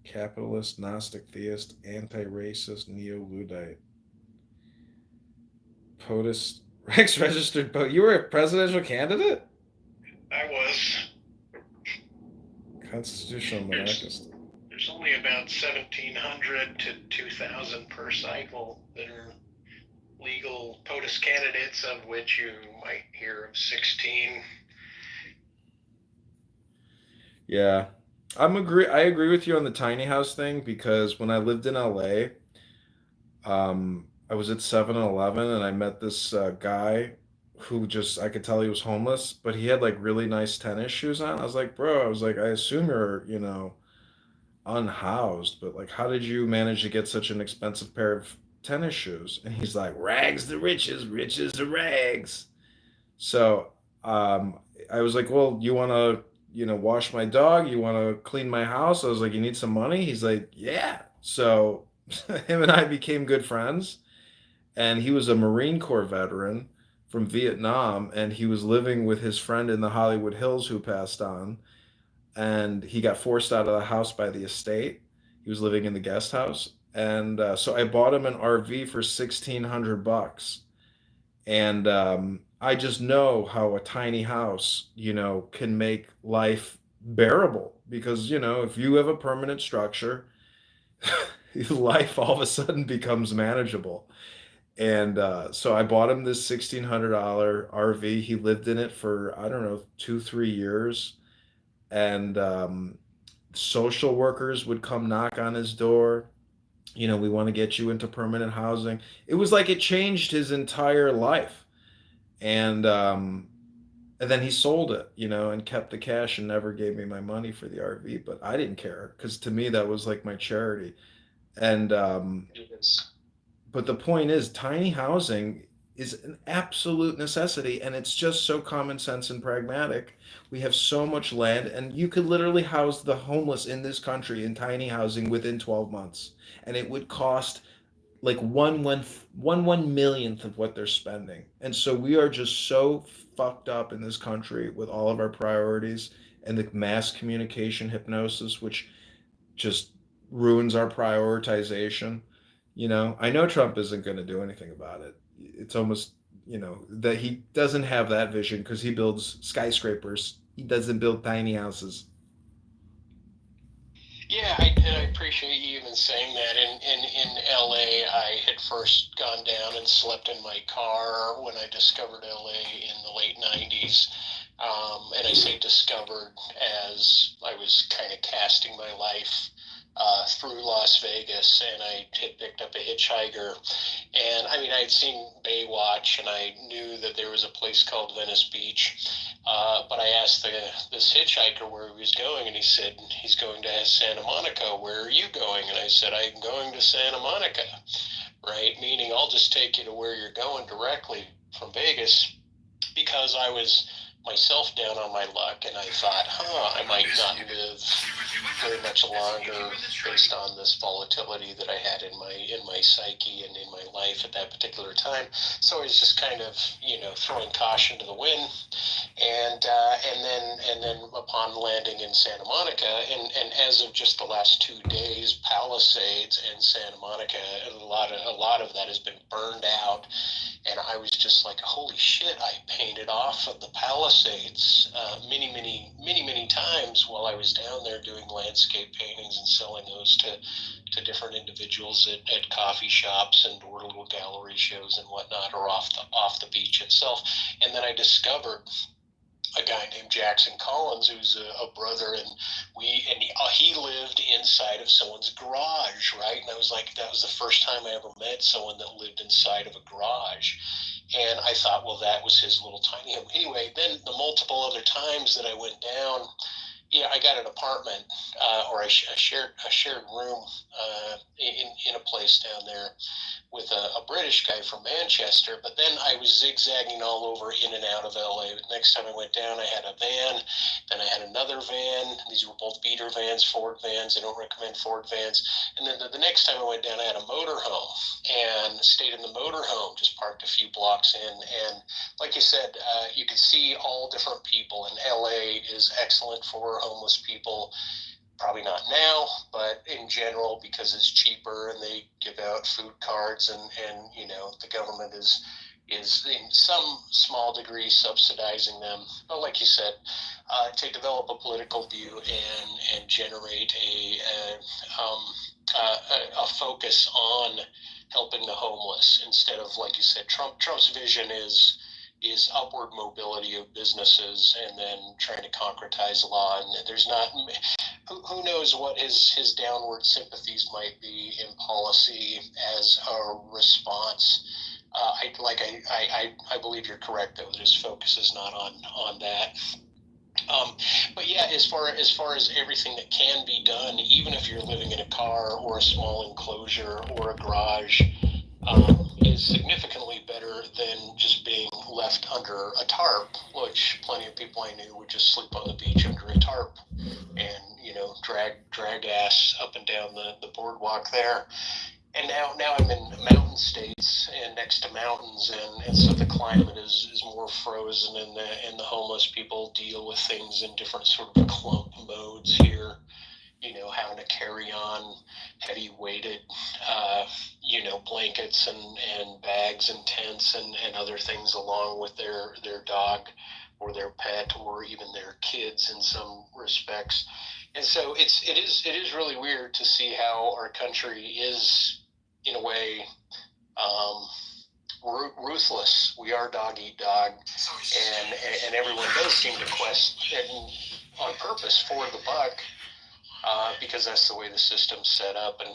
Capitalist, Gnostic, Theist, Anti-Racist, Neo-Luddite. POTUS, Rex registered vote. You were a presidential candidate? I was. Constitutional monarchist. There's only about 1,700 to 2,000 per cycle that are legal POTUS candidates, of which you might hear of 16. Yeah. I agree with you on the tiny house thing, because when I lived in LA, I was at 7-Eleven and I met this guy who just, I could tell he was homeless, but he had like really nice tennis shoes on. I was like, bro, I assume you're, unhoused, but like, how did you manage to get such an expensive pair of tennis shoes? And he's like, rags to riches, riches to rags. So I was like, well, you want to, wash my dog? You want to clean my house? I was like, you need some money? He's like, yeah. So him and I became good friends. And he was a Marine Corps veteran from Vietnam. And he was living with his friend in the Hollywood Hills who passed on. And he got forced out of the house by the estate. He was living in the guest house. And so I bought him an RV for $1,600. And I just know how a tiny house, can make life bearable, because, if you have a permanent structure, life all of a sudden becomes manageable. And so I bought him this $1,600 RV. He lived in it for, I don't know, 2, 3 years. And social workers would come knock on his door. We want to get you into permanent housing. It was like it changed his entire life. And then he sold it, and kept the cash and never gave me my money for the RV. But I didn't care, because to me that was like my charity. And but the point is, tiny housing is an absolute necessity, and it's just so common sense and pragmatic. We have so much land, and you could literally house the homeless in this country in tiny housing within 12 months, and it would cost like one millionth of what they're spending. And so we are just so fucked up in this country with all of our priorities and the mass communication hypnosis, which just ruins our prioritization. I know Trump isn't going to do anything about it. It's almost, that he doesn't have that vision, because he builds skyscrapers. He doesn't build tiny houses. Yeah, I appreciate you even saying that. In LA, I had first gone down and slept in my car when I discovered LA in the late 90s. And I say discovered as I was kind of casting my life through Las Vegas, and I had picked up a hitchhiker. And I mean, I had seen Baywatch, and I knew that there was a place called Venice Beach. But I asked this hitchhiker where he was going, and he said he's going to Santa Monica. Where are you going? And I said, I'm going to Santa Monica, right? Meaning I'll just take you to where you're going directly from Vegas, because I was myself down on my luck, and I thought, I might not live very much longer based on this volatility that I had in my psyche and in my life at that particular time. So I was just kind of throwing caution to the wind, and then upon landing in Santa Monica, and as of just the last 2 days, Palisades and Santa Monica, a lot of that has been burned out. And I was just like, holy shit, I painted off of the Palisades many times while I was down there doing landscape paintings and selling those to different individuals at coffee shops and or little gallery shows and whatnot, or off the beach itself. And then I discovered a guy named Jackson Collins, who's a brother, and he lived inside of someone's garage, right? And I was like, that was the first time I ever met someone that lived inside of a garage. And I thought, well, that was his little tiny home. Anyway, then the multiple other times that I went down, I got an apartment, or a shared room in a place down there with a British guy from Manchester. But then I was zigzagging all over in and out of LA. The next time I went down, I had a van. Then I had another van. These were both beater vans, Ford vans. I don't recommend Ford vans. And then the next time I went down, I had a motorhome and stayed in the motorhome, just parked a few blocks in. And like you said, you could see all different people. And LA is excellent for homeless people. Probably not now, but in general, because it's cheaper and they give out food cards, and the government is in some small degree subsidizing them. But like you said, to develop a political view and generate a focus on helping the homeless instead of, like you said, Trump's vision is upward mobility of businesses and then trying to concretize law. And there's not, who knows what his downward sympathies might be in policy as a response. I believe you're correct though that his focus is not on that. But yeah, as far as everything that can be done, even if you're living in a car or a small enclosure or a garage, is significantly better than just being left under a tarp, which plenty of people I knew would just sleep on the beach under a tarp and drag ass up and down the boardwalk there. And now I'm in mountain states and next to mountains, and so the climate is more frozen, and the homeless people deal with things in different sort of clump modes here. Having to carry on heavy weighted, blankets and bags and tents and other things along with their dog or their pet or even their kids in some respects. And so it is really weird to see how our country is, in a way, ruthless. We are dog eat dog, and everyone does seem to question on purpose for the buck, because that's the way the system's set up. And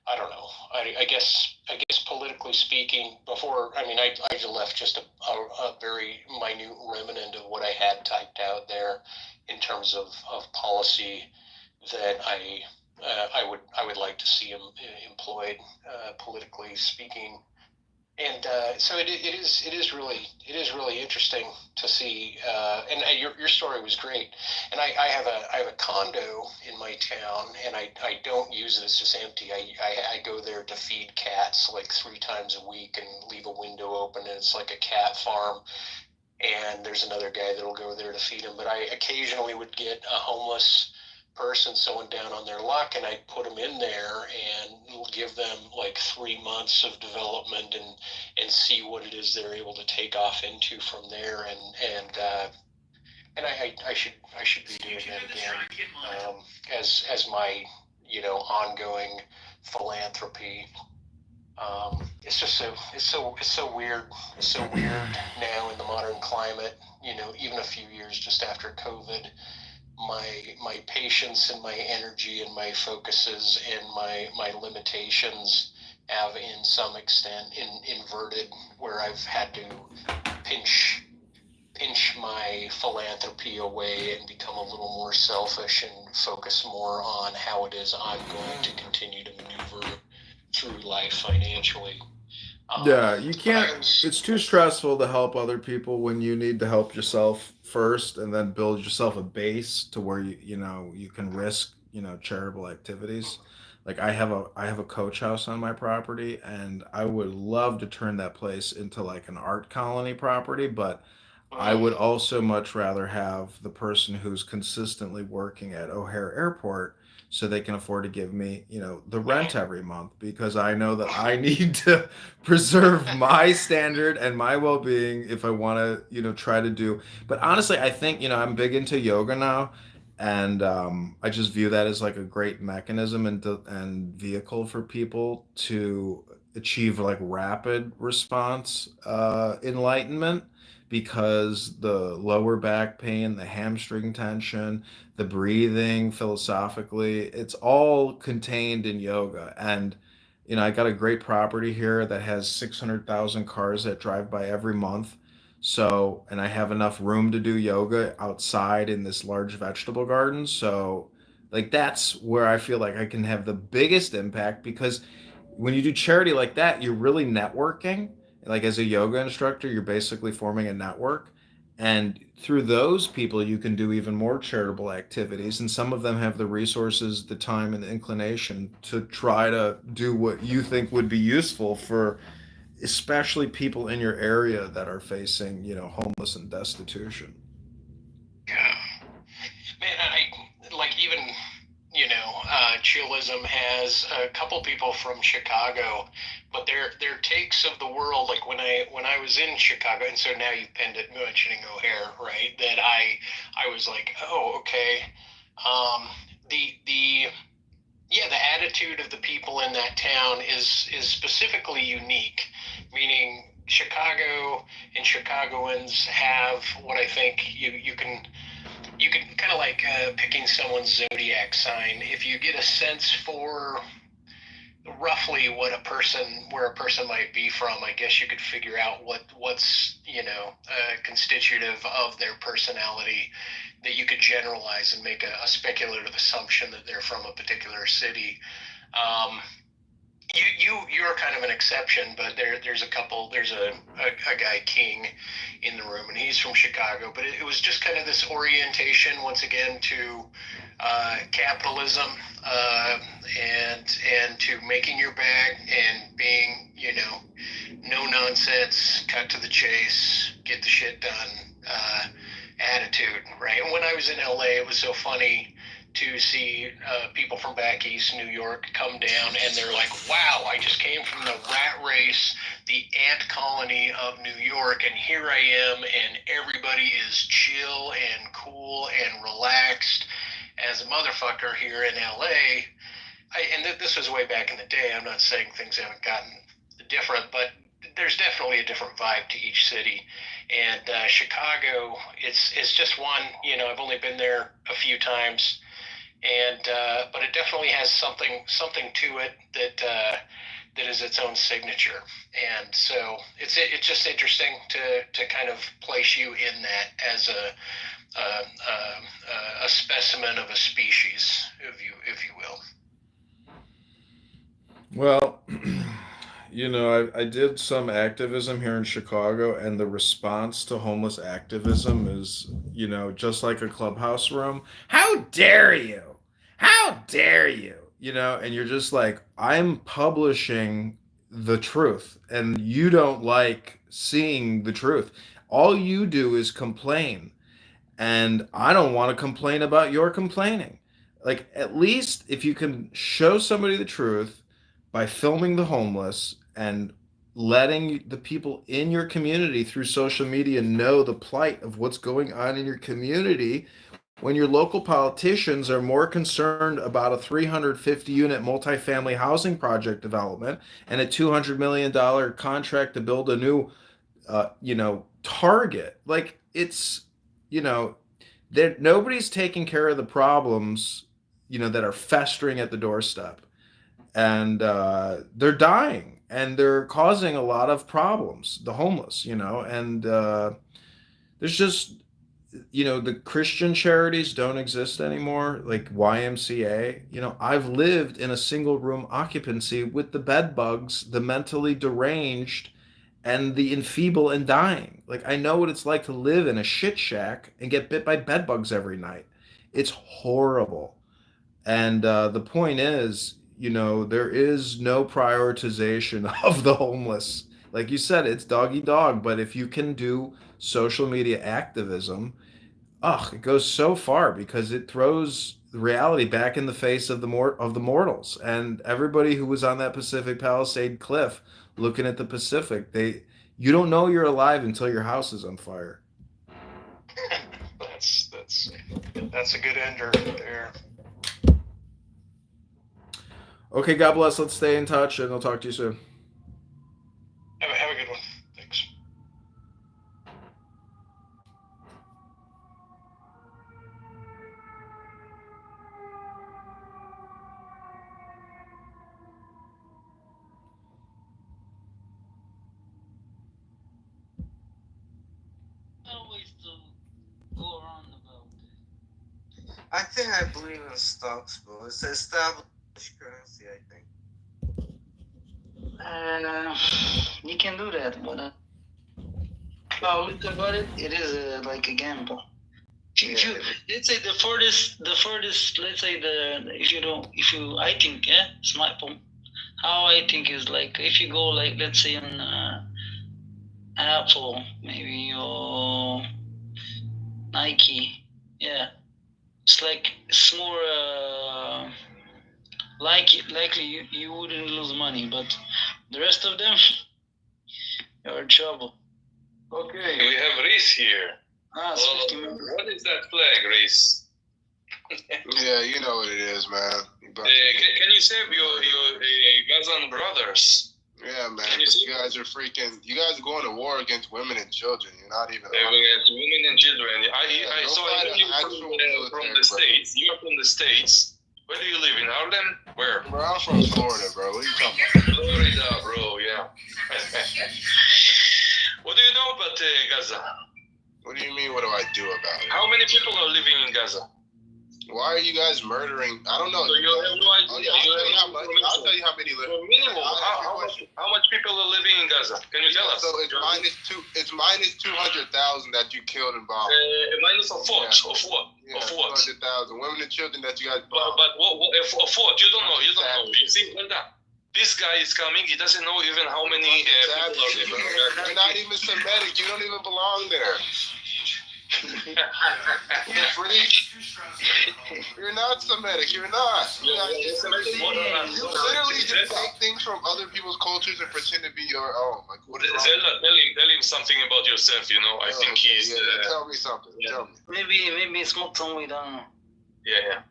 I don't know. I guess politically speaking, I left just a very minute remnant of what I had typed out there in terms of policy that I would like to see him employed, politically speaking. And so it is really interesting to see. And your story was great. And I have a condo in my town, and I don't use it. It's just empty. I go there to feed cats like 3 times a week and leave a window open, and it's like a cat farm. And there's another guy that'll go there to feed them. But I occasionally would get a homeless person, someone down on their luck, and I'd put them in there and give them like 3 months of development and see what it is they're able to take off into from there. And I should be doing that again, as my ongoing philanthropy. It's so weird. It's so weird now in the modern climate. Even a few years just after COVID, my patience and my energy and my focuses and my limitations have in some extent inverted, where I've had to pinch my philanthropy away and become a little more selfish and focus more on how it is I'm going to continue to maneuver through life financially. Yeah, you can't. It's too stressful to help other people when you need to help yourself first, and then build yourself a base to where you can risk charitable activities. Like I have a coach house on my property, and I would love to turn that place into like an art colony property, but I would also much rather have the person who's consistently working at O'Hare Airport so they can afford to give me, the rent every month, because I know that I need to preserve my standard and my well-being if I want to, try to do. But honestly, I think, I'm big into yoga now, and I just view that as like a great mechanism and vehicle for people to achieve like rapid response enlightenment, because the lower back pain, the hamstring tension, the breathing, philosophically, it's all contained in yoga. And I got a great property here that has 600,000 cars that drive by every month. So, and I have enough room to do yoga outside in this large vegetable garden. So, like, that's where I feel like I can have the biggest impact, because when you do charity like that, you're really networking. Like, as a yoga instructor, you're basically forming a network. And through those people, you can do even more charitable activities. And some of them have the resources, the time, and the inclination to try to do what you think would be useful for especially people in your area that are facing, homeless and destitution. Yeah. Man, I like even Chillism has a couple people from Chicago, but their takes of the world, like when I was in Chicago, and so now you've been mentioning O'Hare, right? That I was like, oh, okay. The yeah, the attitude of the people in that town is specifically unique, meaning Chicago and Chicagoans have what I think you can kind of like picking someone's zodiac sign. If you get a sense for roughly where a person might be from, I guess you could figure out what's constitutive of their personality, that you could generalize and make a speculative assumption that they're from a particular city. Um, you're kind of an exception, but there's a couple. There's a guy King in the room, and he's from Chicago. But it was just kind of this orientation once again to capitalism, and to making your bag and being no nonsense, cut to the chase, get the shit done attitude, right? And when I was in LA, it was so funny to see people from back east New York come down, and they're like, wow, I just came from the rat race, the ant colony of New York, and here I am, and everybody is chill and cool and relaxed as a motherfucker here in LA. This was way back in the day. I'm not saying things haven't gotten different, but there's definitely a different vibe to each city. And Chicago, it's just one. I've only been there a few times, and but it definitely has something to it that is its own signature. And so it's just interesting to kind of place you in that as a specimen of a species, if you will. Well, I did some activism here in Chicago, and the response to homeless activism is, just like a clubhouse room. How dare you? How dare you? And you're just like, I'm publishing the truth, and you don't like seeing the truth. All you do is complain, and I don't want to complain about your complaining. Like, at least if you can show somebody the truth by filming the homeless and letting the people in your community through social media know the plight of what's going on in your community, when your local politicians are more concerned about a 350 unit multifamily housing project development and a $200 million contract to build a new Target. Like, it's, you know, nobody's taking care of the problems, that are festering at the doorstep. And they're dying, and they're causing a lot of problems, the homeless, and there's just, the Christian charities don't exist anymore, like YMCA. I've lived in a single room occupancy with the bed bugs, the mentally deranged, and the enfeebled and dying. Like, I know what it's like to live in a shit shack and get bit by bed bugs every night. It's horrible. And the point is, there is no prioritization of the homeless. Like you said, it's dog eat dog. But if you can do social media activism, it goes so far, because it throws reality back in the face of the mortals. And everybody who was on that Pacific Palisade cliff looking at the Pacific, you don't know you're alive until your house is on fire. That's a good ender there. Okay, God bless. Let's stay in touch, and I'll talk to you soon. Have a good one. Thanks. Always to go around about it. I think I believe in stocks, bro. It's an established currency, I think. You can do that, but look about it. It is like a gamble. Let's say the furthest. Let's say I think, smartphone. how I think is like if you go like let's say on Apple maybe or Nike, yeah, it's like it's more likely you wouldn't lose money, but the rest of them you're in trouble. Okay, we have Reese here. It's 50 minutes. What is that flag, Reese? Yeah, you know what it is, man. Can you save your Gazan brothers? Yeah, man. Can you But see? you guys are going to war against women and children. You're not even. Against women and children. I don't saw fight you an from actual the military, States. You are from the States. Where do you live? In Harlem? Where? Bro, I'm from Florida, bro. What are you talking about? Florida, bro, yeah. What do you know about Gaza? What do you mean? What do I do about it? How many people are living in Gaza? Why are you guys murdering? I don't know. So you have no idea. I'll tell you how many live. So minimum, how much people are living in Gaza? Can you tell us? So it's minus 200,000 that you killed and bombed. Minus of what? Yeah. Of what? Yeah, Of what? 200,000 women and children that you guys But bombed. of what? You don't know. You don't know. You see, Linda, this guy is coming. He doesn't know even how many people are living. You're not even Semitic. You don't even belong there. You're free. You're not Semitic. You're not. You literally just take things from other people's cultures and pretend to be your own. Like, what is wrong? Zelda, tell him something about yourself. You know, I think he's. Tell me something. Yeah. Tell me. Maybe it's not some way down. Yeah.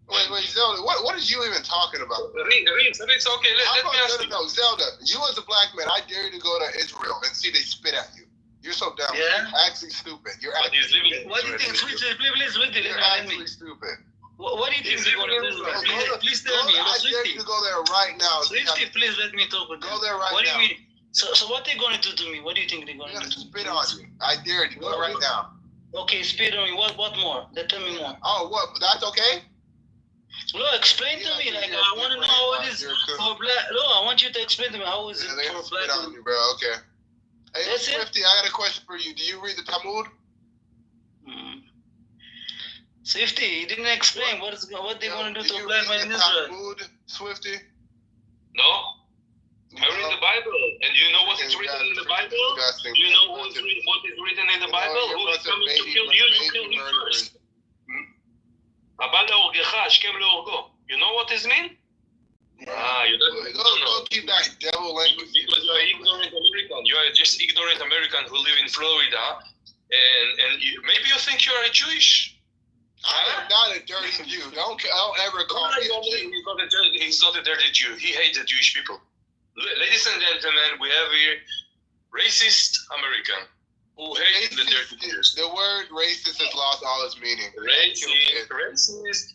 Wait, Zelda. What is you even talking about? Reese, it's okay. Let me ask you. No, Zelda. You as a black man, I dare you to go to Israel and see they spit at you. You're so dumb. Yeah? You're actually stupid. You're But he's living in What do you think? Please, let You're me. actually stupid. What do you think they're going to do? Please tell me. I dare you to go there right now. Swifty, please let me talk with you. Go there right What do now. you mean? So what they going to do to me? What do you think they're going They're to gonna do? spit on you. I dare you. Go right now. Okay, spit on me. What more? Tell me more. Oh, what? That's okay? No, explain to me. Like I want to know how it is for black. No, I want you to explain to me how is it They're gonna for black. spit on you, bro. Okay. Hey, That's it? Swifty, I got a question for you. Do you read the Talmud? Swifty, you didn't explain what they going to do to black men in the Israel. Talmud, Swifty? No? I read the Bible. And you know what is written in the Bible? You know what is written in the Bible? Who is coming to kill you? You kill him first. הבא להורגך, השכם להורגו. You know what this mean? You don't know. Go keep that devil language. Because you are ignorant American. You are just ignorant American who live in Florida, and maybe you think you are a Jewish. I am not a dirty Jew. Don't ever call me a Jew. He's not a dirty Jew. He hates the Jewish people. Ladies and gentlemen, we have here racist American who hates the dirty Jews. The word racist has lost all its meaning.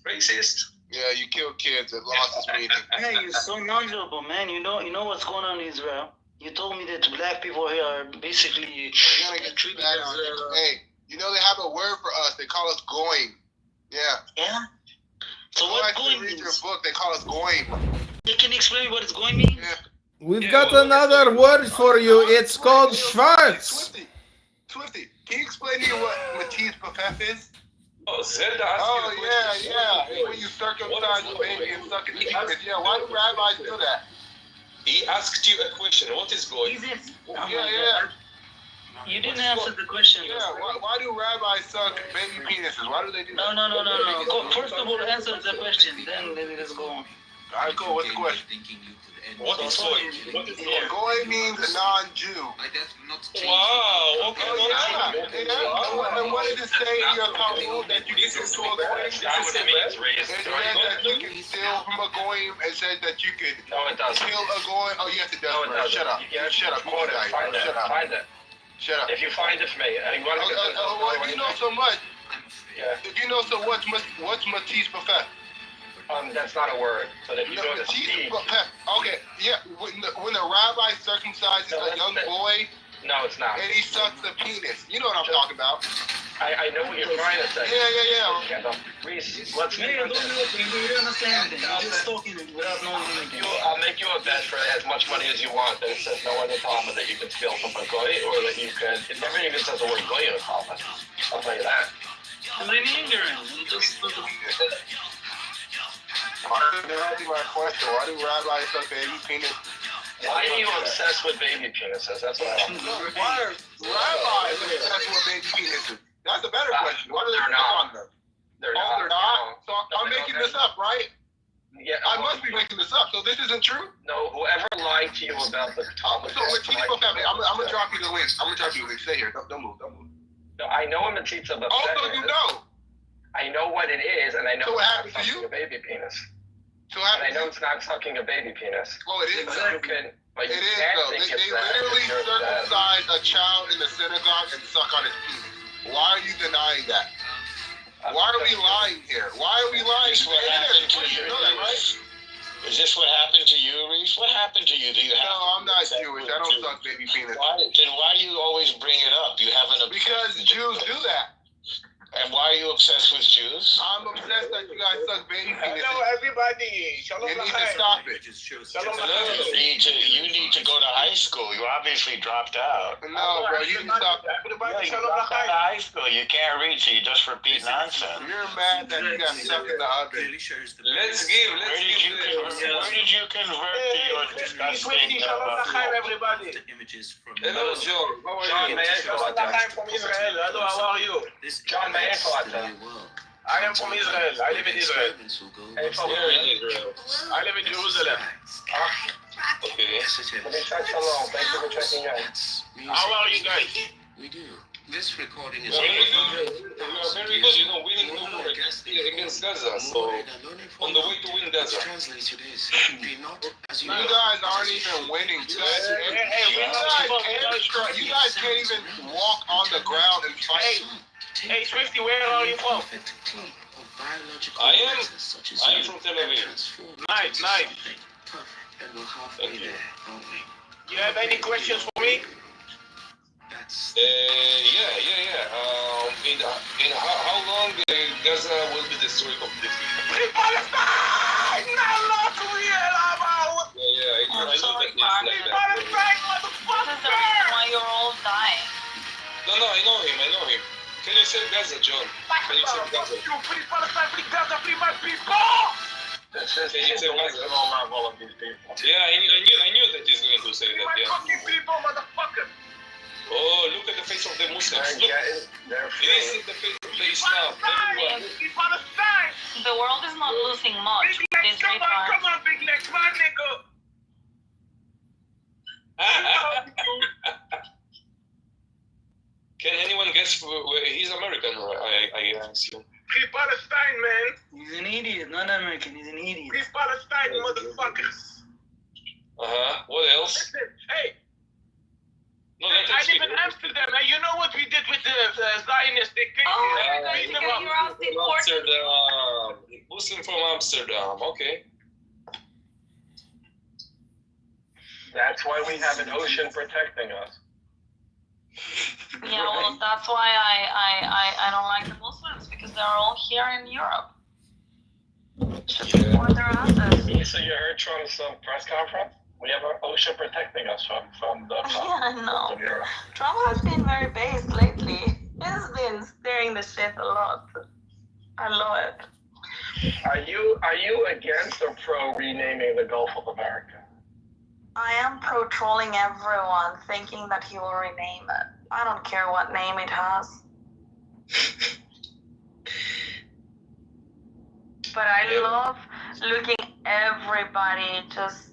Racist. Yeah, you kill kids. It lost its meaning. Yeah, you're so knowledgeable, man. You know what's going on in Israel. You told me that black people here are basically You're gonna get treated back as on it. Hey, you know they have a word for us. They call us goyim. Yeah. yeah. So Go what actually going read your means? book. They call us goyim. Can you explain what it's going mean? Yeah. We've got another word for you. It's called Schwarz. Swifty, can you explain to me what Matisse Pafef is? Oh, Zelda asked you a question. Yeah. When you circumcise the baby and suck its penis. Yeah, why do rabbis do that? He asked you a question. What is going? Yeah. You didn't answer the question. Yeah, why do rabbis suck baby penises? Why do they do that? No. First of all, answer the question. Then let's go on. All right, cool. What's the question? What is going? What is going? Goy means a non-Jew. Wow. Okay. And what did it say in your Talmud that you can control the goyim? It says that you can steal from a goyim. It says that you could No, it doesn't. kill a goyim. Oh, you have to No, it doesn't. Shut up. Shut up. Quote it. Find it. Find it. Shut up. If you find it for me, and you want to get Well, if you know so much, yeah. if you know so much, what's Matisse Pafef? That's not a word. But if you know the Matisse Pafef. Okay, yeah. When the rabbi circumcises a young boy no, it's not. and he sucks the penis, you know what I'm talking about? I know what you're trying to say. Yeah. No. Reese, let's You don't understand anything. You're just talking without knowing anything. I'll make you a bet for as much money as you want that it says no other Talmud that you can steal from a goy, or that you can. It never even says the word goy in a Talmud. I'll tell you that. I'm ignorant. You just They're asking my question. Why do rabbis suck baby penis? Why are you obsessed with baby penises? That's what I want to know. Why are rabbis obsessed with baby penises? That's a better question. Why do they suck on them? They're Oh, they're not? So I'm No, making this up, right? Yeah, I must be making this up. So this isn't true? No, whoever lied to you about the topic. So with Kitover family, I'm gonna drop you the link. I'm gonna drop you the link. Stay here. Don't move. No, I know I'm a teacher, but Also, you know. I know what it is, and I know So what it's happened not to sucking you? a baby penis. So And I happened. know it's not sucking a baby penis. Oh, it is. But you can, but It you is can't though. think They it's that. literally It's just that. circumcise a child in the synagogue and suck on his penis. Why are you denying that? Why are we lying here? Why are we lying? Is this what happened to you? You know that, right? Is this what happened to you, Reese? What happened to you? Do you have? No, I'm not Jewish. I don't suck baby penis. Then why do you always bring it up? You have an Because Jews do that. And why are you obsessed with Jews? I'm obsessed that you guys suck baby penises. Hello, everybody. Shalom You need to Lachaim. stop it. Shalom You Lachaim. need to go to high school. You obviously dropped out. No, bro, you need to stop. Everybody, You Shalom dropped out of Lachaim. high school. You can't read, so you just repeat nonsense. You're mad that you got stuck in the oven. Let's give. Where did you convert to your disgusting? Shalom Lachaim, everybody. Hello, John. How are John, you? may I Shalom Lachaim from Israel. Hello, how are you? John, may I call that? I am from Israel. I live in Israel. Hey, from Here in Israel. I live in Jerusalem. Okay. Let me check Shalom. Thank you for checking in. How are you guys? We do. This recording is Very good. We are very good. You know, winning the war against Gaza. So on the way to win Gaza. Translated is be not as you You guys aren't even winning. You guys can't even walk on the ground and fight. Hey, Swifty, where are you from? I am from Tel Aviv. Nice. Thank you. You have any questions for me? Yeah. In how long Gaza will be destroyed completely? Free Palestine! Not real about! Yeah. I know that it's like Free that. Palestine, This is the motherfucker! reason why you're all dying. No, I know him. Can you save Gaza, John? Can you save Gaza? Free Palestine, free Gaza, free my people! This is Can you save Gaza? all of these people. Yeah, I knew that he's going to say Free that. my Yeah. fucking people, motherfucker! Oh, look at the face of the Muslims. Look, They're you didn't see the face of the Islam. Everyone. Free Palestine! The world is not losing much Big with legs, these come retards. on, big legs, my nigga! Can anyone guess? He's American, I assume. Free Palestine, man! He's an idiot, not American. He's an idiot. Free Palestine, motherfuckers! What else? Listen, hey, No, I live in Amsterdam, and you know what we did with the Zionistic thing? Oh, We you're going beat to them get up. your ass deported. Amsterdam. Muslim from Amsterdam. Okay. That's why we have an ocean protecting us. Yeah, well, that's why I don't like the Muslims, because they're all here in Europe. Should support their asses. So you heard Trump's press conference? We have an ocean protecting us from the Yeah, I know. of Europe. Trump has been very based lately. He's been steering the shit a lot. I love it. Are you against or pro renaming the Gulf of America? I am pro-trolling everyone, thinking that he will rename it. I don't care what name it has. But I love looking everybody just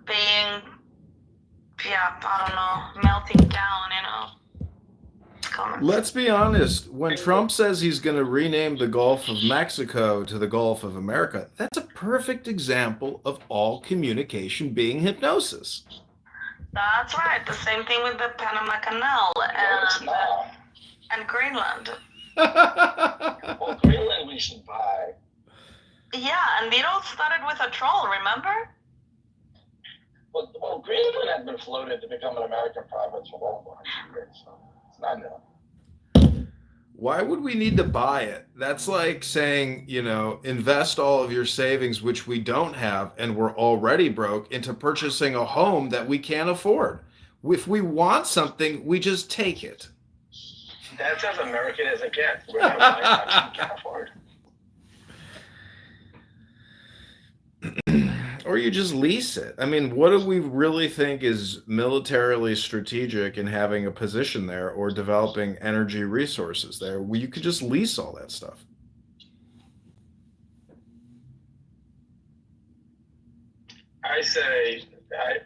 being, I don't know, melting down, you know. Let's be honest. When Trump says he's going to rename the Gulf of Mexico to the Gulf of America, that's a perfect example of all communication being hypnosis. That's right. The same thing with the Panama Canal and Greenland. Well, Greenland we should buy. Yeah, and it all started with a troll, remember? Well, Greenland had been floated to become an American province for over 100 years, so it's not new. Why would we need to buy it? That's like saying, invest all of your savings, which we don't have, and we're already broke, into purchasing a home that we can't afford. If we want something, we just take it. That's as American as it gets. We're going to buy something we can't afford. Or you just lease it. I mean, what do we really think is militarily strategic in having a position there or developing energy resources there? Well, you could just lease all that stuff. I say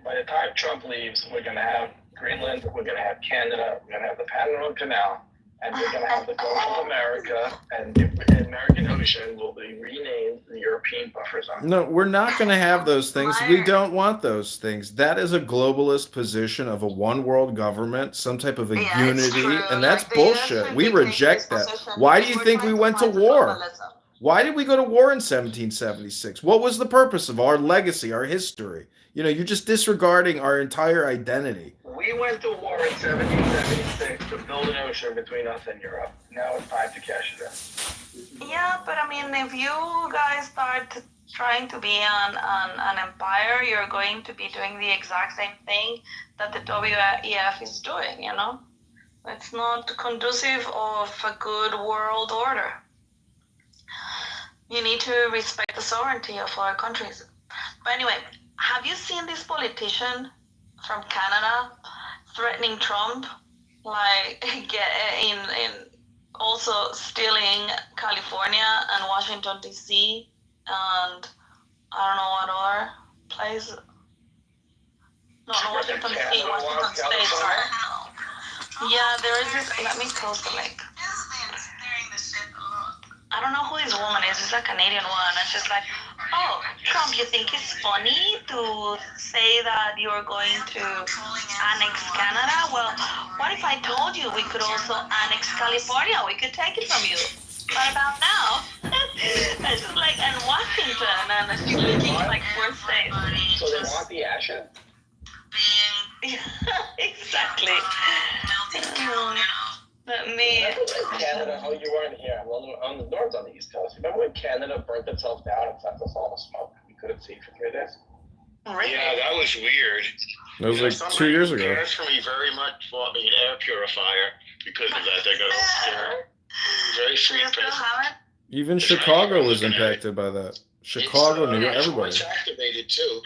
by the time Trump leaves, we're going to have Greenland, we're going to have Canada, we're going to have the Panama Canal, and we're going to have the Gulf of America, and the American Ocean will be renamed the European Buffer Zone. No, we're not going to have those things. We don't want those things. That is a globalist position of a one world government, some type of a unity, and that's bullshit. We reject that. Why do you think we went to war? Why did we go to war in 1776? What was the purpose of our legacy, our history? You know, you're just disregarding our entire identity. We went to war in 1776 to build an ocean between us and Europe. Now it's time to cash it in. Yeah, but I mean, if you guys start trying to be an empire, you're going to be doing the exact same thing that the WEF is doing, you know? It's not conducive of a good world order. You need to respect the sovereignty of our countries. But anyway, have you seen this politician from Canada threatening Trump, like in also stealing California and Washington D.C. and I don't know what other place. No, Washington D.C. Washington State. Sorry. Yeah, there is this. Let me post the link. I don't know who this woman is. It's a Canadian one. And she's like, oh, Trump, you think it's funny to say that you're going to annex Canada? Well, what if I told you we could also annex California? We could take it from you. What about now? And she's like, and Washington. And she's looking like 4 states. So they want the action? Exactly. Canada, oh, you weren't here. Well, on the north, on the East Coast. Remember when Canada burnt itself down and sent us all the smoke? We couldn't see for 3 days. Really? Yeah, that was weird. That was like 2 years ago. Cares for me very much bought me an air purifier because of that. They got all scared. Very sweet person. Even Chicago was impacted by that. Chicago, New York, everybody. It's activated too.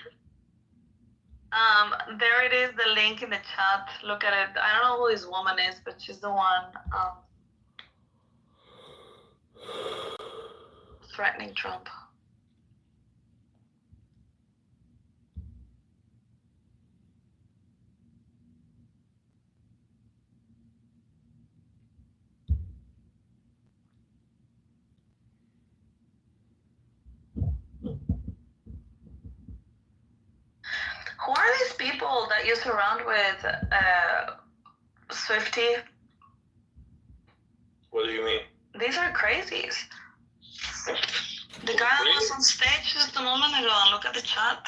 There it is, the link in the chat. Look at it. I don't know who this woman is, but she's the one threatening Trump. Who are these people that you surround with, Swifty? What do you mean? These are crazies. The guy that was on stage just a moment ago, and look at the chat.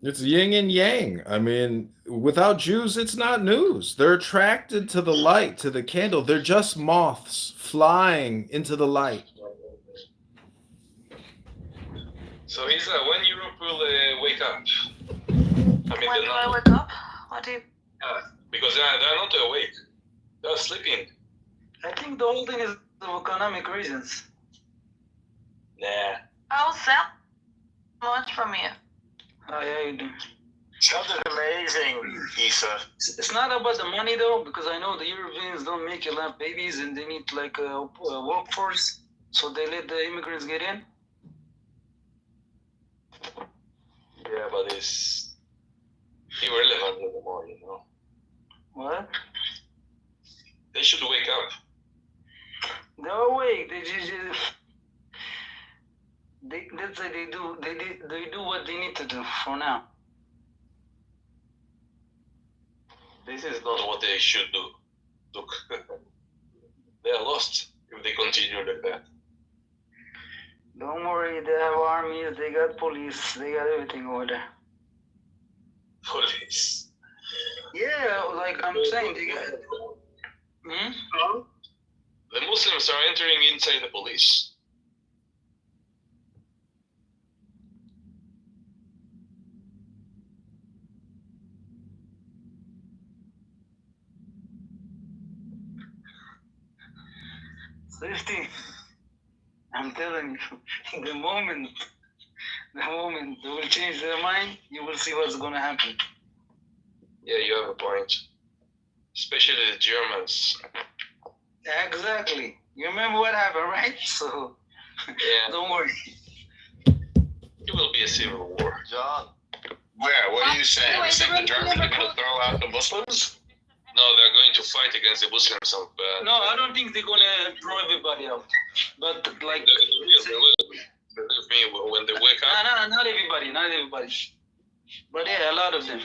It's yin and yang. I mean, without Jews, it's not news. They're attracted to the light, to the candle. They're just moths flying into the light. So, Isa, when Europe will wake up? I mean, when do I wake up? What do you... because they're not awake. They're sleeping. I think the whole thing is of economic reasons. Nah. I'll sell much from you. Oh, yeah, you do. Something amazing, Isa. It's not about the money, though, because I know the Europeans don't make enough babies and they need like a workforce, so they let the immigrants get in. Yeah, but it's irrelevant anymore, you know. What? They should wake up. They're awake. Let's say they do what they need to do for now. This is not what they should do. Look, they are lost if they continue like that. Don't worry, they have armies, they got police, they got everything over there. Police? Yeah, like I'm saying, they got... Huh? The Muslims are entering inside the police. Swifty, I'm telling you, the moment The moment they will change their mind, you will see what's gonna happen. Yeah, you have a point. Especially the Germans. Exactly. You remember what happened, right? So Yeah. don't worry. It will be a civil war. John. Where? What are you saying? You think the Germans are going to throw out the Muslims? No, they're going to fight against the Muslims. No, I don't think they're gonna throw everybody out. But like, They will. Believe me, when they wake up. no, not everybody, not everybody. But yeah, a lot of them.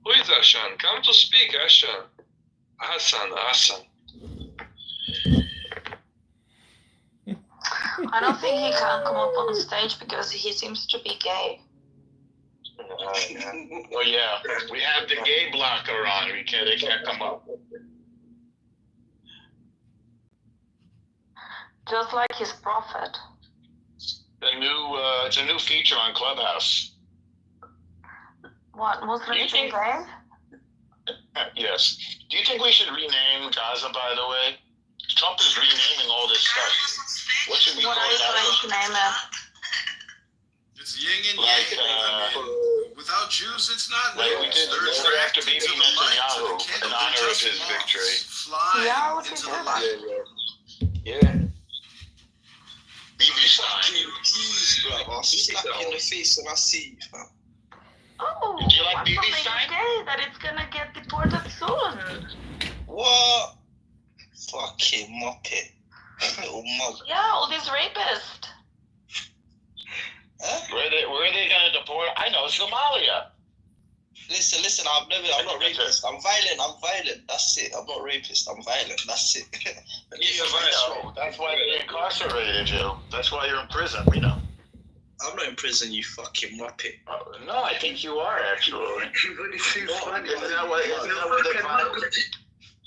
Who is Ashan? Come to speak, Ashan. Hassan. I don't think he can come up on stage because he seems to be gay. Oh yeah, we have the gay blocker on. They can't come up. Just like his prophet. It's a new feature on Clubhouse. What, Muslims being gay? Yes. Do you think we should rename Gaza, by the way? Trump is renaming all this stuff. What should we What call are you going to name it? It's yin and yang. Without Jews, it's not like we did after Bibi Netanyahu in honor of his victory. Yeah, what you do? Yeah. Bibi sign. Jeez, bro. I'll slap you in the face when I see you, fam. Oh, do you like what's BB something sign? gay that it's gonna get deported soon? What? Fucking muppet. Little mug. Yeah, all these rapists. Huh? Where are they going to deport? I know, Somalia. Listen, I'm not rapist. I'm violent. That's it. I'm not rapist. I'm violent. That's it. That's why they incarcerated you. That's why you're in prison, we know. I'm not in prison, you fucking muppet. No, I think you are, actually.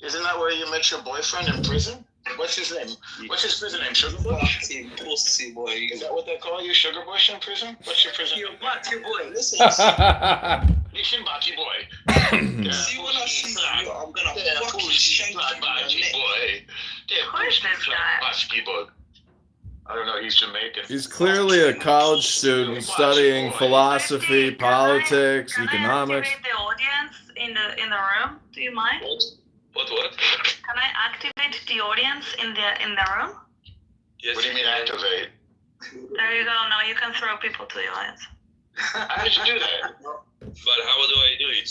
Isn't that where you met your boyfriend in prison? What's his name? What's his prison name? Sugar Bush? Fucking pussy boy. Is that what they call you, Sugar Bush in prison? What's your prison name? Your boy. Listen. Shimbati boy. See when I see you, I'm gonna fucking shank you in the neck. Who is this guy? I don't know, he's Jamaican. He's clearly a college student studying philosophy, politics, can economics. I activate the audience in the room? Do you mind? What? Can I activate the audience in the room? Yes. What do you mean activate? There you go. Now you can throw people to the audience. How did you do that? But how do I do it?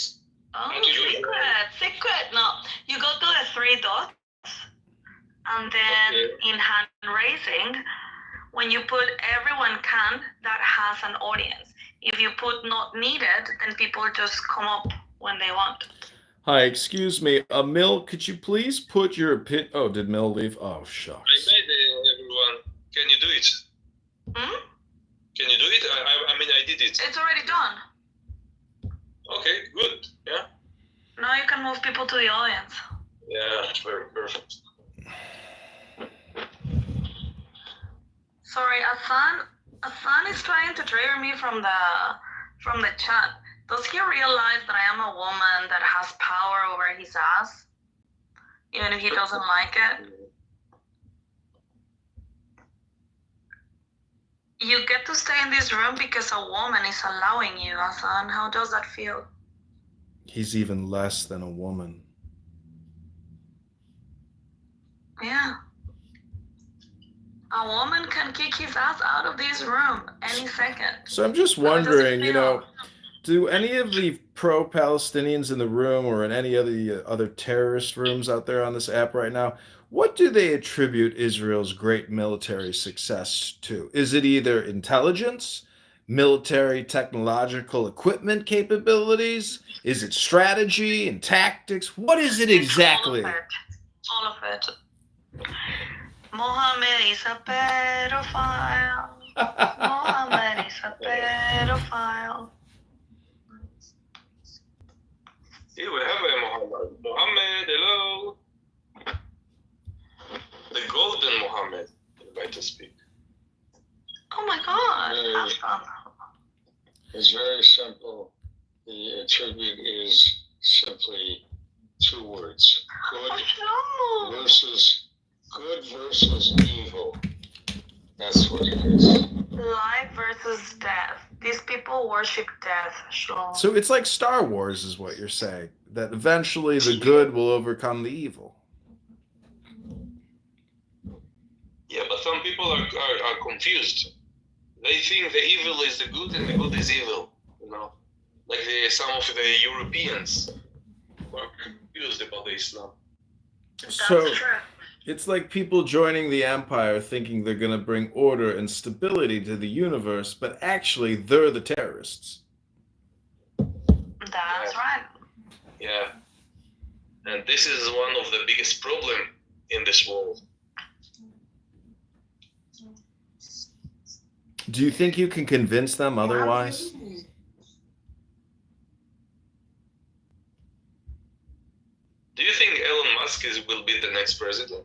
Oh, secret. No, you go to the three dots, and then in hand raising, when you put everyone can, that has an audience. If you put not needed, then people just come up when they want. Hi, excuse me. Mill, could you please put your opinion? Oh, did Mill leave? Oh, shucks. I made everyone. Can you do it? Can you do it? I mean, I did it. It's already done. Okay, good. Yeah. Now you can move people to the audience. Yeah, very perfect. Sorry, Asan is trying to trigger me from the chat. Does he realize that I am a woman that has power over his ass? Even if he doesn't like it? You get to stay in this room because a woman is allowing you, Asan. How does that feel? He's even less than a woman. Yeah. A woman can kick his ass out of this room any second. So I'm just wondering, do any of the pro-Palestinians in the room or in any of the other terrorist rooms out there on this app right now, what do they attribute Israel's great military success to? Is it either intelligence, military technological equipment capabilities? Is it strategy and tactics? What is it exactly? All of it. Mohammed is a pedophile. Mohammed is a pedophile. Here we have a Muhammad. Muhammad, hello. The golden Muhammad, invite to speak. Oh my God. It's very simple. The attribute is simply two words. Good versus Good versus evil. That's what it is. Life versus death. These people worship death. Sure. So it's like Star Wars, is what you're saying. That eventually the good will overcome the evil. Yeah, but some people are confused. They think the evil is the good and the good is evil. You know, like some of the Europeans who are confused about the Islam. So it's like people joining the empire thinking they're going to bring order and stability to the universe, but actually they're the terrorists. That's right. Yeah. And this is one of the biggest problem in this world. Do you think you can convince them otherwise? Do you think Elon Musk will be the next president?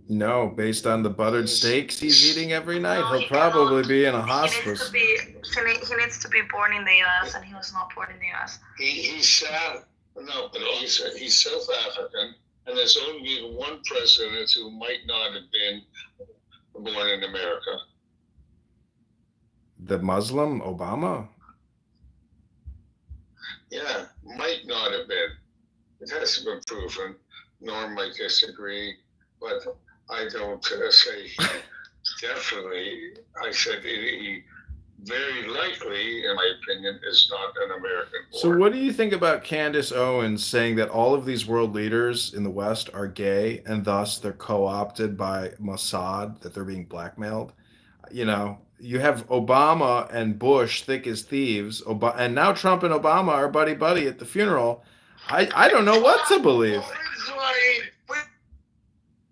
No, based on the buttered steaks he's eating every night, No, he'll he probably cannot. be in a He hospice. needs to be born in the U.S. and he was not born in the U.S. He's South African, and there's only been one president who might not have been born in America. The Muslim Obama? Yeah, might not have been. It hasn't been proven. Norm might disagree, but I don't say he definitely. I said he very likely, in my opinion, is not an American born. So what do you think about Candace Owens saying that all of these world leaders in the West are gay and thus they're co-opted by Mossad, that they're being blackmailed? You know, you have Obama and Bush thick as thieves, and now Trump and Obama are buddy-buddy at the funeral. I don't know what to believe.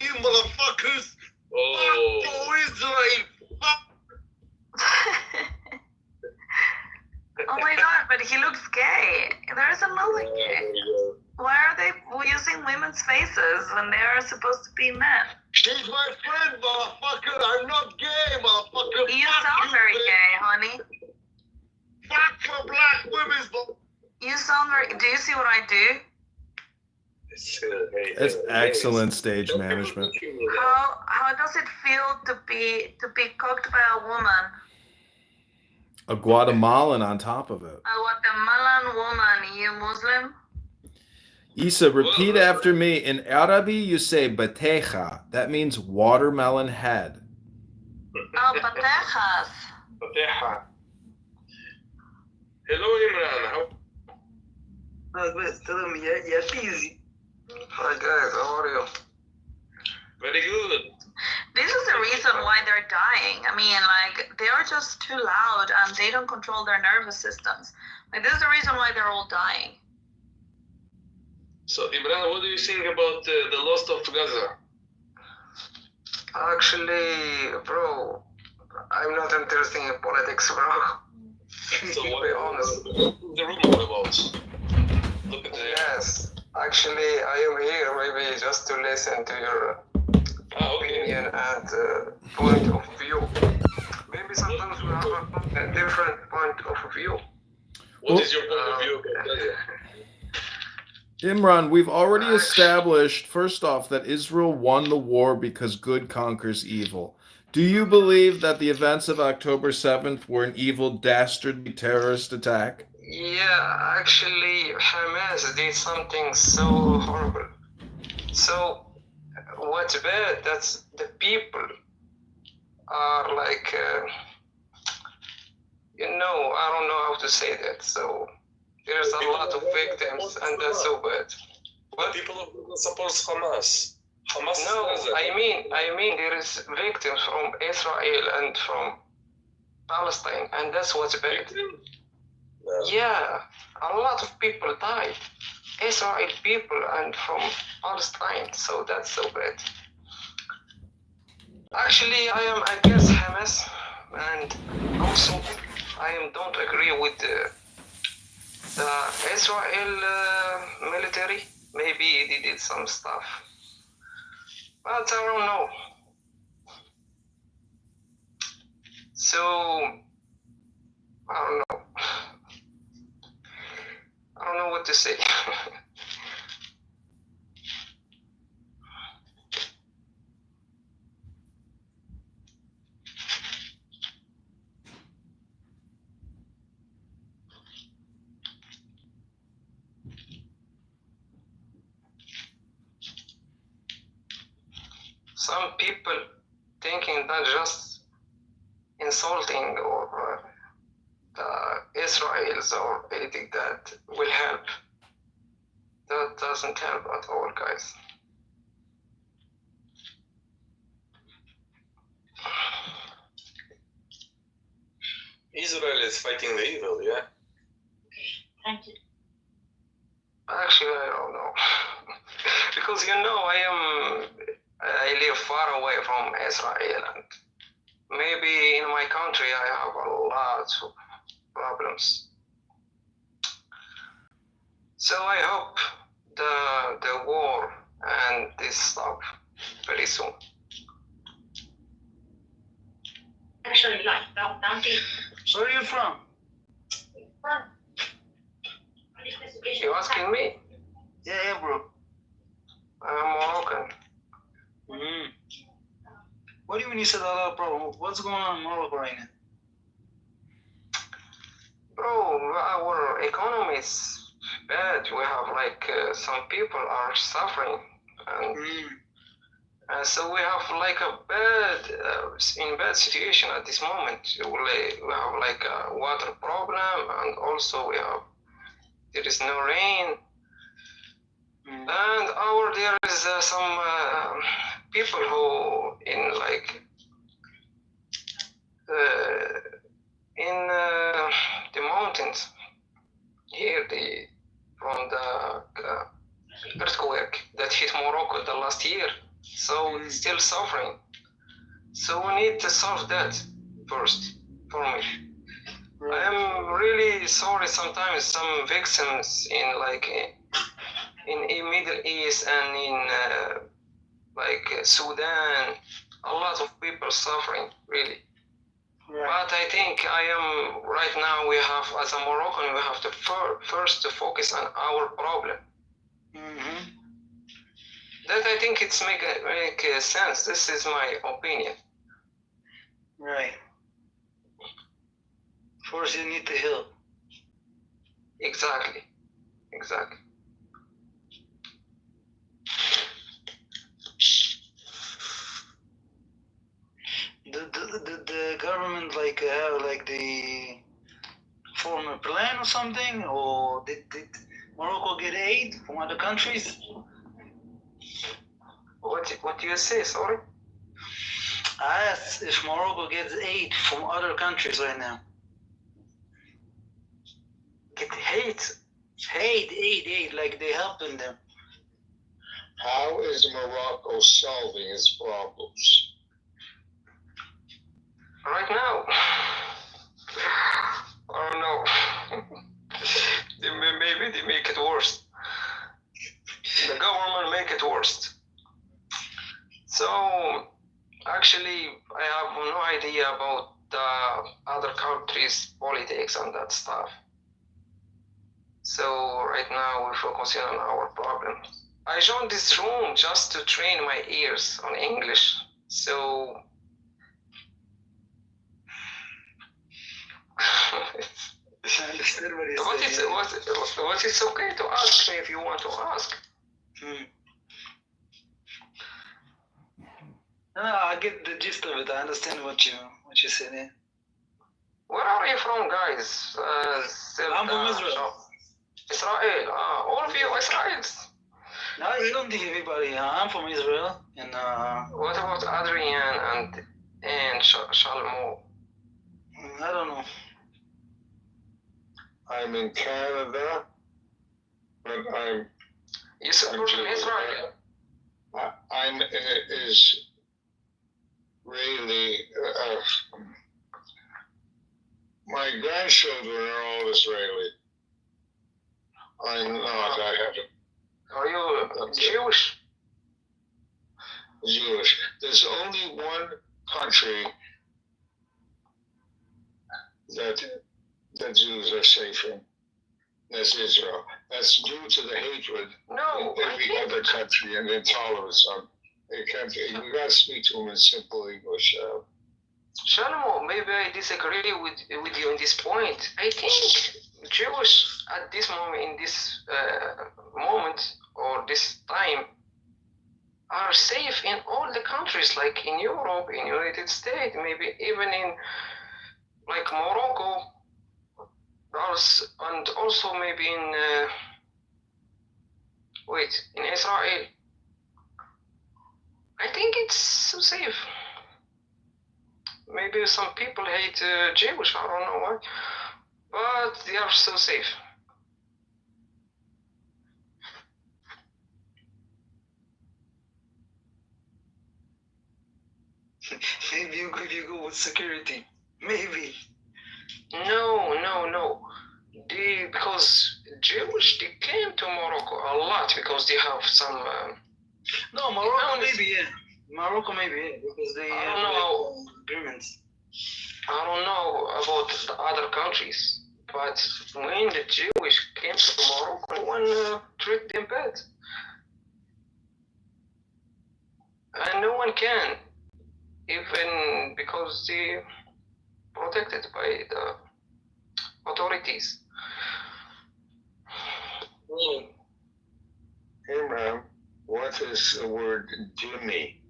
You motherfuckers! Oh. For Israel! Oh my God, but he looks gay. There is another gay. Why are they using women's faces when they are supposed to be men? She's my friend, motherfucker! I'm not gay, motherfucker! You sound very gay, honey. Fuck for black women! You sound very... Do you see what I do? It's excellent stage management. How does it feel to be cooked by a woman? A Guatemalan on top of it. A Guatemalan woman. You Muslim? Isa, repeat after me. In Arabic, you say bateja. That means watermelon head. Oh, patejas. Pateja. Hello, Imran. Hi guys, how are you? Very good. This is the reason why they're dying. I mean, like, they are just too loud and they don't control their nervous systems. Like, this is the reason why they're all dying. So, Imran, what do you think about the loss of Gaza? Actually, bro, I'm not interested in politics, bro. So, what be honest. the rumor about? Look at the... Yes, actually, I am here maybe just to listen to your opinion and point of view. Maybe sometimes we have a different point of view. What is your point of view about Gaza? Imran, we've already established, first off, that Israel won the war because good conquers evil. Do you believe that the events of October 7th were an evil, dastardly terrorist attack? Yeah, actually, Hamas did something so horrible. So, what's bad, that's the people are like, I don't know how to say that. So, there's a lot of victims, and that's so bad. What? People who support Hamas. No, I mean there is victims from Israel and from Palestine, and that's what's bad. Yeah, a lot of people died. Israel people and from Palestine, so that's so bad. Actually, I am against Hamas, and also I don't agree with the Israel military. Maybe they did some stuff, but I don't know. So I don't know. I don't know what to say. some people thinking that just insulting or Israel's or anything that will help. That doesn't help at all, guys. Israel is fighting the evil, yeah? Thank you. Actually, I don't know. Because I live far away from Israel, and maybe in my country I have a lot of problems. So I hope the war and this stop very soon. Actually, like that. Where are you from? You asking me? Yeah, bro. I'm Moroccan. Mm-hmm. What do you mean you said a lot of problem? What's going on in Morocco right now? Bro, our economy is bad. We have like some people are suffering, and so we have like a bad situation at this moment. We have like a water problem, and also there is no rain. And there is some people who in the mountains here, from the earthquake that hit Morocco the last year, so it's still suffering. So we need to solve that first for me. I am really sorry. Sometimes some victims in Middle East and in Sudan, a lot of people suffering really. But I think right now we have, as a Moroccan, we have to first to focus on our problem. Mm-hmm. That I think it's make sense. This is my opinion. Right. First you need to heal. Exactly. Did the government have the former plan or something, or did Morocco get aid from other countries? What do you say? Sorry. I asked if Morocco gets aid from other countries right now. Get aid, like they helping them. How is Morocco solving its problems? Right now, I don't know. Maybe they make it worse. The government make it worse. So, actually, I have no idea about the other countries' politics and that stuff. So, right now, we're focusing on our problems. I joined this room just to train my ears on English. So, I understand what you're saying. What is okay to ask me if you want to ask. No, I get the gist of it. I understand what you're saying. Where are you from, guys? I'm from Israel. Israel. All of you Israelis. No, I don't think everybody. I'm from Israel. And what about Adrian and Shalmo? I don't know. I'm in Canada, but You support Israel? I'm Israeli. My grandchildren are all Israeli. I'm not. I haven't. Are you Jewish? Jewish. There's only one country that Jews are safe in. That's Israel. That's due to the hatred in every other country and intolerance. You got to speak to them in simple English. Shalom, maybe I disagree with you on this point. I think Jewish at this moment, in this moment or this time, are safe in all the countries countries like in Europe, in United States, maybe even in like Morocco, and also maybe in in Israel. I think it's so safe. Maybe some people hate Jewish, I don't know why, but they are so safe. Maybe if you go with security, maybe. No. Because Jewish, they came to Morocco a lot because they have some. No, Morocco maybe, yeah. Morocco maybe, yeah, because they I don't have know. agreements. I don't know about the other countries, but when the Jewish came to Morocco, no one treated them bad. And no one can, even because they protected by the authorities. Imran, what is the word dhimmi?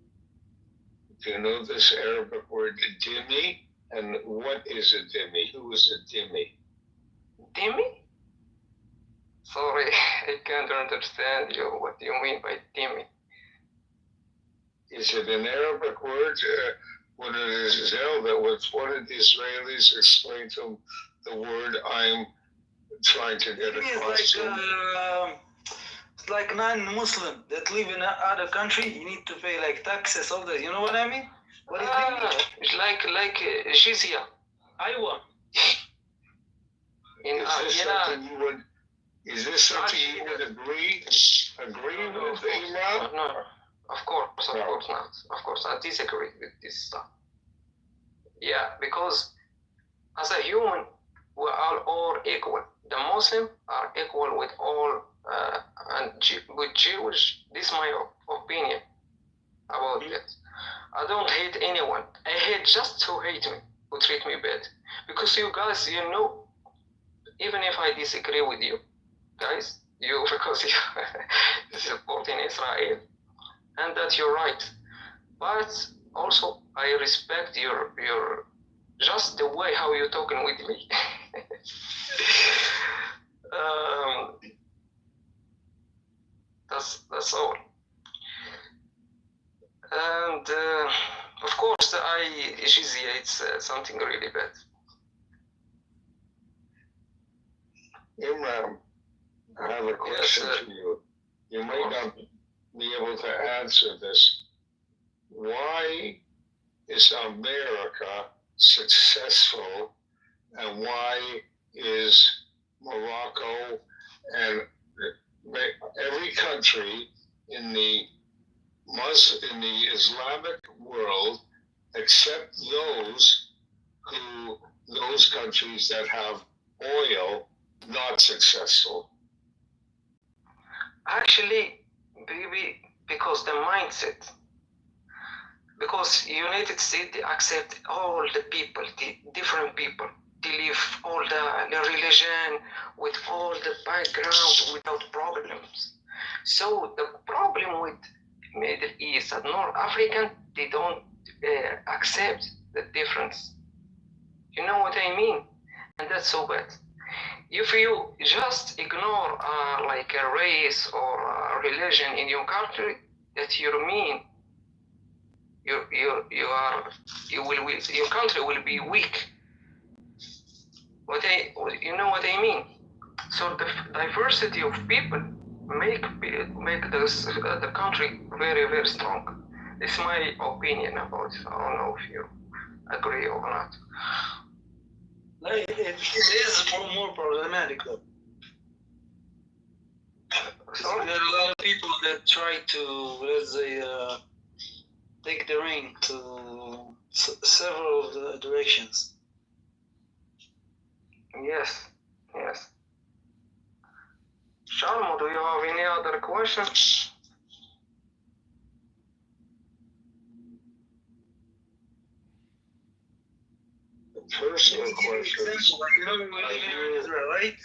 Do you know this Arabic word dhimmi? And what is a dhimmi? Who is a dhimmi? Dhimmi? Sorry, I can't understand you. What do you mean by dhimmi? Is it an Arabic word? When it is Zelda, what did the Israelis explain to him the word I'm trying to get across to him? It's like non-Muslim that live in another country. You need to pay like taxes, all that. You know what I mean? What is that? It's like jizya. Aywa. Is this something you would agree with, Imran? No, of course not. Of course, I disagree with this stuff. Yeah, because as a human, we are all equal. The Muslims are equal with all, and with Jewish. This is my opinion about it. I don't hate anyone. I hate just who hate me, who treat me bad. Because you guys, you know, even if I disagree with you, guys, because you supporting Israel, and that you're right. But also, I respect your just the way how you're talking with me. That's all. And of course, jizya, it's something really bad. Imran, I have a question for you. You may not be able to answer this. Why is America successful, and why is Morocco and every country in the Islamic world, except those countries that have oil, not successful? Actually, maybe because the mindset. Because United States, they accept all the people, the different people. They live all the religion with all the background without problems. So the problem with Middle East and North African, they don't accept the difference. You know what I mean? And that's so bad. If you just ignore like a race or a religion in your country, that you mean your country will be weak. You know what I mean? So the diversity of people make the country very, very strong. This is my opinion about it. I don't know if you agree or not. It is more problematic though. Sorry? There are a lot of people that try to, let's say, take the ring to several directions. Yes. Shalmo, do you have any other questions? Personal questions. You know, we live in Israel, right?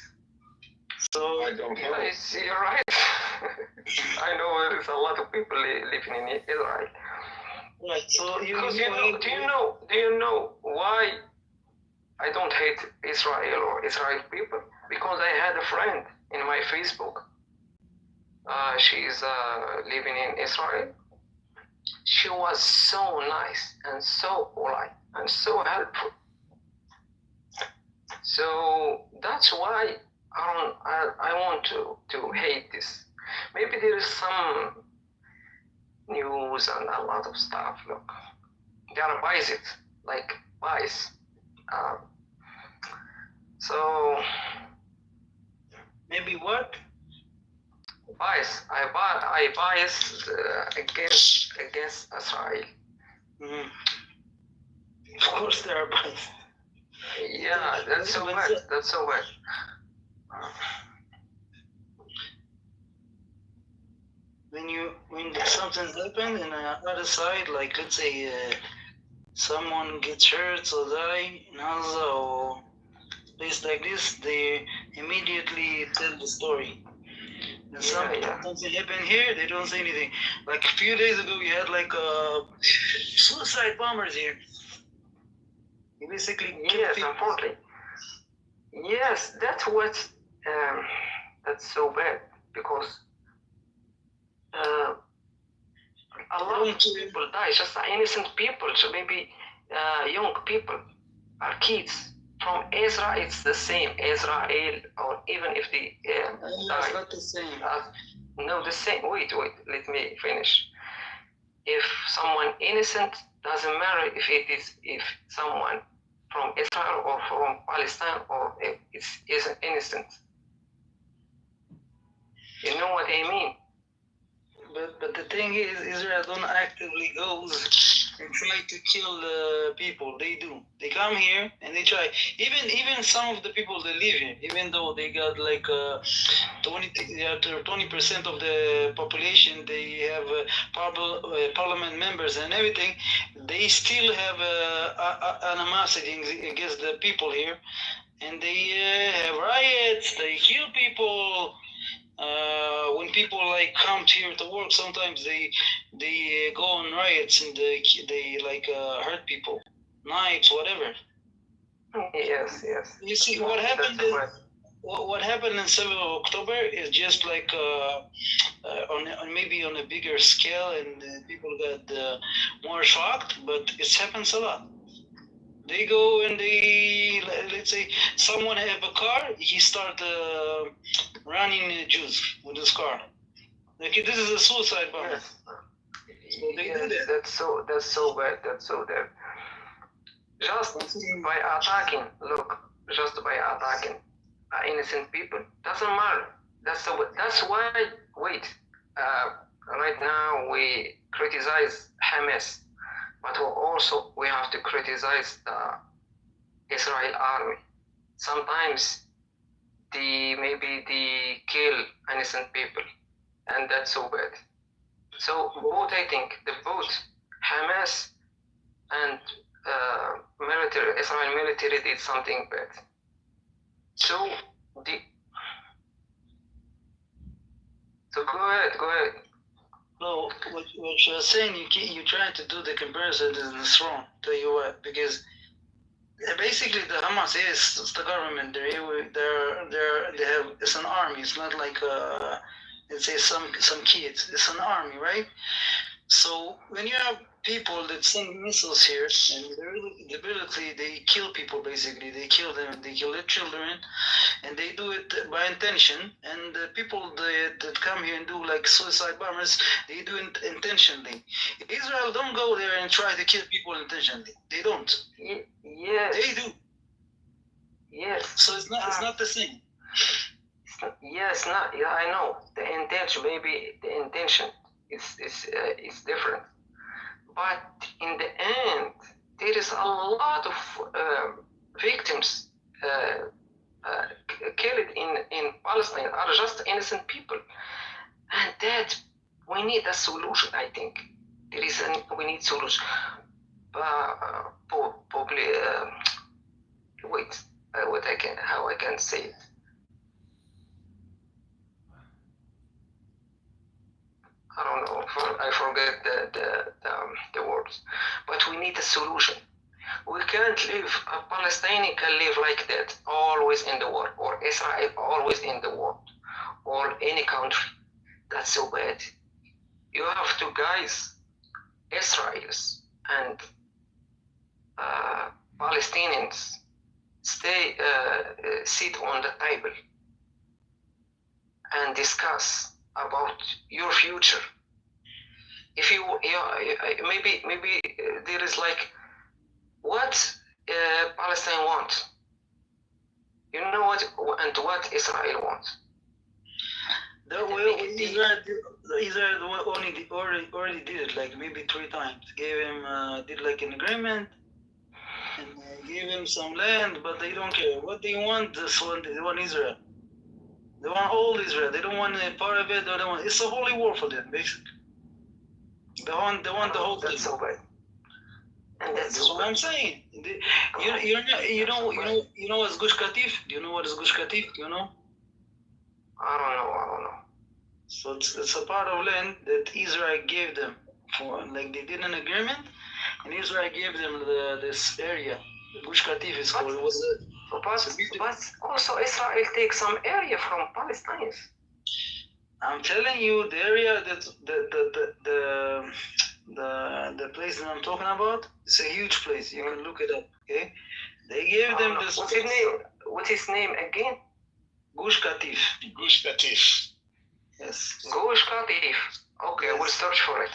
So I don't know. Yes, you're right. I know there is a lot of people living in Israel. Right. So Because do you know why I don't hate Israel or Israel people? Because I had a friend in my Facebook. She's living in Israel. She was so nice and so polite and so helpful. So that's why I want to hate this. Maybe there is some news and a lot of stuff. Look, they are biased, like bias. So maybe what? Bias. I bias against Israel. Mm-hmm. Of course, there are bias. Yeah, that's so bad. That's so bad. When something happens in another side, like let's say someone gets hurt or die in Gaza or place like this, they immediately tell the story. And something happened here, they don't say anything. Like a few days ago, we had like suicide bombers here. He basically unfortunately. Yes, that's what. That's so bad because a lot of people die, just innocent people. So maybe young people or kids from Israel. It's the same Israel, or even if they die. It's not the same. No, the same. Wait. Let me finish. If someone innocent, doesn't matter if someone from Israel or from Palestine or isn't innocent. You know what I mean? But the thing is, Israel don't actively goes and try to kill people. They do. They come here and they try. Even some of the people that live here, even though they got like 20% of the population, they have parliament members and everything. They still have animosity against the people here, and they have riots. They kill people. When people like come here to work, sometimes they go on riots and they like hurt people, knives, whatever. Yes. You see what happened? What happened in 7th of October is just like maybe on a bigger scale, and people got more shocked. But it happens a lot. They go and let's say someone have a car, he start running Jews with his car. Like this is a suicide bomber. Yes. So they do that. That's so bad. That's so bad. Just by attacking innocent people doesn't matter. That's why. Wait. Right now we criticize Hamas. But also we have to criticize the Israel army. Sometimes they kill innocent people, and that's so bad. So both, I think, both Hamas and Israel military did something bad. So go ahead. No, what you're saying, you're trying to do the comparison is wrong. Tell you what, because basically the Hamas is the government. They have, it's an army. It's not like let's say some kids. It's an army, right? So when you have people that send missiles here, and they kill people. Basically, they kill them. They kill their children, and they do it by intention. And the people that come here and do like suicide bombers, they do it intentionally. Israel don't go there and try to kill people intentionally. They don't. Yes. They do. Yes. So it's not the same. Yes, not. Yeah, I know the intention. Maybe the intention is different. But in the end, there is a lot of victims killed in Palestine are just innocent people, and that we need a solution. I think we need solution. Probably how I can say it. I don't know. I forget the words. But we need a solution. We can't live. A Palestinian can live like that, always in the war, or Israel always in the war, or any country. That's so bad. You have to guys, Israelis and Palestinians, sit on the table and discuss about your future. If you maybe there is like what Palestine wants. You know what, and what Israel wants. Israel already did it like maybe 3 times. Gave him did like an agreement and gave him some land, but they don't care. What they want? They want Israel. They want all Israel. They don't want a part of it. They don't want. It's a holy war for them, basically. They want the whole thing. That's so bad. And that's what I'm saying. You know what's Gush Katif? Do you know what is Gush Katif? Do you know? I don't know. So it's a part of land that Israel gave them for, like they did an agreement, and Israel gave them this area. Gush Katif is called. But also Israel takes some area from Palestinians. I'm telling you, the area that the place that I'm talking about, it's a huge place. You can look it up. Okay, they gave them this. What's his name? What's his name again? Gush Katif. Gush Katif. Yes. Gush Katif. Okay, I will search for it.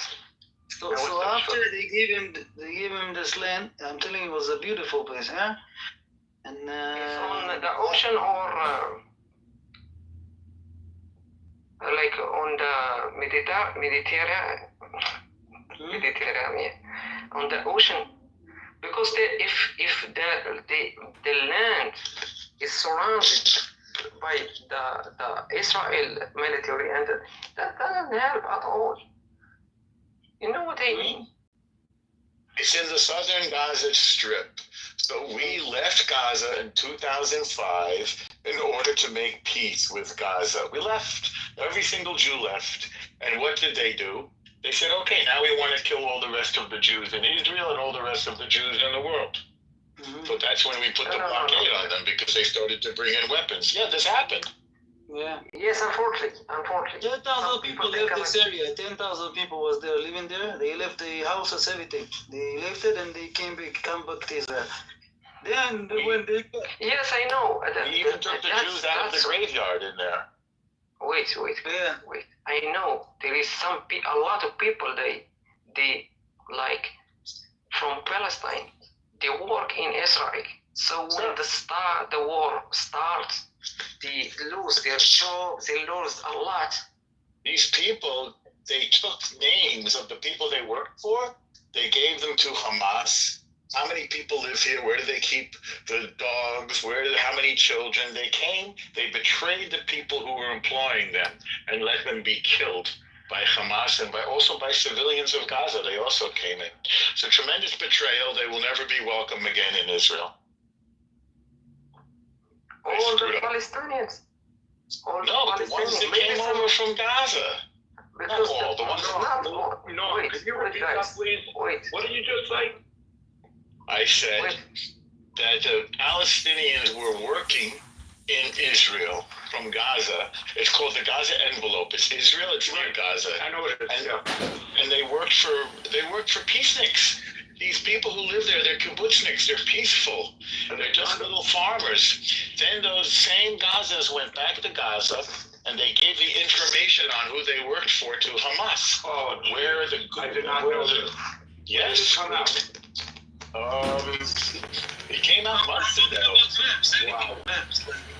So after they gave him this land, I'm telling you, it was a beautiful place, huh? And it's on the ocean or like on the Mediterranean, on the ocean, because if the land is surrounded by the Israel military, and that doesn't help at all. You know what I mean? It's in the southern Gaza Strip. So we left Gaza in 2005 in order to make peace with Gaza. We left. Every single Jew left. And what did they do? They said, okay, now we want to kill all the rest of the Jews in Israel and all the rest of the Jews in the world. Mm-hmm. So that's when we put the blockade on them, because they started to bring in weapons. Yeah, this happened. Yeah. Yes, unfortunately. 10,000 people left this area. 10,000 people was there living there. They left the houses, everything. They left it and they come back to Israel. Then when they... Yes, I know. We even took the Jews out of the graveyard in there. Wait. I know there is a lot of people. They like from Palestine. They work in Israel. So when the war starts, they lose their jobs. They lose a lot. These people, they took names of the people they worked for. They gave them to Hamas. How many people live here? Where do they keep the dogs? How many children? They came, they betrayed the people who were employing them and let them be killed by Hamas and also by civilians of Gaza. They also came in. It's a tremendous betrayal. They will never be welcome again in Israel. All the Palestinians. The ones that came over from Gaza. Because not all. The ones No, could you repeat that, please? Wait. What did you just say? I said that the Palestinians were working in Israel from Gaza. It's called the Gaza envelope. It's Israel. It's near Gaza. I know what it is. And they worked for peaceniks. These people who live there, they're kibbutzniks. They're peaceful. They're just little farmers. Then those same Gazans went back to Gaza, and they gave the information on who they worked for to Hamas. Oh, I did not know this. Yes. When did it come out? It came out months ago. Wow.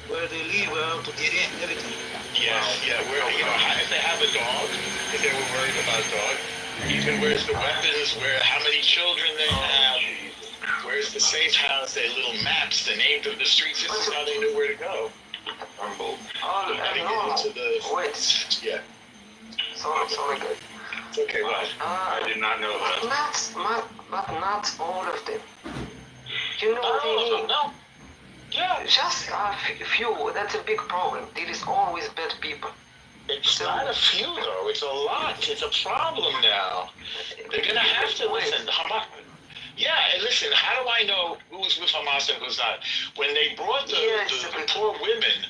Where they live, where to get in, everything. Yeah. Where if they have a dog, if they were worried about a dog, even where's the weapons, how many children they have, where's the safe house, their little maps, the names of the streets. This is how they knew where to go. Wait. Yeah. Sorry, good. It's okay, well, I did not know that. But not all of them. You know what I mean? No. Yeah. Just a few. That's a big problem. There is always bad people. It's not a few though. It's a lot. It's a problem now. They're gonna have to listen. Hamas. Yeah, and listen. How do I know who's with Hamas and who's not? When they brought the poor women.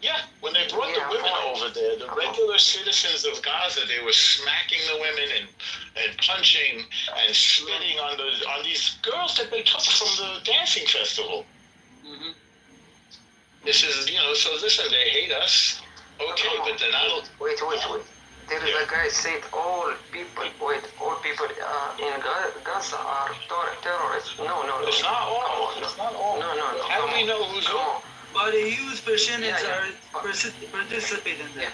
Yeah, when they brought the women over there, the regular citizens of Gaza, they were smacking the women and punching and spitting on these girls that they took from the dancing festival. Mm-hmm. This is, so listen, they hate us. Okay, but then I don't... Wait. There is a guy said all people in Gaza are terrorists. No. It's not all. It's not all. No. How do we know who's who? But a huge percentage are participating in that.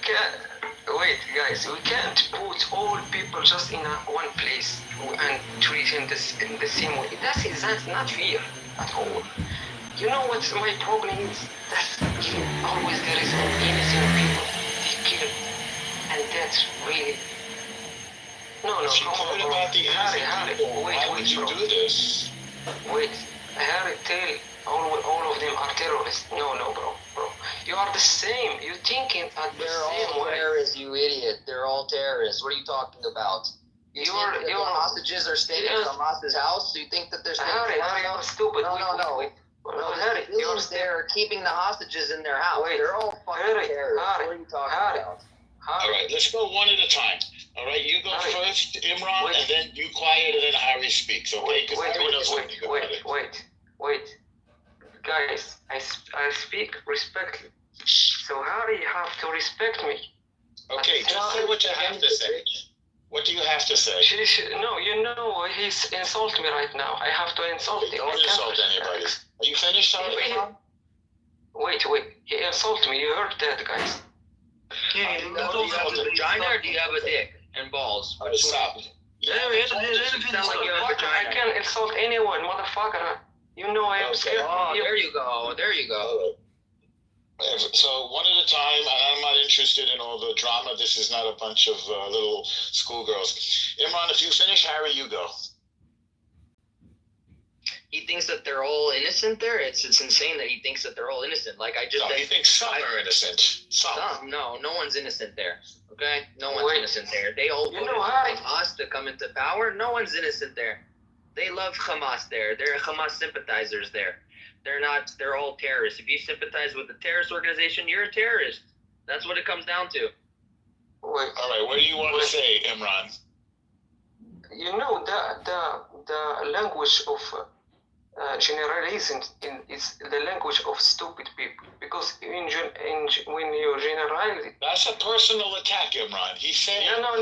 Wait, guys, we can't put all people just in one place and treat them in the same way. That's not fair at all. You know what my problem is? That always there is innocent people they kill, and that's really no. If you heard about the innocent people, why would you do this? Wait, Harry, tell all of them are terrorists. No, bro. You are the same. You're thinking at the same way. They're all terrorists, you idiot. They're all terrorists. What are you talking about? You think that the hostages are staying in Hamas's house? Do you think that they're staying Harry, you're stupid. No. No, Harry, they're keeping the hostages in their house. They're all fucking terrorists. What are you talking about? All right, let's go one at a time. All right, you go first, Imran, and then you quiet, and then Harry speaks. Okay? Wait. Guys, I speak respectfully. So Harry, you have to respect me. Okay, just say what you have to say. What do you have to say? No, he's insulting me right now. I have to insult him. Don't insult anybody. Are you finished already? Wait. He insulted me. You heard that, guys. Do you have a vagina or do you have a dick and balls? Stop. I can't insult anyone, motherfucker. You know I am scared. Oh, there you go. So one at a time, and I'm not interested in all the drama. This is not a bunch of little schoolgirls. Imran, if you finish, Harry, you go. He thinks that they're all innocent there. It's insane that he thinks that they're all innocent. He thinks some are innocent. Some. No one's innocent there. Okay? No one's innocent there. They all voted for Hamas to come into power. No one's innocent there. They love Hamas there. They're Hamas sympathizers there. They're all terrorists. If you sympathize with a terrorist organization, you're a terrorist. That's what it comes down to. All right, what do you want to say, Imran? You know, the language of generalism is the language of stupid people. Because when you generalize it... That's a personal attack, Imran. He's saying... No.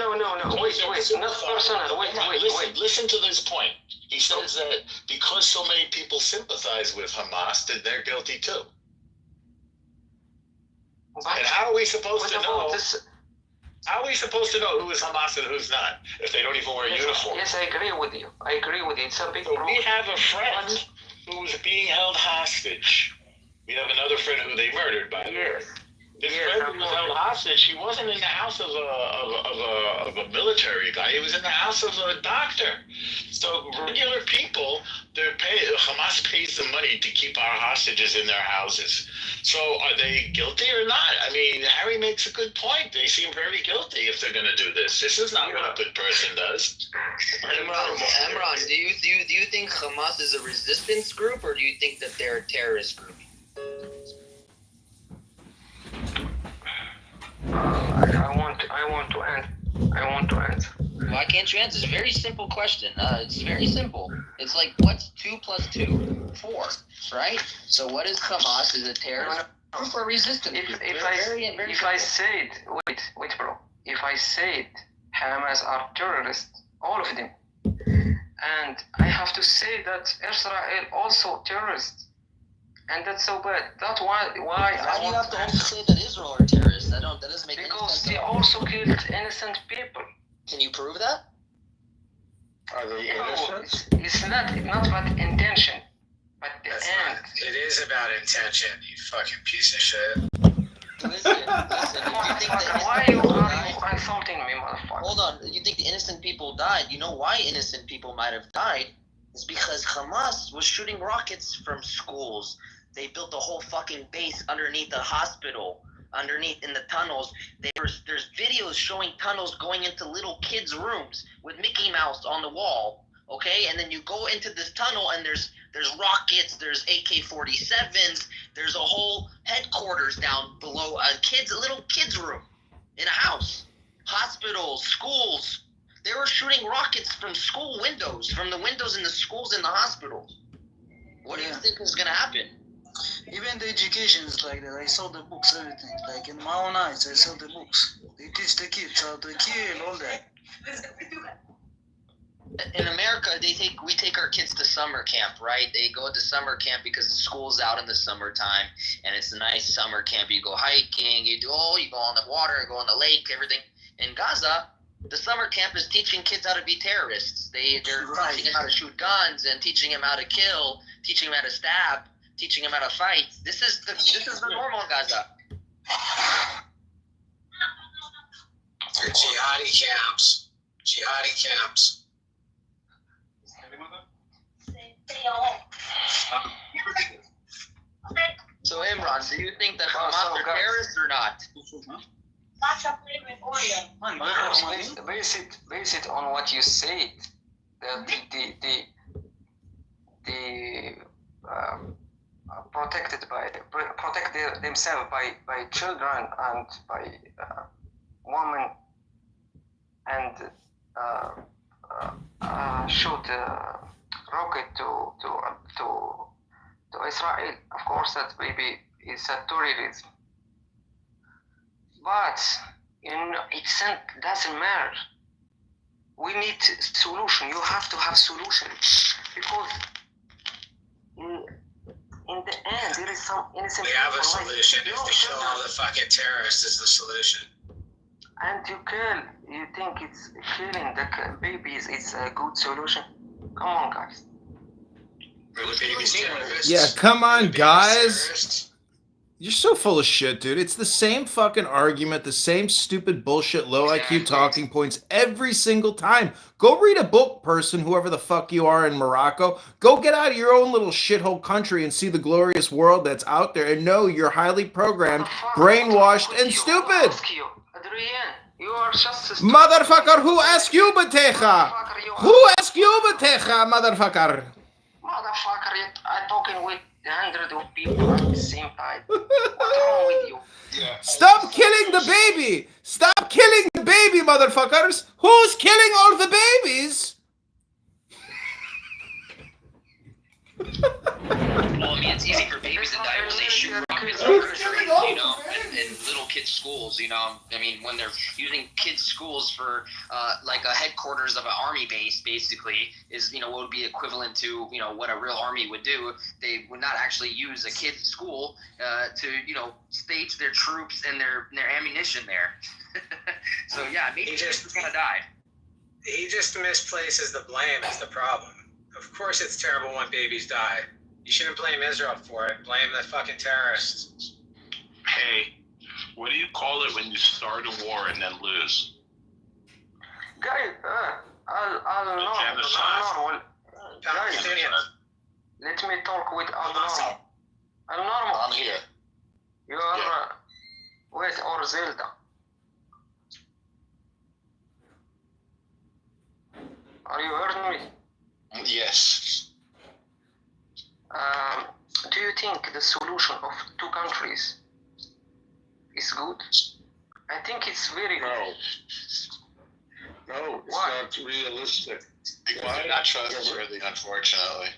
Wait. Not personal. Wait. Listen to this point. He says that because so many people sympathize with Hamas, that they're guilty too. And how are we supposed to know? How are we supposed to know who is Hamas and who's not if they don't even wear a uniform? Yes, I agree with you. It's a big problem. We have a friend who's being held hostage. We have another friend who they murdered, by the way. This friend who was held hostage, he wasn't in the house of a military guy. He was in the house of a doctor. So regular people, Hamas pays the money to keep our hostages in their houses. So are they guilty or not? I mean, Harry makes a good point. They seem very guilty if they're going to do this. This is not what a good person does. Imran, do you think Hamas is a resistance group, or do you think that they're a terrorist group? I want to answer. Why can't you answer? It's a very simple question. It's very simple. It's like, what's 2 + 2? 4, right? So what is Hamas? Is a terrorist group or resistance group? If I said, bro. If I said Hamas are terrorists, all of them, and I have to say that Israel also terrorists. And that's so bad. That's why Why do you have to also say that Israel are terrorists? That doesn't make any sense. Because they also killed innocent people. Can you prove that? Are they innocent? It's not about intention, but the end. It is about intention, you fucking piece of shit. Listen. Why are you insulting me, motherfucker? Hold on. You think the innocent people died? You know why innocent people might have died? It's because Hamas was shooting rockets from schools. They built a whole fucking base underneath the hospital. underneath in the tunnels. There's videos showing tunnels going into little kids' rooms with Mickey Mouse on the wall. Okay, and then you go into this tunnel and there's rockets, there's AK-47s, there's a whole headquarters down below a little kids' room in a house. Hospitals, schools. They were shooting rockets from school windows, from the windows in the schools and the hospitals. What do you think is gonna happen? Even the education is like that. I saw the books, everything. Like in my own eyes, I saw the books. They teach the kids how to kill, all that. In America, we take our kids to summer camp, right? They go to summer camp because school's out in the summertime, and it's a nice summer camp. You go hiking, you go on the water, go on the lake, everything. In Gaza, the summer camp is teaching kids how to be terrorists. They're teaching them how to shoot guns and teaching them how to kill, teaching them how to stab, teaching them how to fight. This is the normal in Gaza. They're jihadi camps. Jihadi camps. So Imran, do you think that Hamas are terrorists or not? Base it on what you said. That protect themselves by children and by women and shoot rocket to Israel. Of course, that maybe is a terrorism. But it doesn't matter. We need solution. You have to have solution because in the end there is some innocent. We have a solution. If they kill all the fucking terrorists, is the solution. And you think it's killing the babies? It's a good solution? Come on, guys. Yeah, come on, guys. You're so full of shit, dude. It's the same fucking argument, the same stupid bullshit, low IQ talking points every single time. Go read a book, person, whoever the fuck you are in Morocco. Go get out of your own little shithole country and see the glorious world that's out there and know you're highly programmed, brainwashed, and stupid. You are just motherfucker, who asked you, Batecha? Who asked you, Batecha, motherfucker? Motherfucker, I'm talking with hundreds of people at the same time. What's wrong with you? Yeah. Stop killing the baby! Stop killing the baby, motherfuckers! Who's killing all the babies? Well, I mean, it's easy for babies to die when they shoot rockets over the streets, you know, in little kids' schools, you know. I mean, when they're using kids' schools for, like, a headquarters of an army base, basically, is, you know, what would be equivalent to, you know, what a real army would do. They would not actually use a kid's school to, you know, stage their troops and their ammunition there. So, yeah, maybe just gonna die. He just misplaces the blame as the problem. Of course it's terrible when babies die. You shouldn't blame Israel for it. Blame the fucking terrorists. Hey, what do you call it when you start a war and then lose? Guys, I'll know. Guys, let me talk with Al-Normal. Al-Normal. I'm here. You are with or Zelda? Are you hearing me? Yes. Do you think the solution of two countries is good? I think it's very good. No, it's not realistic. Because they're not trustworthy, unfortunately.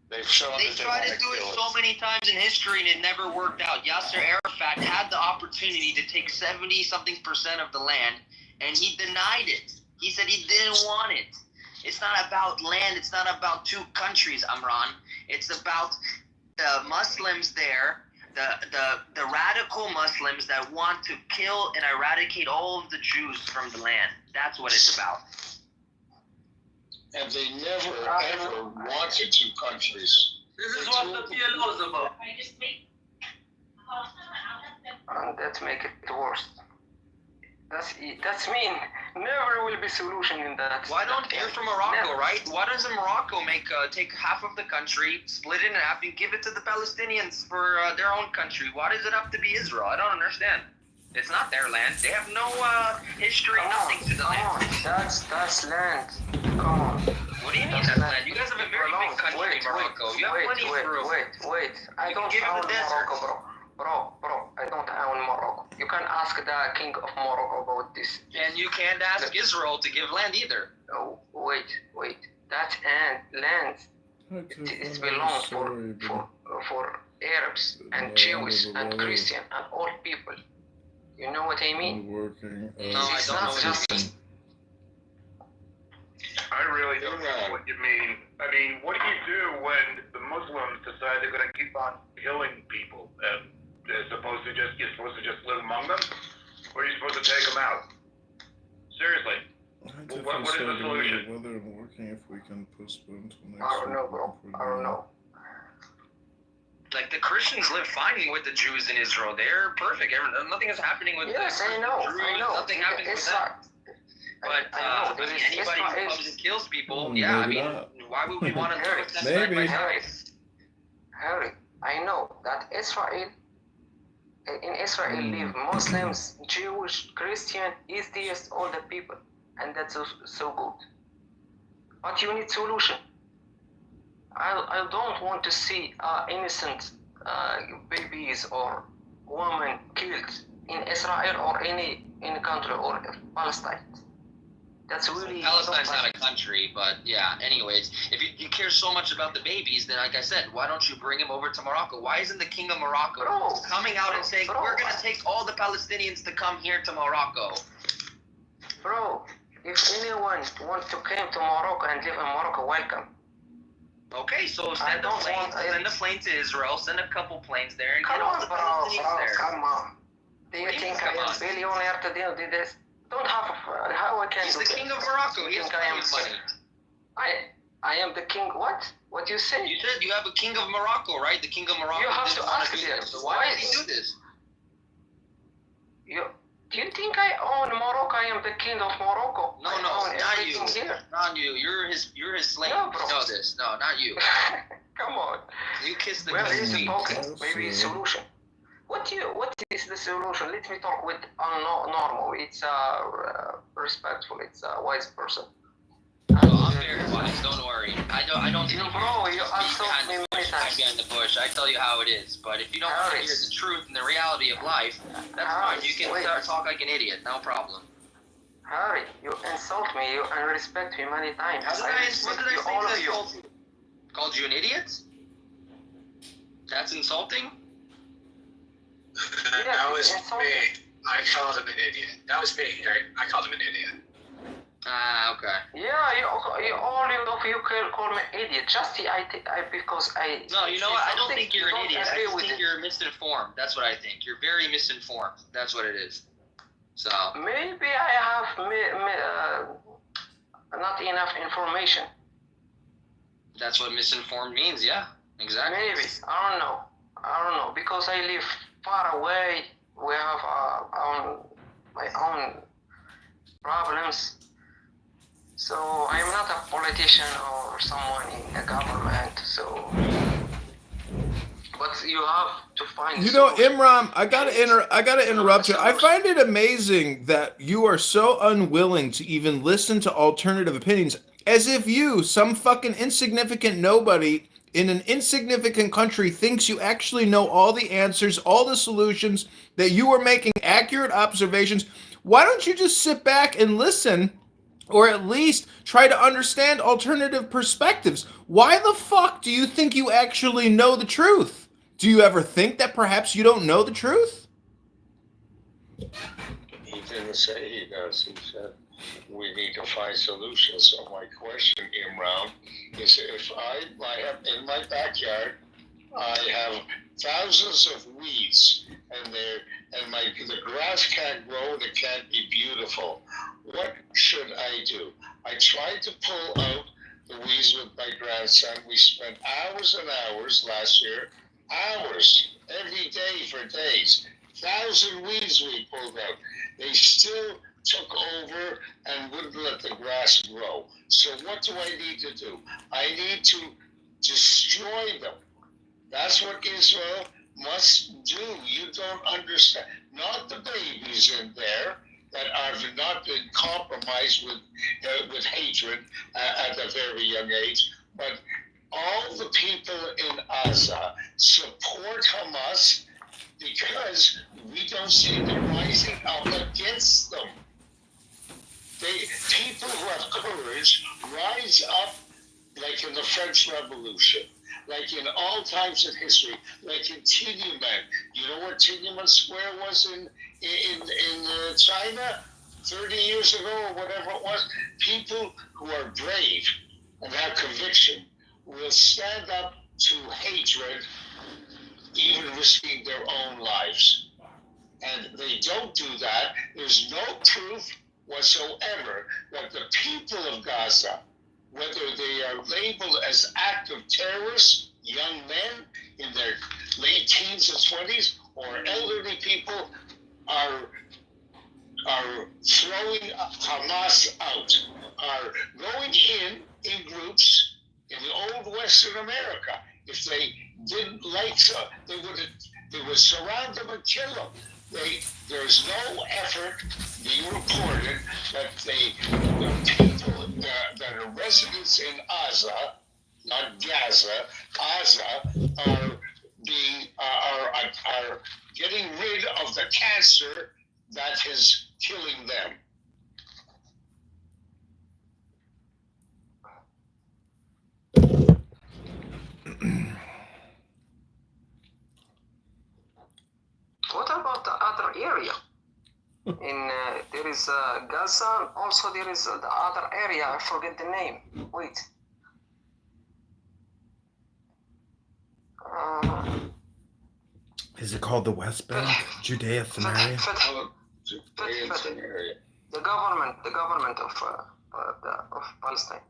They've shown They that they tried want to to do it kill so us. many times in history and it never worked out. Yasser Arafat had the opportunity to take 70-something% of the land and he denied it. He said he didn't want it. It's not about land. It's not about two countries, Amran. It's about the Muslims there, the radical Muslims that want to kill and eradicate all of the Jews from the land. That's what it's about. And they never, ever wanted two countries. This is what the PLO is about. And that make it worse. That's mean never will be solution in that. Why don't you're from Morocco, right? Why doesn't Morocco take half of the country, split it in half, and give it to the Palestinians for their own country? Why does it have to be Israel? I don't understand. It's not their land. They have no history, nothing to the land. That's land. Come on. What do you mean that's land? You guys have a very big country, Morocco. You have plenty of room. Wait. I don't own Morocco, bro. I don't own Morocco. You can ask the king of Morocco about this. And you can't ask Israel to give land either. Oh, wait. That land, it belongs for Arabs and Jews and Christian and all people. You know what I mean? No, I don't know what you mean. I really don't know what you mean. I mean, what do you do when the Muslims decide they're going to keep on killing people? And you're supposed to just live among them? Or are you supposed to take them out? Seriously. What is the solution? Whether I'm working, if we can postpone till next I don't know, bro. I don't know. Like the Christians live fine with the Jews in Israel. They're perfect. Nothing is happening with yes, the I know. Nothing happens with them. But anybody who comes and kills people, why would we want to do it? Maybe. Harry, I know that in Israel live Muslims, Jewish, Christian, atheists, all the people, and that's so good. But you need solution. I don't want to see innocent babies or women killed in Israel or any country or Palestine. That's really Palestine's not a country, but yeah. Anyways, if you care so much about the babies, then like I said, why don't you bring him over to Morocco? Why isn't the king of Morocco coming out and saying we're gonna take all the Palestinians to come here to Morocco? Bro, if anyone wants to come to Morocco and live in Morocco, welcome. Okay, so send a plane to Israel, send a couple planes there, and come get all the Palestinians there. Come on. Do you think I am billionaire to do this? Don't have how I can. He's the king of Morocco. He has plenty of money. I am the king. What? What you say? You said you have a king of Morocco, right? The king of Morocco. You have to ask him. So why did he do this? Do you think I own Morocco? I am the king of Morocco. No, not you. Here. Not you. You're his slave. No, you know this. No, not you. Come on. You kiss the queen. Maybe solution. What is the solution? Let me talk with normal. It's respectful. It's a wise person. I'm very wise. Don't worry. I don't. You bro, you insult me many times. Behind the bush. I tell you how it is. But if you don't want to hear the truth and the reality of life, that's fine. You can talk like an idiot. No problem. Harry, you insult me. You unrespect me many times. What did I say? Called you an idiot? That's insulting. That was me. I called him an idiot. That was me, Harry. I called him an idiot. Okay. Yeah, you call me idiot. Just because I. No, you know what? I don't think you're an idiot. I think you're misinformed. That's what I think. You're very misinformed. That's what it is. So. Maybe I have not enough information. That's what misinformed means. Yeah, exactly. Maybe I don't know because I live far away. We have my own problems. So I'm not a politician or someone in the government. So, but you have to find. You know, Imran, I gotta interrupt you. I find it amazing that you are so unwilling to even listen to alternative opinions, as if you, some fucking insignificant nobody in an insignificant country, thinks you actually know all the answers, all the solutions, that you are making accurate observations. Why don't you just sit back and listen? Or at least try to understand alternative perspectives. Why the fuck do you think you actually know the truth? Do you ever think that perhaps you don't know the truth? He didn't say he does. He said we need to find solutions. So my question, Imran, is if I have in my backyard, I have thousands of weeds, and the grass can't grow, and it can't be beautiful. What should I do? I tried to pull out the weeds with my grandson. We spent hours and hours last year, hours every day for days. 1,000 weeds we pulled out. They still took over and wouldn't let the grass grow. So what do I need to do? I need to destroy them. That's what Israel must do. You don't understand. Not the babies in there that have not been compromised with hatred at a very young age, but all the people in Gaza support Hamas because we don't see them rising up against them. People who have courage rise up like in the French Revolution, like in all times in history, like in Tiananmen. You know where Tiananmen Square was in China 30 years ago or whatever it was? People who are brave and have conviction will stand up to hatred, even risking their own lives. And they don't do that. There's no proof whatsoever that the people of Gaza, whether they are labeled as active terrorists, young men in their late teens and 20s, or elderly people, are throwing Hamas out, are going in groups in the old Western America. If they didn't like, they would surround them and kill them. There's no effort being reported that the people that are residents in Gaza, not Gaza, Gaza, are getting rid of the cancer that is killing them. What about the other area? There is Gaza, also there is the other area, I forget the name. Wait. Is it called the West Bank? Judea Samaria? The government of Palestine.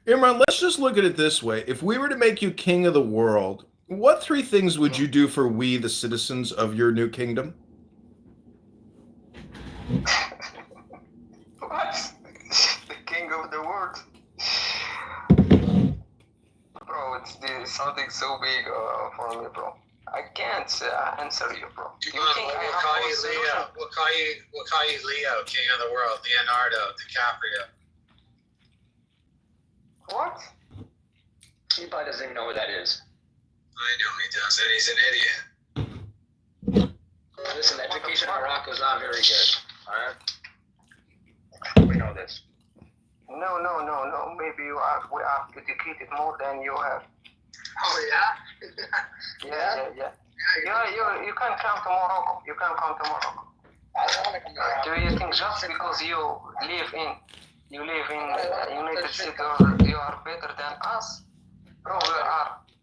Imran, let's just look at it this way. If we were to make you king of the world, what three things would you do for we, the citizens of your new kingdom? What? The king of the world? Bro, it's something so big for me, bro. I can't answer you, bro. We'll call you Leo, king of the world, Leonardo DiCaprio. What? He probably doesn't even know what that is. I know he does, and he's an idiot. Listen, the education in Morocco is not very good. Alright? We know this. No. Maybe we are educated more than you have. Oh yeah? Yeah. You can come to Morocco. You can come to Morocco. I don't want to come to Morocco. Do you think just because you live in United States you are better than us? Bro,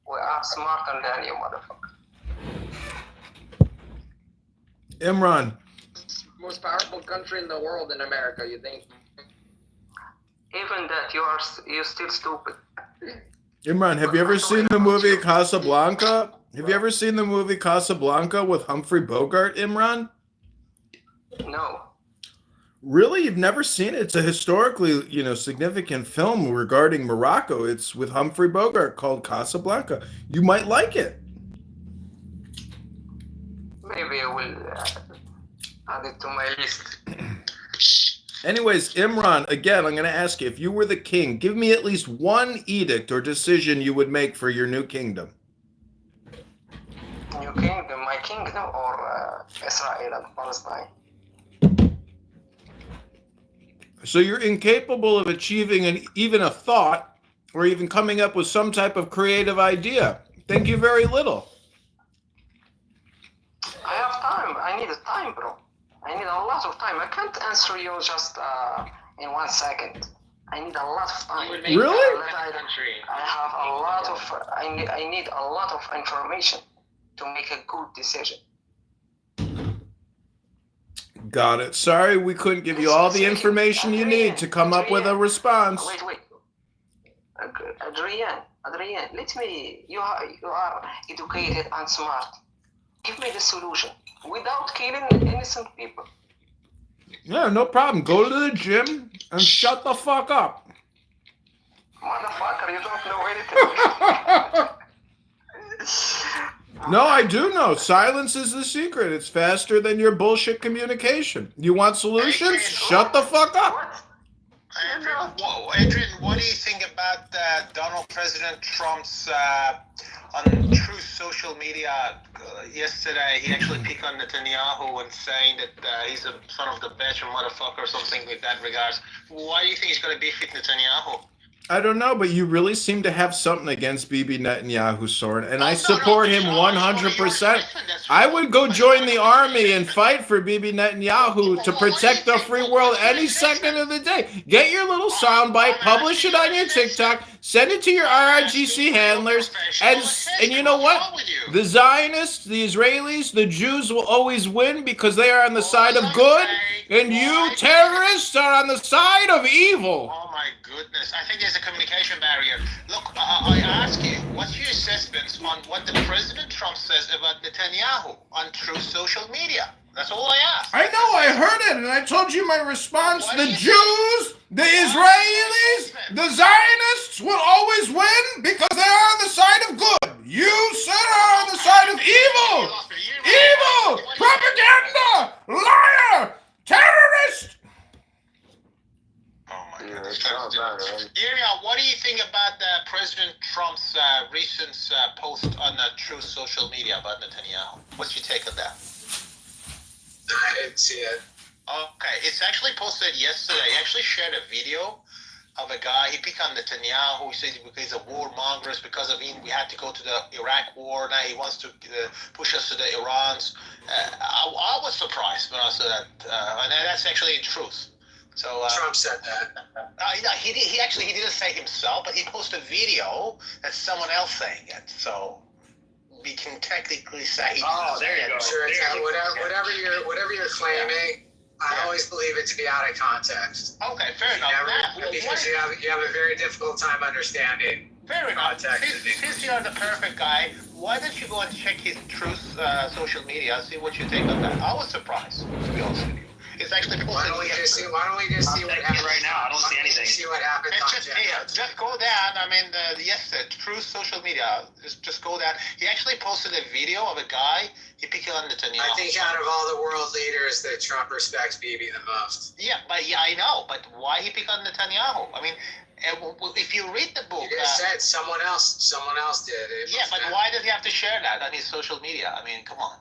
we are smarter than you, motherfucker. Imran. Most powerful country in the world in America, you think? Even that, you're still stupid. Imran, have you ever seen the movie Casablanca? Have you ever seen the movie Casablanca with Humphrey Bogart, Imran? No. Really? You've never seen it? It's a historically, significant film regarding Morocco. It's with Humphrey Bogart called Casablanca. You might like it. Maybe I will add it to my list. Anyways, Imran, again, I'm going to ask you, if you were the king, give me at least one edict or decision you would make for your new kingdom. New kingdom, my kingdom, or Israel and Palestine? So you're incapable of achieving even a thought or even coming up with some type of creative idea. Thank you very little. I have time. I need time, bro. I need a lot of time. I can't answer you just in 1 second. I need a lot of time. Really? I have a lot of. I need a lot of information to make a good decision. Got it. Sorry, we couldn't give you all the information you need to come up with a response. Wait. Adrian, let me. You are educated and smart. Give me the solution. without killing innocent people. Yeah, no problem. Go to the gym and shut the fuck up. Motherfucker, you don't know anything. No, I do know. Silence is the secret. It's faster than your bullshit communication. You want solutions? Shut the fuck up. Adrian, what do you think about President Trump's on Truth social media yesterday? He actually picked on Netanyahu and saying that he's a son of the bitch and motherfucker or something with that regards. Why do you think he's going to beef with Netanyahu? I don't know, but you really seem to have something against Bibi Netanyahu, Soren, and I support him 100%. I would go join the army and fight for Bibi Netanyahu to protect the free world any second of the day. Get your little soundbite, publish it on your TikTok, send it to your RIGC handlers, and you know what? The Zionists, the Israelis, the Jews will always win because they are on the side of good, and you terrorists are on the side of evil. Oh my goodness, I think there's a communication barrier. Look, I ask you, what's your assessments on what the President Trump says about Netanyahu on Truth social media? That's all I ask. I know, I heard it, and I told you my response. The Jews, the Israelis, the Zionists will always win because they are on the side of good. You, sir, are on the side of evil. Evil, propaganda, liar, terrorist. Yuriya, what do you think about President Trump's recent post on Truth social media about Netanyahu? What's your take on that? I didn't see it. Okay, it's actually posted yesterday. He actually shared a video of a guy. He picked on Netanyahu. He said he's a warmonger. Because of him, we had to go to the Iraq war. Now he wants to push us to the Irans. I was surprised when I saw that, and that's actually truth. So Trump said that. He actually didn't say himself, but he posted a video that's someone else saying it. So we can technically say. Oh, there you go. Sure, whatever you're claiming, I always believe it to be out of context. Okay, fair enough. Because you have a very difficult time understanding. Fair enough. Since you're the perfect guy, why don't you go and check his Truth social media and see what you think of that? I was surprised, to be honest with you. It's actually posted. Why don't we just see what happens right now? I don't see anything. See what happens on just go down. I mean, Truth social media. Just go down. He actually posted a video of a guy. He picked on Netanyahu. I think out of all the world leaders, that Trump respects Bibi the most. Yeah, I know. But why he picked on Netanyahu? I mean, if you read the book, you just said someone else did it. Yeah, but why does he have to share that on his social media? I mean, come on.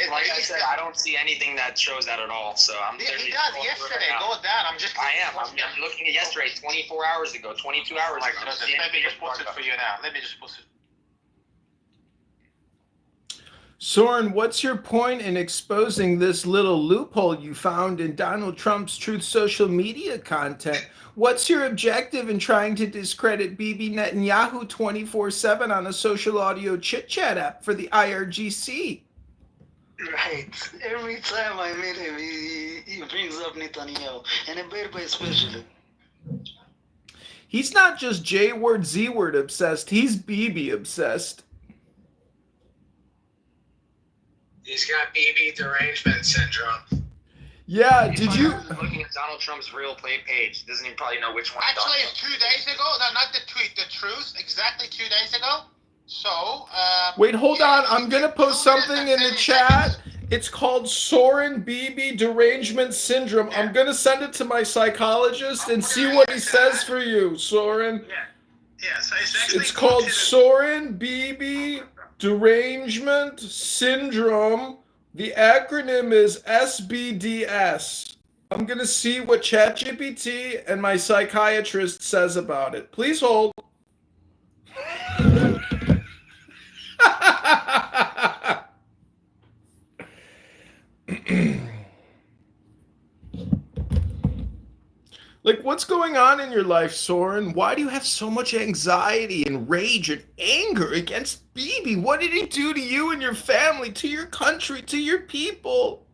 Like I said, I don't see anything that shows that at all. So I'm. He does yesterday. Go down. I'm looking at yesterday, 24 hours ago, 22 hours ago. Let me just post it for you now. Let me just post it. Soren, what's your point in exposing this little loophole you found in Donald Trump's Truth social media content? What's your objective in trying to discredit Bibi Netanyahu 24/7 on a social audio chit-chat app for the IRGC? Right. Every time I meet him, he brings up Netanyahu, and Abedba especially. He's not just J-word, Z-word obsessed. He's Bibi obsessed. He's got Bibi derangement syndrome. Yeah, did you... Looking at Donald Trump's real play page, doesn't he probably know which one? Actually, 2 days ago, no, not the tweet, the Truth, exactly 2 days ago. So, wait, hold on. I'm going to post something in the chat. It's called Soren Bibi derangement syndrome. I'm going to send it to my psychologist and see what he says for you, Soren. Yeah, so it's called Soren Bibi derangement syndrome. The acronym is SBDS. I'm going to see what ChatGPT and my psychiatrist says about it. Please hold. Like, what's going on in your life, Soren? Why do you have so much anxiety and rage and anger against Bibi? What did he do to you and your family, to your country, to your people?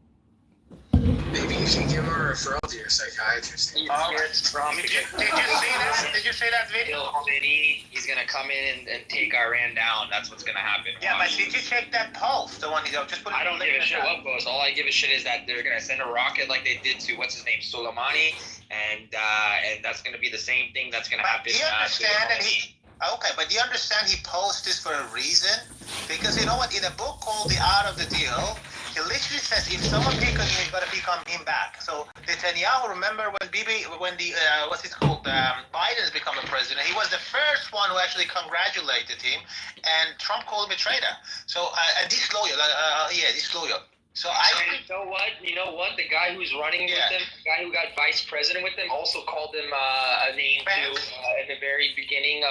Maybe you should give him a referral to your psychiatrist. Did you see that video? He's gonna come in and take Iran down. That's what's gonna happen. Yeah, but did you check that post? The one you go, just put it. I don't give a shit what post. All I give a shit is that they're gonna send a rocket like they did to what's his name, Soleimani, and that's gonna be the same thing that's gonna happen. Do you understand that he? Okay, but do you understand he posed this for a reason? Because you know what? In a book called The Art of the Deal, he literally says if someone pick on you, you gotta pick on him back. So Netanyahu, remember when Biden's become a president, he was the first one who actually congratulated him, and Trump called him a traitor. So disloyal, disloyal. So you know what? The guy who's running with him, the guy who got vice president with him, also called him a name too in the very beginning,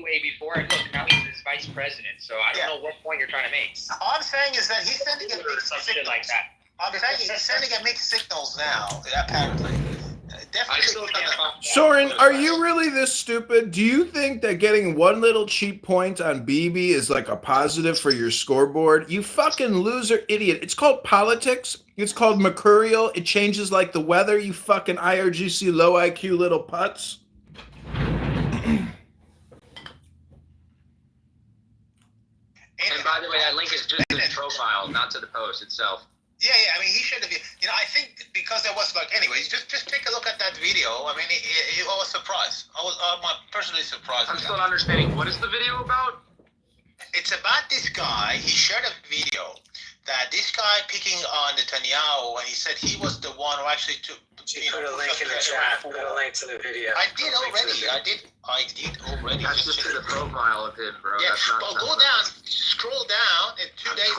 way before. And look, now he's his vice president. So I don't know what point you're trying to make. All I'm saying is that he's sending a mixed signals. Like that. I'm saying he's sending a mixed signals now, apparently. Soren, are you really this stupid? Do you think that getting one little cheap point on BB is like a positive for your scoreboard? You fucking loser idiot. It's called politics. It's called mercurial. It changes like the weather, you fucking IRGC low IQ little putz. And by the way, that link is just to his profile, not to the post itself. Yeah, I mean, he should have. You know, I think because there was anyways, just take a look at that video. I mean, I was surprised. I was personally surprised. I'm still not understanding. What is the video about? It's about this guy. He shared a video that this guy picking on Netanyahu, and he said he was the one who actually took. Put a link in the chat. Put a link to the video. I did already. That's just the profile of him, bro. Yeah, go down, scroll down, and 2 days.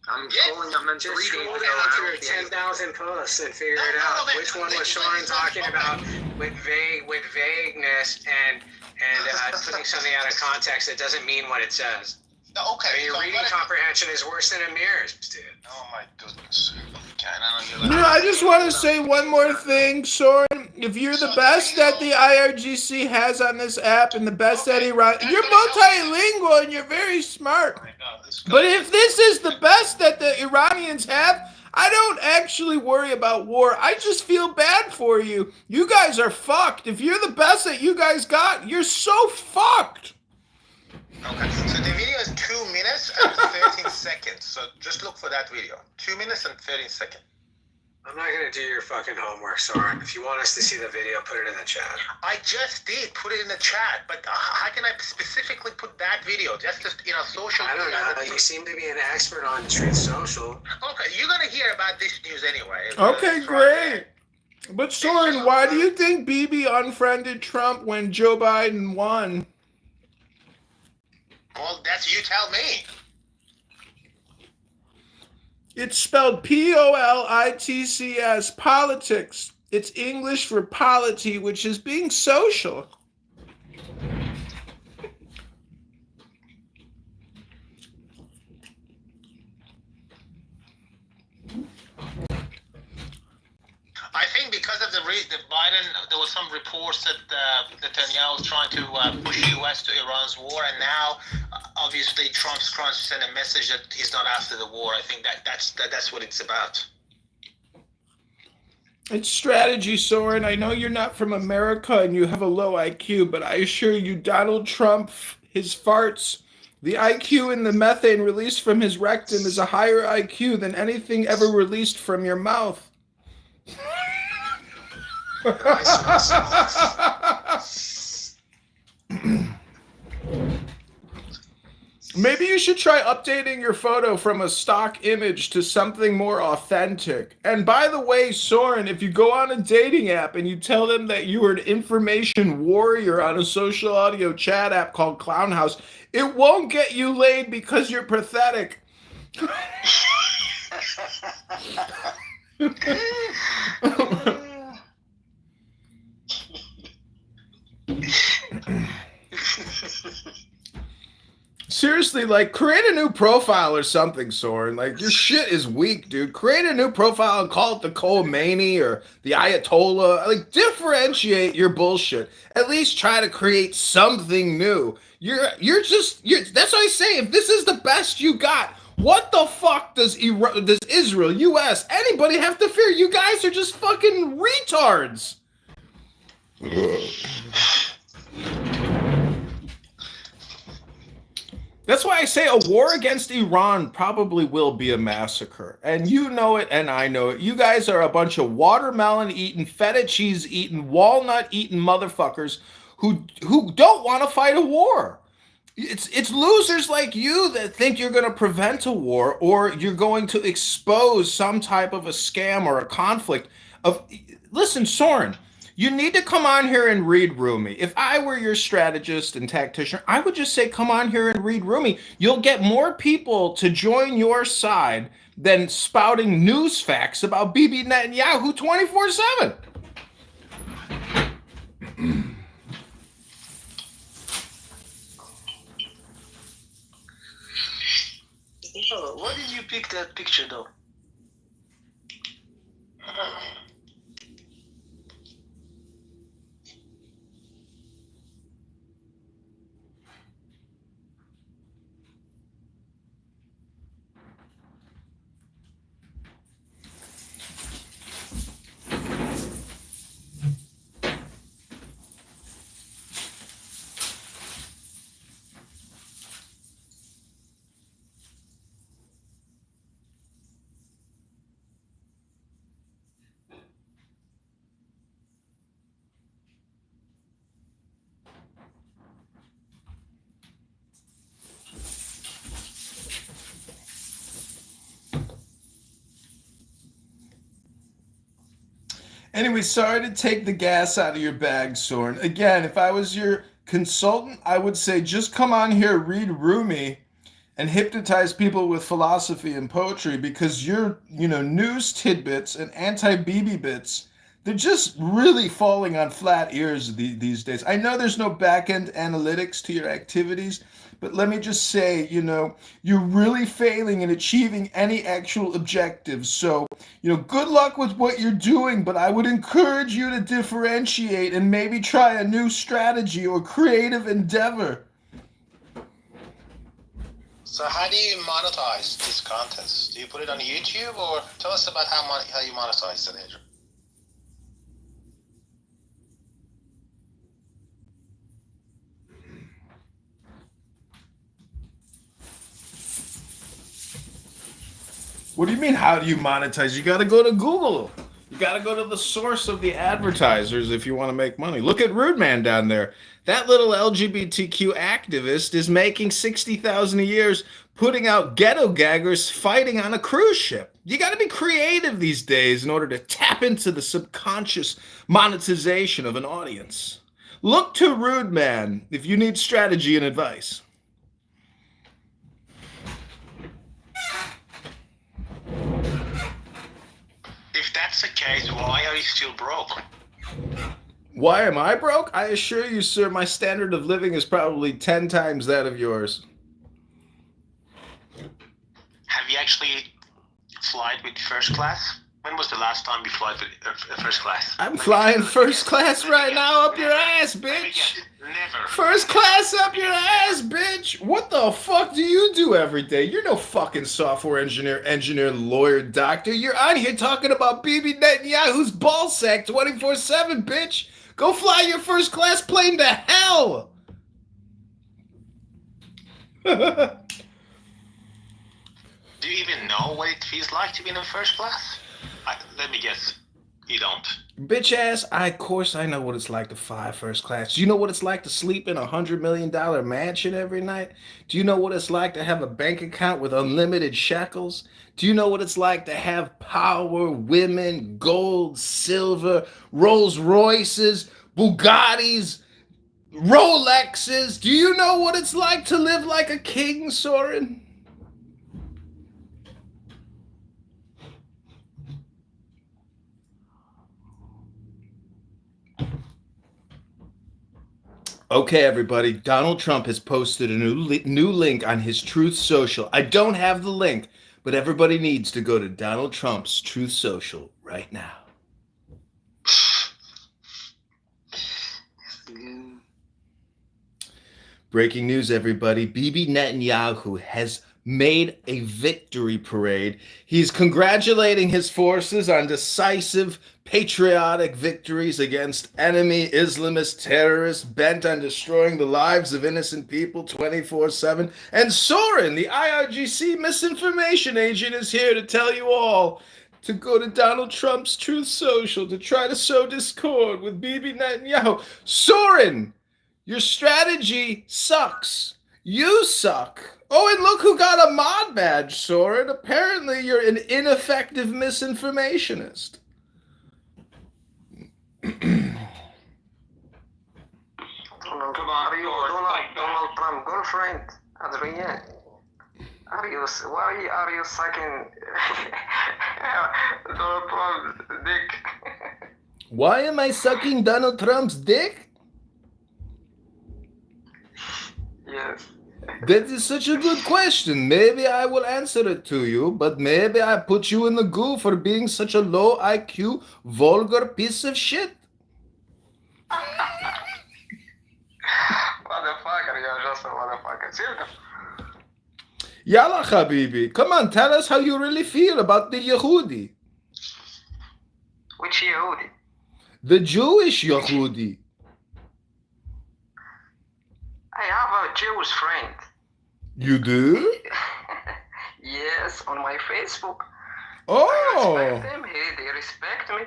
I'm scrolling up and just scroll down through 10,000 posts and figure it out. Which one was Soren talking about with vagueness and putting something out of context that doesn't mean what it says. No, okay. I mean, your reading comprehension is worse than Amir's, dude. Oh my goodness. I just want to say one more thing, Soren. If you're the best that the IRGC has on this app and the best that Iran, you're multilingual and you're very smart. But if this is the best that the Iranians have, I don't actually worry about war. I just feel bad for you. You guys are fucked. If you're the best that you guys got, you're so fucked. Okay, so the video is 2 minutes and 13 seconds. So just look for that video. 2 minutes and 13 seconds. I'm not going to do your fucking homework, Soren. If you want us to see the video, put it in the chat. I just did put it in the chat, but how can I specifically put that video? Just social. I don't know. You seem to be an expert on Truth Social. Okay, you're going to hear about this news anyway. Okay, great. But Soren, why do you think Bibi unfriended Trump when Joe Biden won? Well, that's you tell me. It's spelled POLITCS, politics. It's English for polity, which is being social. I think because of the Biden, there was some reports that Netanyahu was trying to push the U.S. to Iran's war, and now, obviously, Trump's trying to send a message that he's not after the war. I think that's what it's about. It's strategy, Soren. I know you're not from America and you have a low IQ, but I assure you, Donald Trump, his farts, the IQ in the methane released from his rectum is a higher IQ than anything ever released from your mouth. Maybe you should try updating your photo from a stock image to something more authentic. And by the way, Soren, if you go on a dating app and you tell them that you are an information warrior on a social audio chat app called Clown House, it won't get you laid because you're pathetic. Seriously, create a new profile or something, Soren. Your shit is weak, dude. Create a new profile and call it the Khomeini or the Ayatollah. Differentiate your bullshit. At least try to create something new. That's what I say. If this is the best you got, What the fuck does Israel, U.S., anybody have to fear? You guys are just fucking retards. That's why I say a war against Iran probably will be a massacre. And you know it, and I know it. You guys are a bunch of watermelon-eating, feta cheese-eating, walnut-eating motherfuckers who don't want to fight a war. It's losers like you that think you're going to prevent a war, or you're going to expose some type of a scam or a conflict. Listen, Soren, you need to come on here and read Rumi. If I were your strategist and tactician, I would just say come on here and read Rumi. You'll get more people to join your side than spouting news facts about Bibi Netanyahu 24/7. Oh, why did you pick that picture though? Anyway, sorry to take the gas out of your bag, Soren. Again, if I was your consultant, I would say just come on here, read Rumi, and hypnotize people with philosophy and poetry, because your, news tidbits and anti-BB bits, they're just really falling on flat ears these days. I know there's no back-end analytics to your activities, but let me just say, you're really failing in achieving any actual objectives. So, good luck with what you're doing, but I would encourage you to differentiate and maybe try a new strategy or creative endeavor. So how do you monetize this contest? Do you put it on YouTube, or tell us about how you monetize it, Andrew? What do you mean, how do you monetize? You got to go to Google. You got to go to the source of the advertisers if you want to make money. Look at Rude Man down there. That little LGBTQ activist is making $60,000 a year putting out ghetto gaggers fighting on a cruise ship. You got to be creative these days in order to tap into the subconscious monetization of an audience. Look to Rude Man if you need strategy and advice. If that's the case, why are you still broke? Why am I broke? I assure you, sir, my standard of living is probably 10 times that of yours. Have you actually flied with first class? When was the last time you flied with first class? I'm flying first class right now up your ass, bitch. Never. First class up your ass, bitch. What the fuck do you do every day? You're no fucking software engineer, lawyer, doctor. You're on here talking about Bibi Netanyahu's ballsack 24/7, bitch. Go fly your first class plane to hell. Do you even know what it feels like to be in first class? Let me guess. You don't. Bitch ass, of course I know what it's like to fly first class. Do you know what it's like to sleep in $100 million mansion every night? Do you know what it's like to have a bank account with unlimited shekels? Do you know what it's like to have power, women, gold, silver, Rolls Royces, Bugattis, Rolexes? Do you know what it's like to live like a king, Soren? Okay, everybody, Donald Trump has posted a new link on his Truth Social. I don't have the link, but everybody needs to go to Donald Trump's Truth Social right now. Breaking news, everybody. Bibi Netanyahu has made a victory parade. He's congratulating his forces on decisive patriotic victories against enemy Islamist terrorists bent on destroying the lives of innocent people 24/7. And Soren, the IRGC misinformation agent, is here to tell you all to go to Donald Trump's Truth Social to try to sow discord with Bibi Netanyahu. Soren, your strategy sucks. You suck. Oh, and look who got a mod badge, Soren. Apparently you're an ineffective misinformationist. Are you Donald Trump girlfriend, Adrienne? Why are you sucking Donald Trump's dick? Why am I sucking Donald Trump's dick? Yes. That is such a good question. Maybe I will answer it to you, but maybe I put you in the goo for being such a low IQ, vulgar piece of shit. Motherfucker, you're just a motherfucker. Seriously. Yalla, Habibi. Come on, tell us how you really feel about the Yehudi. Which Yehudi? The Jewish Yehudi. I have a Jewish friend. You do? Yes, on my Facebook. Oh. I respect him. They respect me.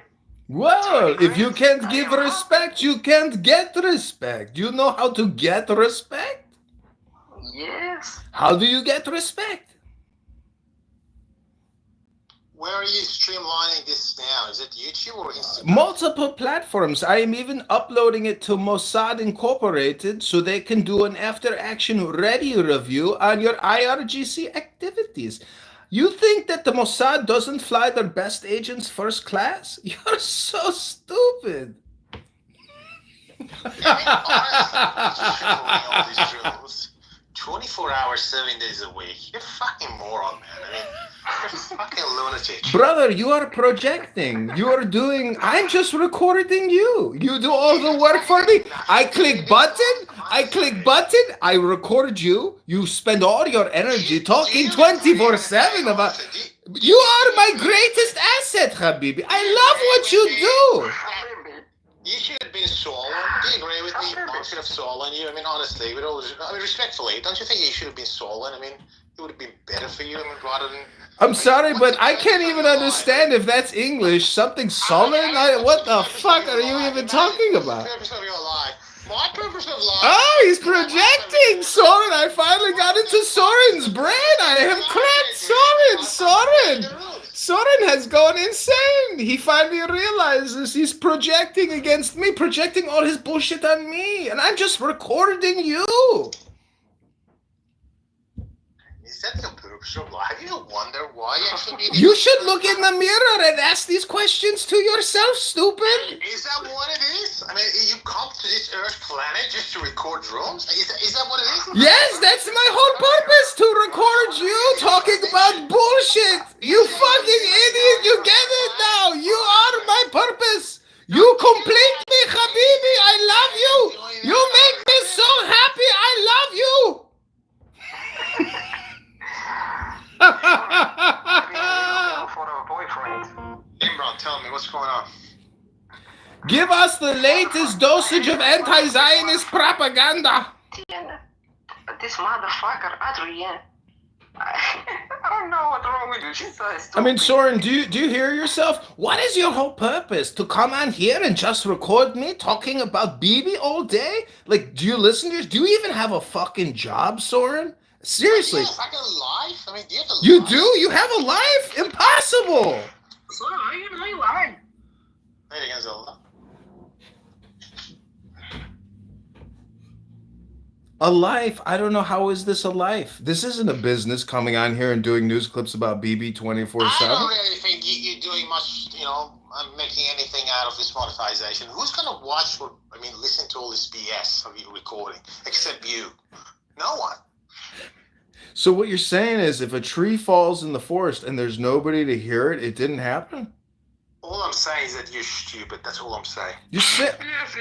Well, if you can't give respect, you can't get respect. You know how to get respect? Yes. How do you get respect? Where are you streamlining this now? Is it YouTube or Instagram? Multiple platforms. I am even uploading it to Mossad Incorporated so they can do an after-action ready review on your IRGC activities. You think that the Mossad doesn't fly their best agents first class? You're so stupid. 24 hours, 7 days a week. You're a fucking moron, man. I mean, you're a fucking lunatic. Brother, you are projecting. You are doing... I'm just recording you. You do all the work for me. I click button. I record you. You spend all your energy talking 24/7 about... You are my greatest asset, Habibi. I love what you do. You should have been swollen. Do you agree with me? Mom should have swollen you. I mean, honestly, respectfully, don't you think you should have been swollen? I mean, it would have been better for you. I mean, rather than. I'm sorry, but I can't even understand if that's English. Something sullen? What the fuck are you even talking about? Purpose of your life. My purpose of life. Oh, he's projecting, Soren. I finally got into Soren's brain. I have cracked Soren. Soren has gone insane. He finally realizes he's projecting against me, projecting all his bullshit on me, and I'm just recording you. Is that your purpose of life? Have you wonder why you actually need You should look in the mirror and ask these questions to yourself, stupid. Is that what it is? I mean, you come to this Earth planet just to record drums? Is that what it is? Yes, that's my whole purpose, to record you talking about bullshit. You fucking idiot, you get it now. You are my purpose. You complete me, Habibi. I love you. You make me so happy. I love you. For a boyfriend. Imran, tell me what's going on. Give us the latest dosage of anti-Zionist propaganda. This motherfucker, Adrienne. I don't know what's wrong with you. She's so stupid. I mean, Soren, do you hear yourself? What is your whole purpose? To come on here and just record me talking about Bibi all day? Like, do you listen to do you even have a fucking job, Soren? Seriously. Do you have a fucking life? I mean, do you have a You life? do? You have a life? Impossible. Soren, are you really lying? Hey, against Allah. A life? I don't know. How is this a life? This isn't a business coming on here and doing news clips about BB 24/7. I don't really think you're doing much, making anything out of this monetization. Who's going to watch listen to all this BS of you recording, except you? No one. So what you're saying is if a tree falls in the forest and there's nobody to hear it, it didn't happen? All I'm saying is that you're stupid. That's all I'm saying.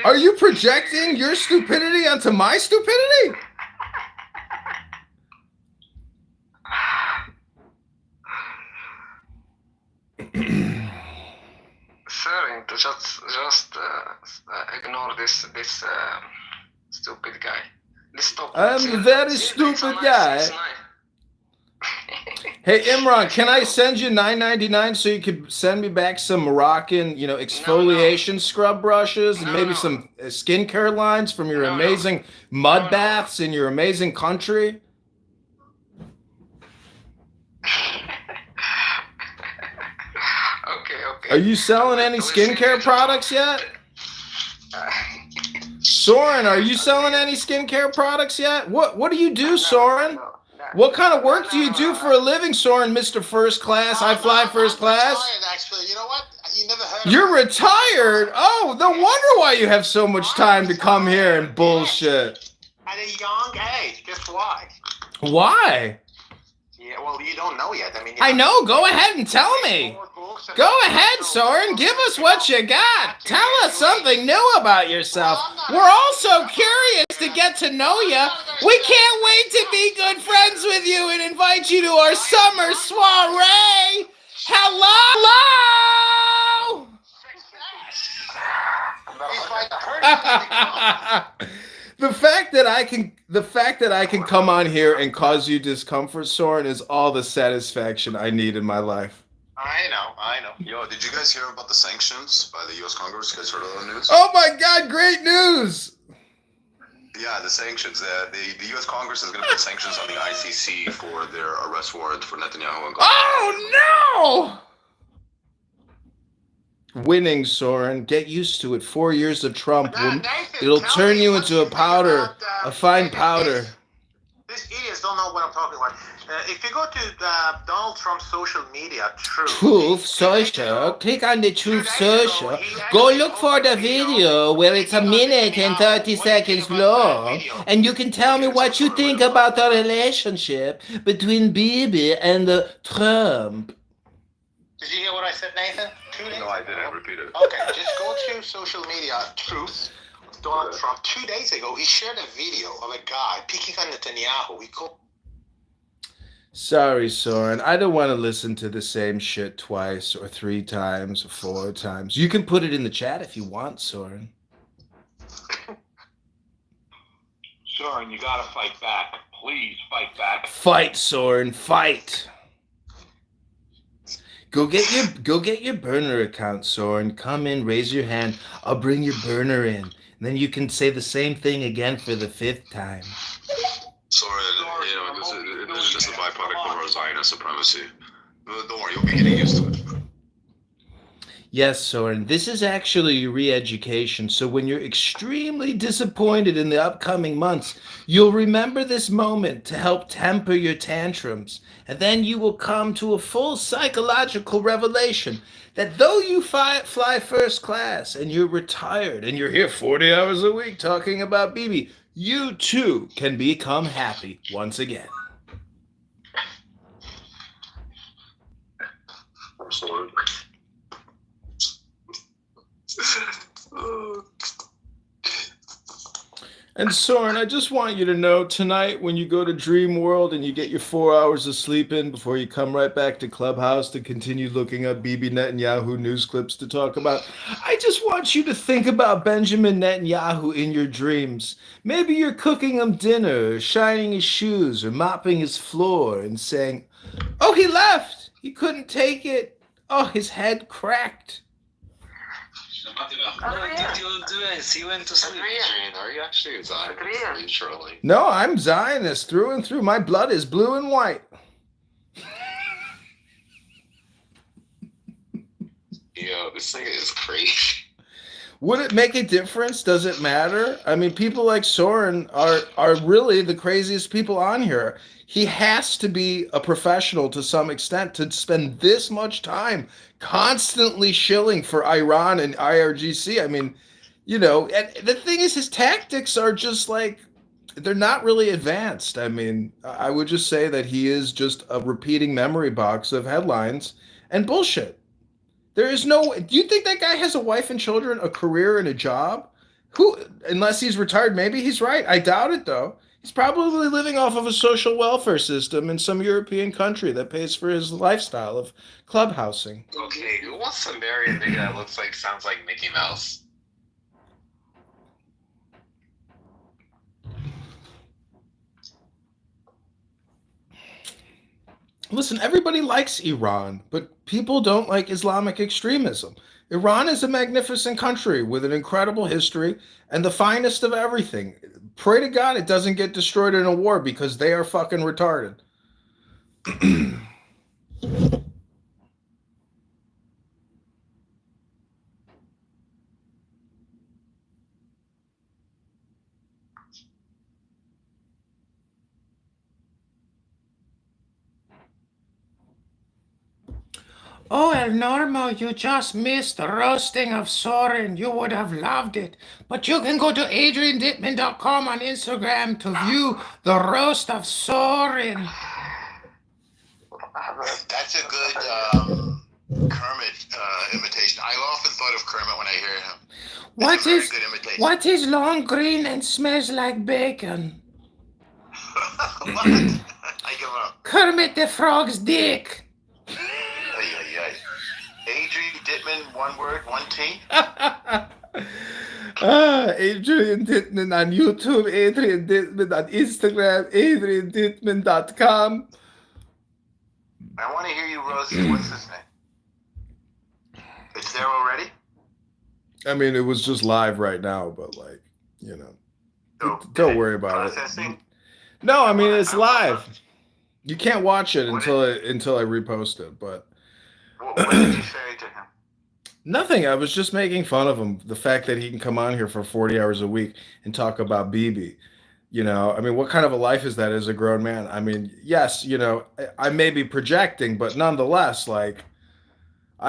Are you projecting your stupidity onto my stupidity? just ignore this stupid guy. I'm a very stupid guy. Hey Imran, can I send you $9.99 so you could send me back some Moroccan, exfoliation scrub brushes and maybe some skincare lines from your amazing mud baths in your amazing country? Okay. Are you selling any skincare products yet? Soren, are you selling any skincare products yet? What do you do, Soren? What kind of work do you do for a living, Soren, Mr. First Class? I fly first class. Retired, actually. You know what? You never heard You're retired? Oh, no wonder why you have so much time to come here and bullshit. At a young age. Guess why? Why? Yeah, well, you don't know yet. I know. Go ahead and tell me. Go ahead, Soren. Give us what you got. Tell us something new about yourself. We're all so curious to get to know you. We can't wait to be good friends with you and invite you to our summer soiree. Hello! The fact that I can come on here and cause you discomfort, Soren, is all the satisfaction I need in my life. I know. Yo, did you guys hear about the sanctions by the U.S. Congress? You guys heard of the news? Oh my God, great news! Yeah, the sanctions. The U.S. Congress is going to put sanctions on the ICC for their arrest warrant for Netanyahu and Oh no! Winning, Soren. Get used to it. 4 years of Trump. It'll turn you into a fine powder. These idiots don't know what I'm talking about. If you go to Donald Trump's social media, Truth Social, click on the Truth Social. Go look for the video where it's a minute and 30 seconds long, and you can tell me what you think about the relationship between Bibi and Trump. Did you hear what I said, Nathan? No, I didn't. Repeat it. Okay, just go to social media, Truth. Donald Trump, 2 days ago, he shared a video of a guy picking on Netanyahu. Sorry, Soren. I don't want to listen to the same shit twice or 3 times or 4 times. You can put it in the chat if you want, Soren. Soren, you gotta fight back. Please fight back. Fight, Soren. Fight. Go get your burner account, Soren. Come in, raise your hand. I'll bring your burner in. And then you can say the same thing again for the 5th time. Soren, this is just a byproduct of our Zionist supremacy. Don't worry, you'll be getting used to it. Yes, Soren, this is actually re-education, so when you're extremely disappointed in the upcoming months, you'll remember this moment to help temper your tantrums, and then you will come to a full psychological revelation that though you fly first class and you're retired and you're here 40 hours a week talking about Bibi, you too can become happy once again. Soren. And Soren, I just want you to know tonight when you go to Dream World and you get your 4 hours of sleep in before you come right back to Clubhouse to continue looking up Bibi Netanyahu news clips to talk about, I just want you to think about Benjamin Netanyahu in your dreams. Maybe you're cooking him dinner, or shining his shoes, or mopping his floor and saying, "Oh, he left. He couldn't take it. Oh, his head cracked." What did you do as you went to sleep? Are you actually a Zionist? Surely. No, I'm Zionist through and through. My blood is blue and white. Yo, this thing is crazy. Would it make a difference? Does it matter? I mean, people like Soren are really the craziest people on here. He has to be a professional to some extent to spend this much time constantly shilling for Iran and IRGC. I mean, and the thing is, his tactics are just like, they're not really advanced. I mean, I would just say that he is just a repeating memory box of headlines and bullshit. There is no, do you think that guy has a wife and children, a career and a job? Unless he's retired, maybe he's right. I doubt it though. He's probably living off of a social welfare system in some European country that pays for his lifestyle of clubhousing. Okay, wants to marry a nigga that sounds like Mickey Mouse? Listen, everybody likes Iran, but people don't like Islamic extremism. Iran is a magnificent country with an incredible history and the finest of everything. Pray to God it doesn't get destroyed in a war because they are fucking retarded. Oh, El Normo, you just missed the roasting of Soren. You would have loved it. But you can go to adriandittman.com on Instagram to view the roast of Soren. That's a good Kermit imitation. I often thought of Kermit when I hear him. What is long green and smells like bacon? What? I give up. Kermit the Frog's dick. Adrian Dittman, one word, one T. Adrian Dittman on YouTube, Adrian Dittman on Instagram, adriandittman.com. I want to hear you roast. What's his name? It's there already? I mean, it was just live right now, but don't worry about it. No, I mean, it's live. You can't watch it until I repost it, but. What did you say to him? Nothing. I was just making fun of him. The fact that he can come on here for 40 hours a week and talk about BB. I mean, what kind of a life is that as a grown man? I mean, yes, I may be projecting, but nonetheless, I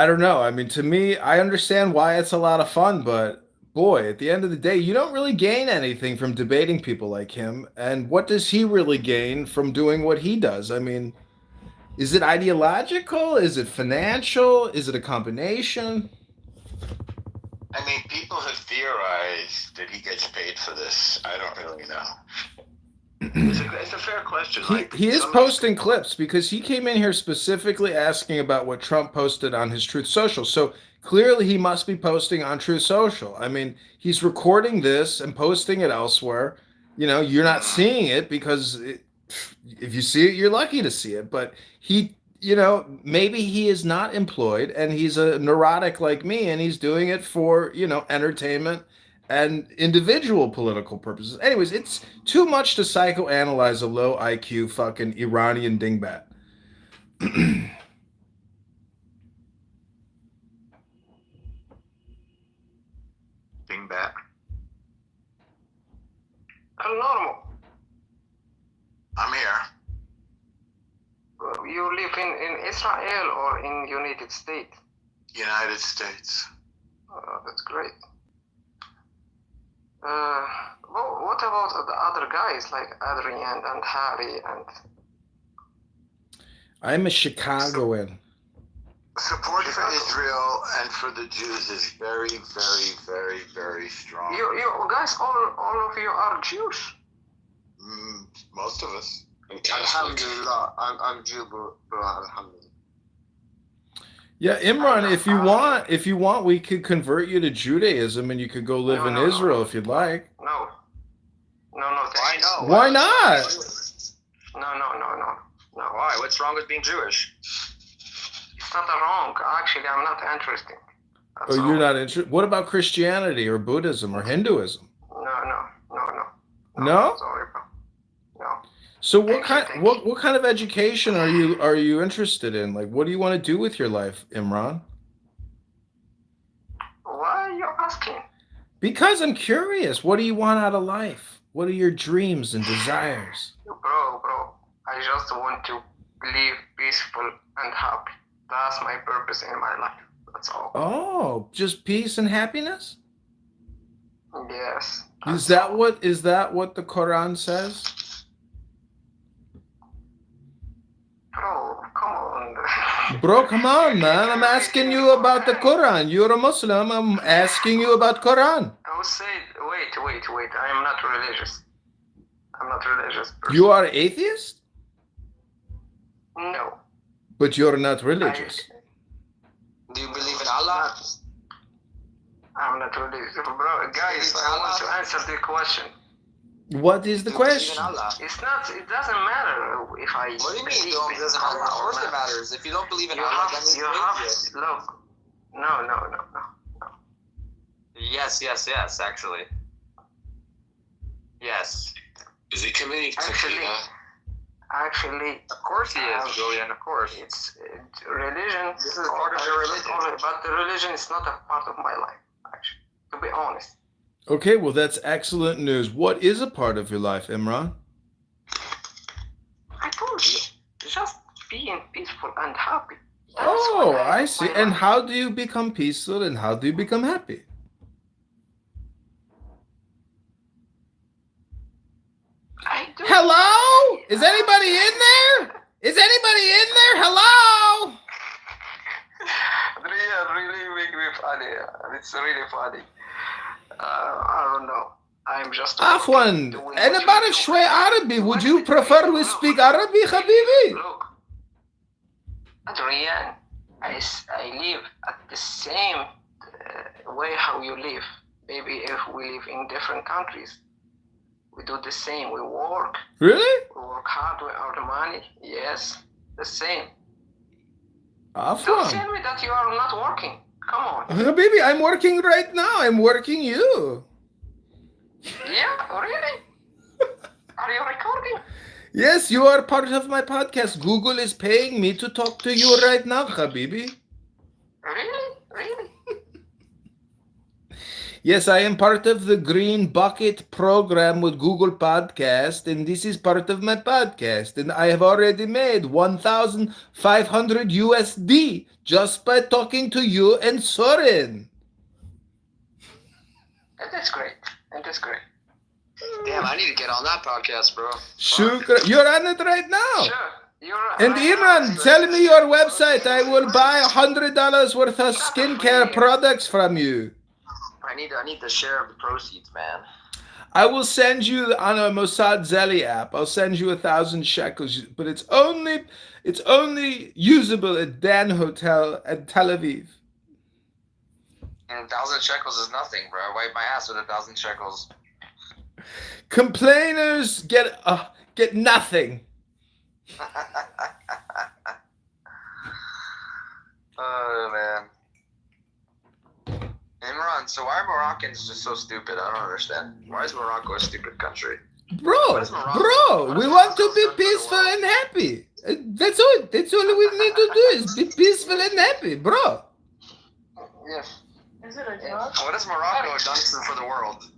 don't know. I mean, to me, I understand why it's a lot of fun, but boy, at the end of the day, you don't really gain anything from debating people like him. And what does he really gain from doing what he does? I mean, is it ideological? Is it financial? Is it a combination? I mean, people have theorized that he gets paid for this. I don't really know. It's a fair question. He is posting clips because he came in here specifically asking about what Trump posted on his Truth Social. So clearly he must be posting on Truth Social. I mean, he's recording this and posting it elsewhere. You're not seeing it because if you see it, you're lucky to see it. But he, maybe he is not employed and he's a neurotic like me and he's doing it for, entertainment and individual political purposes. Anyways, it's too much to psychoanalyze a low IQ fucking Iranian dingbat. Dingbat. Normal. I'm here. You live in Israel or in United States? United States. Oh, that's great. What about the other guys like Adrian and Harry and? I'm a Chicagoan. Support for Israel and for the Jews is very, very, very, very strong. You guys, all of you are Jews. Most of us. Alhamdulillah, I'm Jew, bro. Alhamdulillah. Yeah, Imran, if you want, we could convert you to Judaism and you could go live in Israel if you'd like. No. Why not? No. Why? What's wrong with being Jewish? It's not wrong. Actually, I'm not interested. You're not interested? What about Christianity or Buddhism or Hinduism? No? Sorry, bro. No. So what kind of education are you interested in? Like, what do you want to do with your life, Imran? Why are you asking? Because I'm curious. What do you want out of life? What are your dreams and desires? Bro, I just want to live peaceful and happy. That's my purpose in my life. That's all. Oh, just peace and happiness? Yes. Is that what the Quran says? Bro, come on, man. I'm asking you about the Quran. You're a Muslim. I'm asking you about Quran. I would say, wait. I am not religious. I'm not religious person. You are atheist? No. But you're not religious. Do you believe in Allah? I'm not really, bro. Guys, I want to answer the question. What is the question? It's not. It doesn't matter if I. What do you mean? It doesn't matter. Of course it matters. If you don't believe in Allah, that means you have. Look. No. Yes. Actually. Yes. Is he committing Actually, of course he is, Julian. Of course. It's religion. This is part of your religion. But the religion is not a part of my life. Actually, to be honest. Okay, well, that's excellent news. What is a part of your life, Imran? I told you, just being peaceful and happy. Oh, I see. And how do you become peaceful and how do you become happy? Hello? Is anybody in there? Is anybody in there? Hello? Really make me funny. It's really funny. I don't know. I'm just... Afwan, أنا بعرف شوي عربي. Would you prefer we speak Arabic, حبيبي? Look, Adrian, I live at the same way how you live. Maybe if we live in different countries, we do the same. We work. Really? We work hard with our money. Yes, the same. Afwan. Don't tell me that you are not working. Come on. Habibi, I'm working right now. I'm working you. Yeah, really? Are you recording? Yes, you are part of my podcast. Google is paying me to talk to you right now, Habibi. Really? Yes, I am part of the Green Bucket program with Google Podcast, and this is part of my podcast. And I have already made 1,500 USD just by talking to you and Soren. That's great. Damn, I need to get on that podcast, bro. Shukra. You're on it right now. Sure. And Imran, tell me your website. I will buy $100 worth of skincare products from you. I need the share of the proceeds, man. I will send you on a Mossad Zeli app. I'll send you 1,000 shekels, but it's only usable at Dan Hotel at Tel Aviv. And 1,000 shekels is nothing, bro. I wipe my ass with 1,000 shekels. Complainers get nothing. Oh man. Imran, so why are Moroccans just so stupid? I don't understand. Why is Morocco a stupid country? Bro, we want to be peaceful and happy. That's all. That's all we need to do is be peaceful and happy, bro. Yes. Is it a job? What has Morocco done for the world?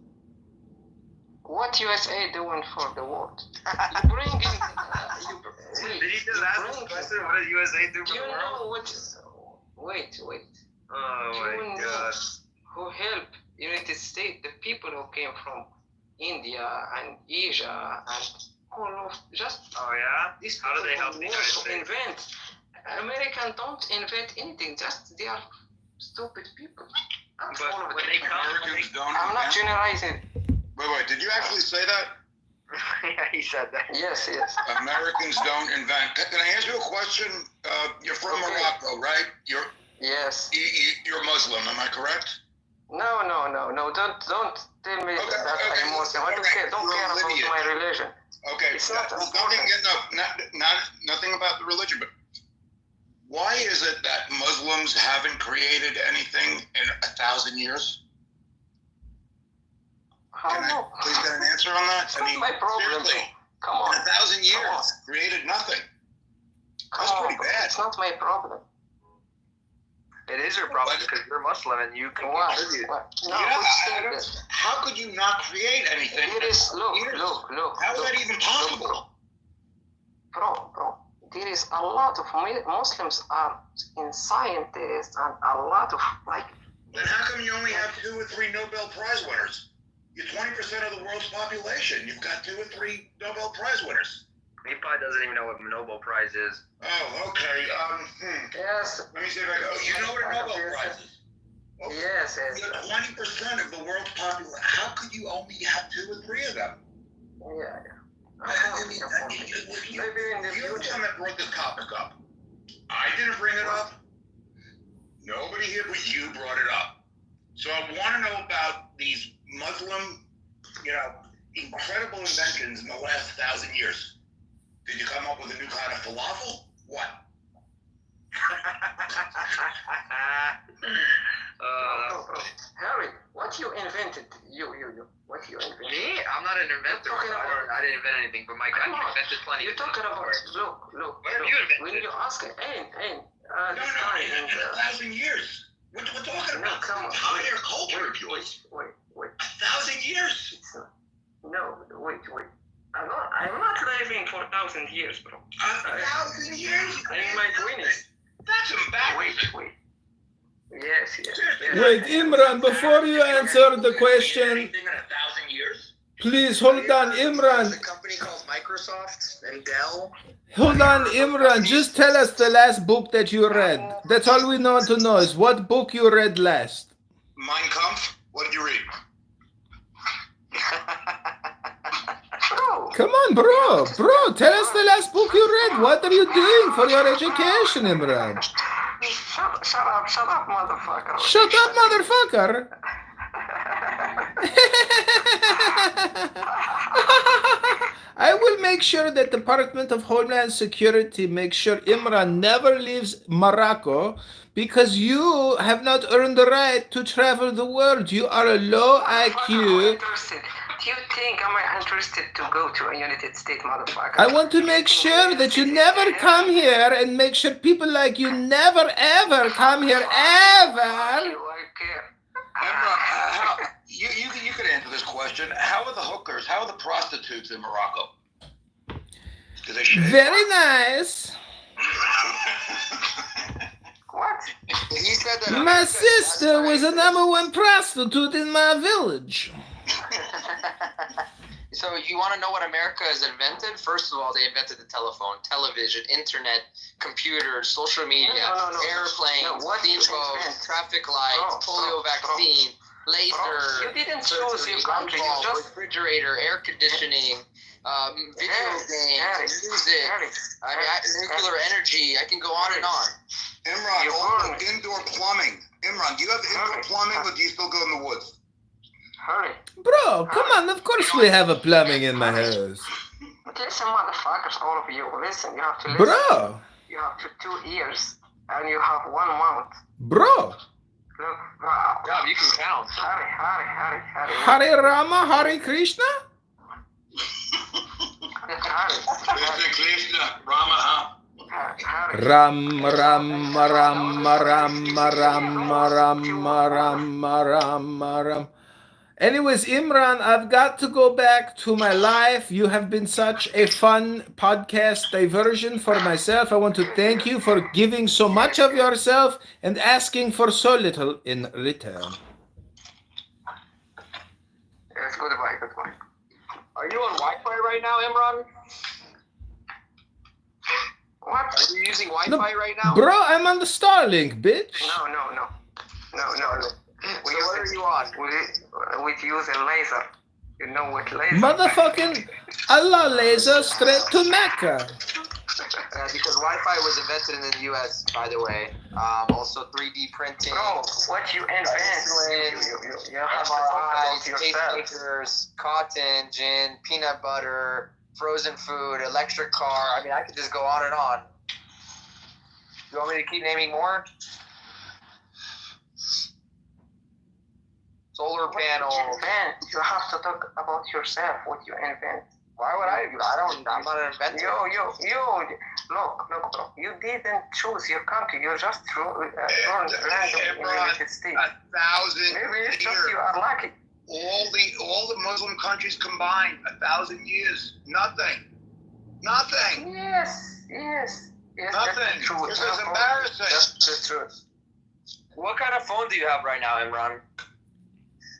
What USA doing for the world? You bring in... Did he just ask the question? What does USA do for the world? Wait. Oh my God. Who helped United States, the people who came from India and Asia and all of just... Oh yeah? These How do they help the United States? Invent. Americans don't invent anything, just they are stupid people. But when they come... I'm not generalizing. Wait, did you actually say that? Yeah, he said that. Yes. Americans don't invent. Can I ask you a question? You're from Morocco, right? Yes. You're Muslim, am I correct? No. Don't tell me that I'm Muslim. I don't care about my religion. Okay. It's not nothing about the religion, but why is it that Muslims haven't created anything in 1,000 years? Can I please get an answer on that? It's not my problem. Seriously, come on. In 1,000 years, created nothing. That's pretty bad. It's not my problem. It is your problem because you're Muslim and you can contribute. No, how could you not create anything? Look. How is that even possible? Bro, there is a lot of Muslims are in scientists and a lot of Then how come you only have 2 or 3 Nobel Prize winners? You're 20% of the world's population. You've got 2 or 3 Nobel Prize winners. He probably doesn't even know what a Nobel Prize is. Oh, okay. Yes. Let me see if I can. Oh, you know what a Nobel Prize is? Oh, yes. You're 20% of the world's population. How could you only have 2 or 3 of them? Yeah. I mean, you're the one that brought this topic up. I didn't bring it up. Nobody be here, but you brought it up. So I want to know about these Muslim, incredible inventions in the last 1,000 years. Did you come up with a new kind of falafel? What? Harry, what you invented? What you invented? Me? I'm not an inventor. I didn't invent anything, but my country invented plenty. You're talking about, look. What have you invented? When you ask it, in 1,000 years. We're talking about the entire culture of yours. Wait. 1,000 years. No, wait. I'm not living for 1,000 years, bro. 1,000 years? In my 20s. That's embarrassing. Wait. Yes. Wait, Imran, before you answer the question, Anything in 1,000 years? please hold on, Imran. There's a company called Microsoft and Dell. Hold on, Imran. Just tell us the last book that you read. That's all we want to know is what book you read last. Mein Kampf? What did you read? Come on, bro. Tell us the last book you read. What are you doing for your education, Imran? Shut up, motherfucker. Shut up, motherfucker. I will make sure that Department of Homeland Security makes sure Imran never leaves Morocco because you have not earned the right to travel the world. You are a low IQ. Do you think I'm interested to go to a United States, motherfucker? I want to make sure that you never come here and make sure people like you never ever come here ever. Imran, you could answer this question. How are the hookers? How are the prostitutes in Morocco? Do they shave? Very nice. What? He said that. My sister was the #1 prostitute in my village. So you want to know what America has invented? First of all, they invented the telephone, television, internet, computers, social media, airplanes, steamboats, traffic lights, polio vaccine, laser, you didn't choose your country. You just refrigerator, air conditioning, video games, music, nuclear energy. I can go on and on. Imran, also indoor plumbing. Imran, do you have indoor plumbing or do you still go in the woods? Hurry. Bro, come on. Of course we have a plumbing in my house. Listen, motherfuckers, all of you. Listen, you have to listen. Bro. You have 2 ears and you have 1 mouth. Bro. Look, God, you can count. Hurry. Hare Rama, Hare Krishna? Krishna, Krishna, Rama, huh? Ram. Anyways, Imran, I've got to go back to my life. You have been such a fun podcast diversion for myself. I want to thank you for giving so much of yourself and asking for so little in return. Yes, goodbye. Are you on Wi-Fi right now, Imran? What? Are you using Wi-Fi right now? Bro, I'm on the Starlink, bitch. No. So what are you on? We use a laser. You know what laser? Motherfucking Allah laser straight to Mecca. Because Wi-Fi was invented in the U.S., by the way. Also 3D printing. Bro, what you invent? You have to talk about yourself. Pacemakers, cotton, gin, peanut butter, frozen food, electric car. I mean, I could just go on and on. You want me to keep naming more? Solar panels. You have to talk about yourself, what you invent. Why would I? I'm not an inventor. Look, bro. You didn't choose your country. You just born random in the United States. 1,000 Maybe you are lucky. All the Muslim countries combined, 1,000 years, nothing. Yes. Nothing. This is embarrassing. That's the truth. What kind of phone do you have right now, Imran?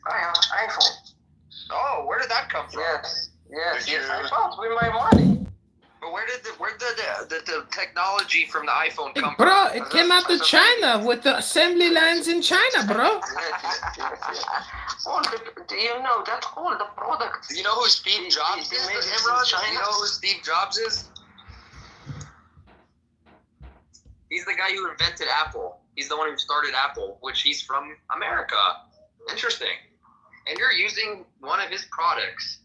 I have iPhone. Oh, where did that come from? Yes. I bought with my money. But where did the technology from the iPhone come from? Bro, it came out of China with the assembly lines in China, bro. Do you know that all the products? Do you know who Steve Jobs is, Imran? Do you know who Steve Jobs is? He's the guy who invented Apple. He's the one who started Apple, which he's from America. Interesting. And you're using one of his products.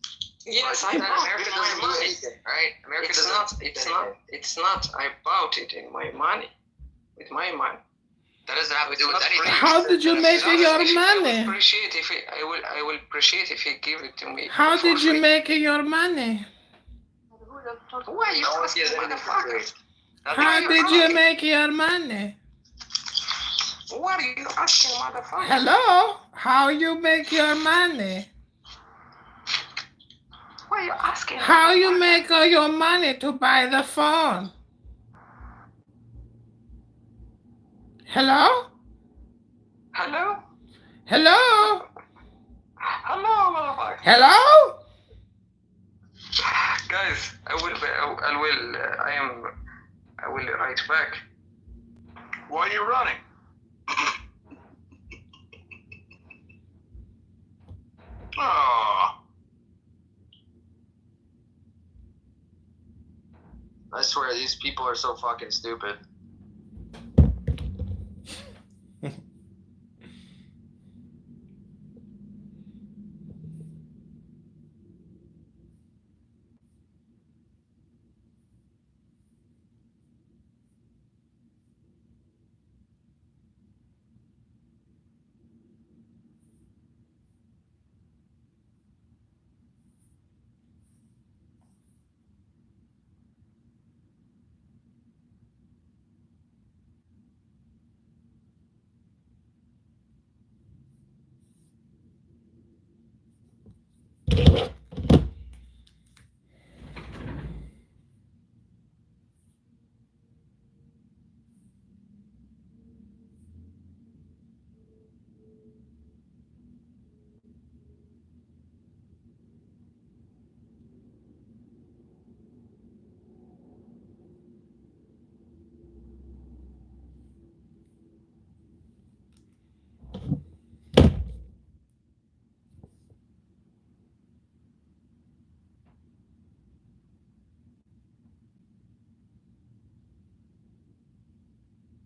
Yes, But I then bought America with doesn't my use money. anything, right? America It's doesn't not. It's not. I bought it in my money, with my money. That doesn't have to do with anything. How did you make your money? I will appreciate if you give it to me. How for did you free. make your money? Why you asking, motherfucker? How did you make your money? What are you asking, motherfucker? Hello? How you make your money? Why are you asking? How you make all your money to buy the phone? Hello? Hello? Hello? Hello, motherfucker. Hello? Guys, I will write back. Why are you running? Oh. I swear, these people are so fucking stupid.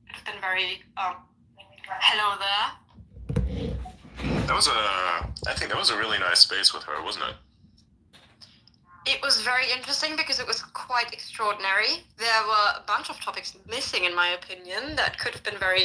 It's been very, hello there. I think that was a really nice space with her, wasn't it? It was very interesting because it was quite extraordinary. There were a bunch of topics missing, in my opinion, that could have been very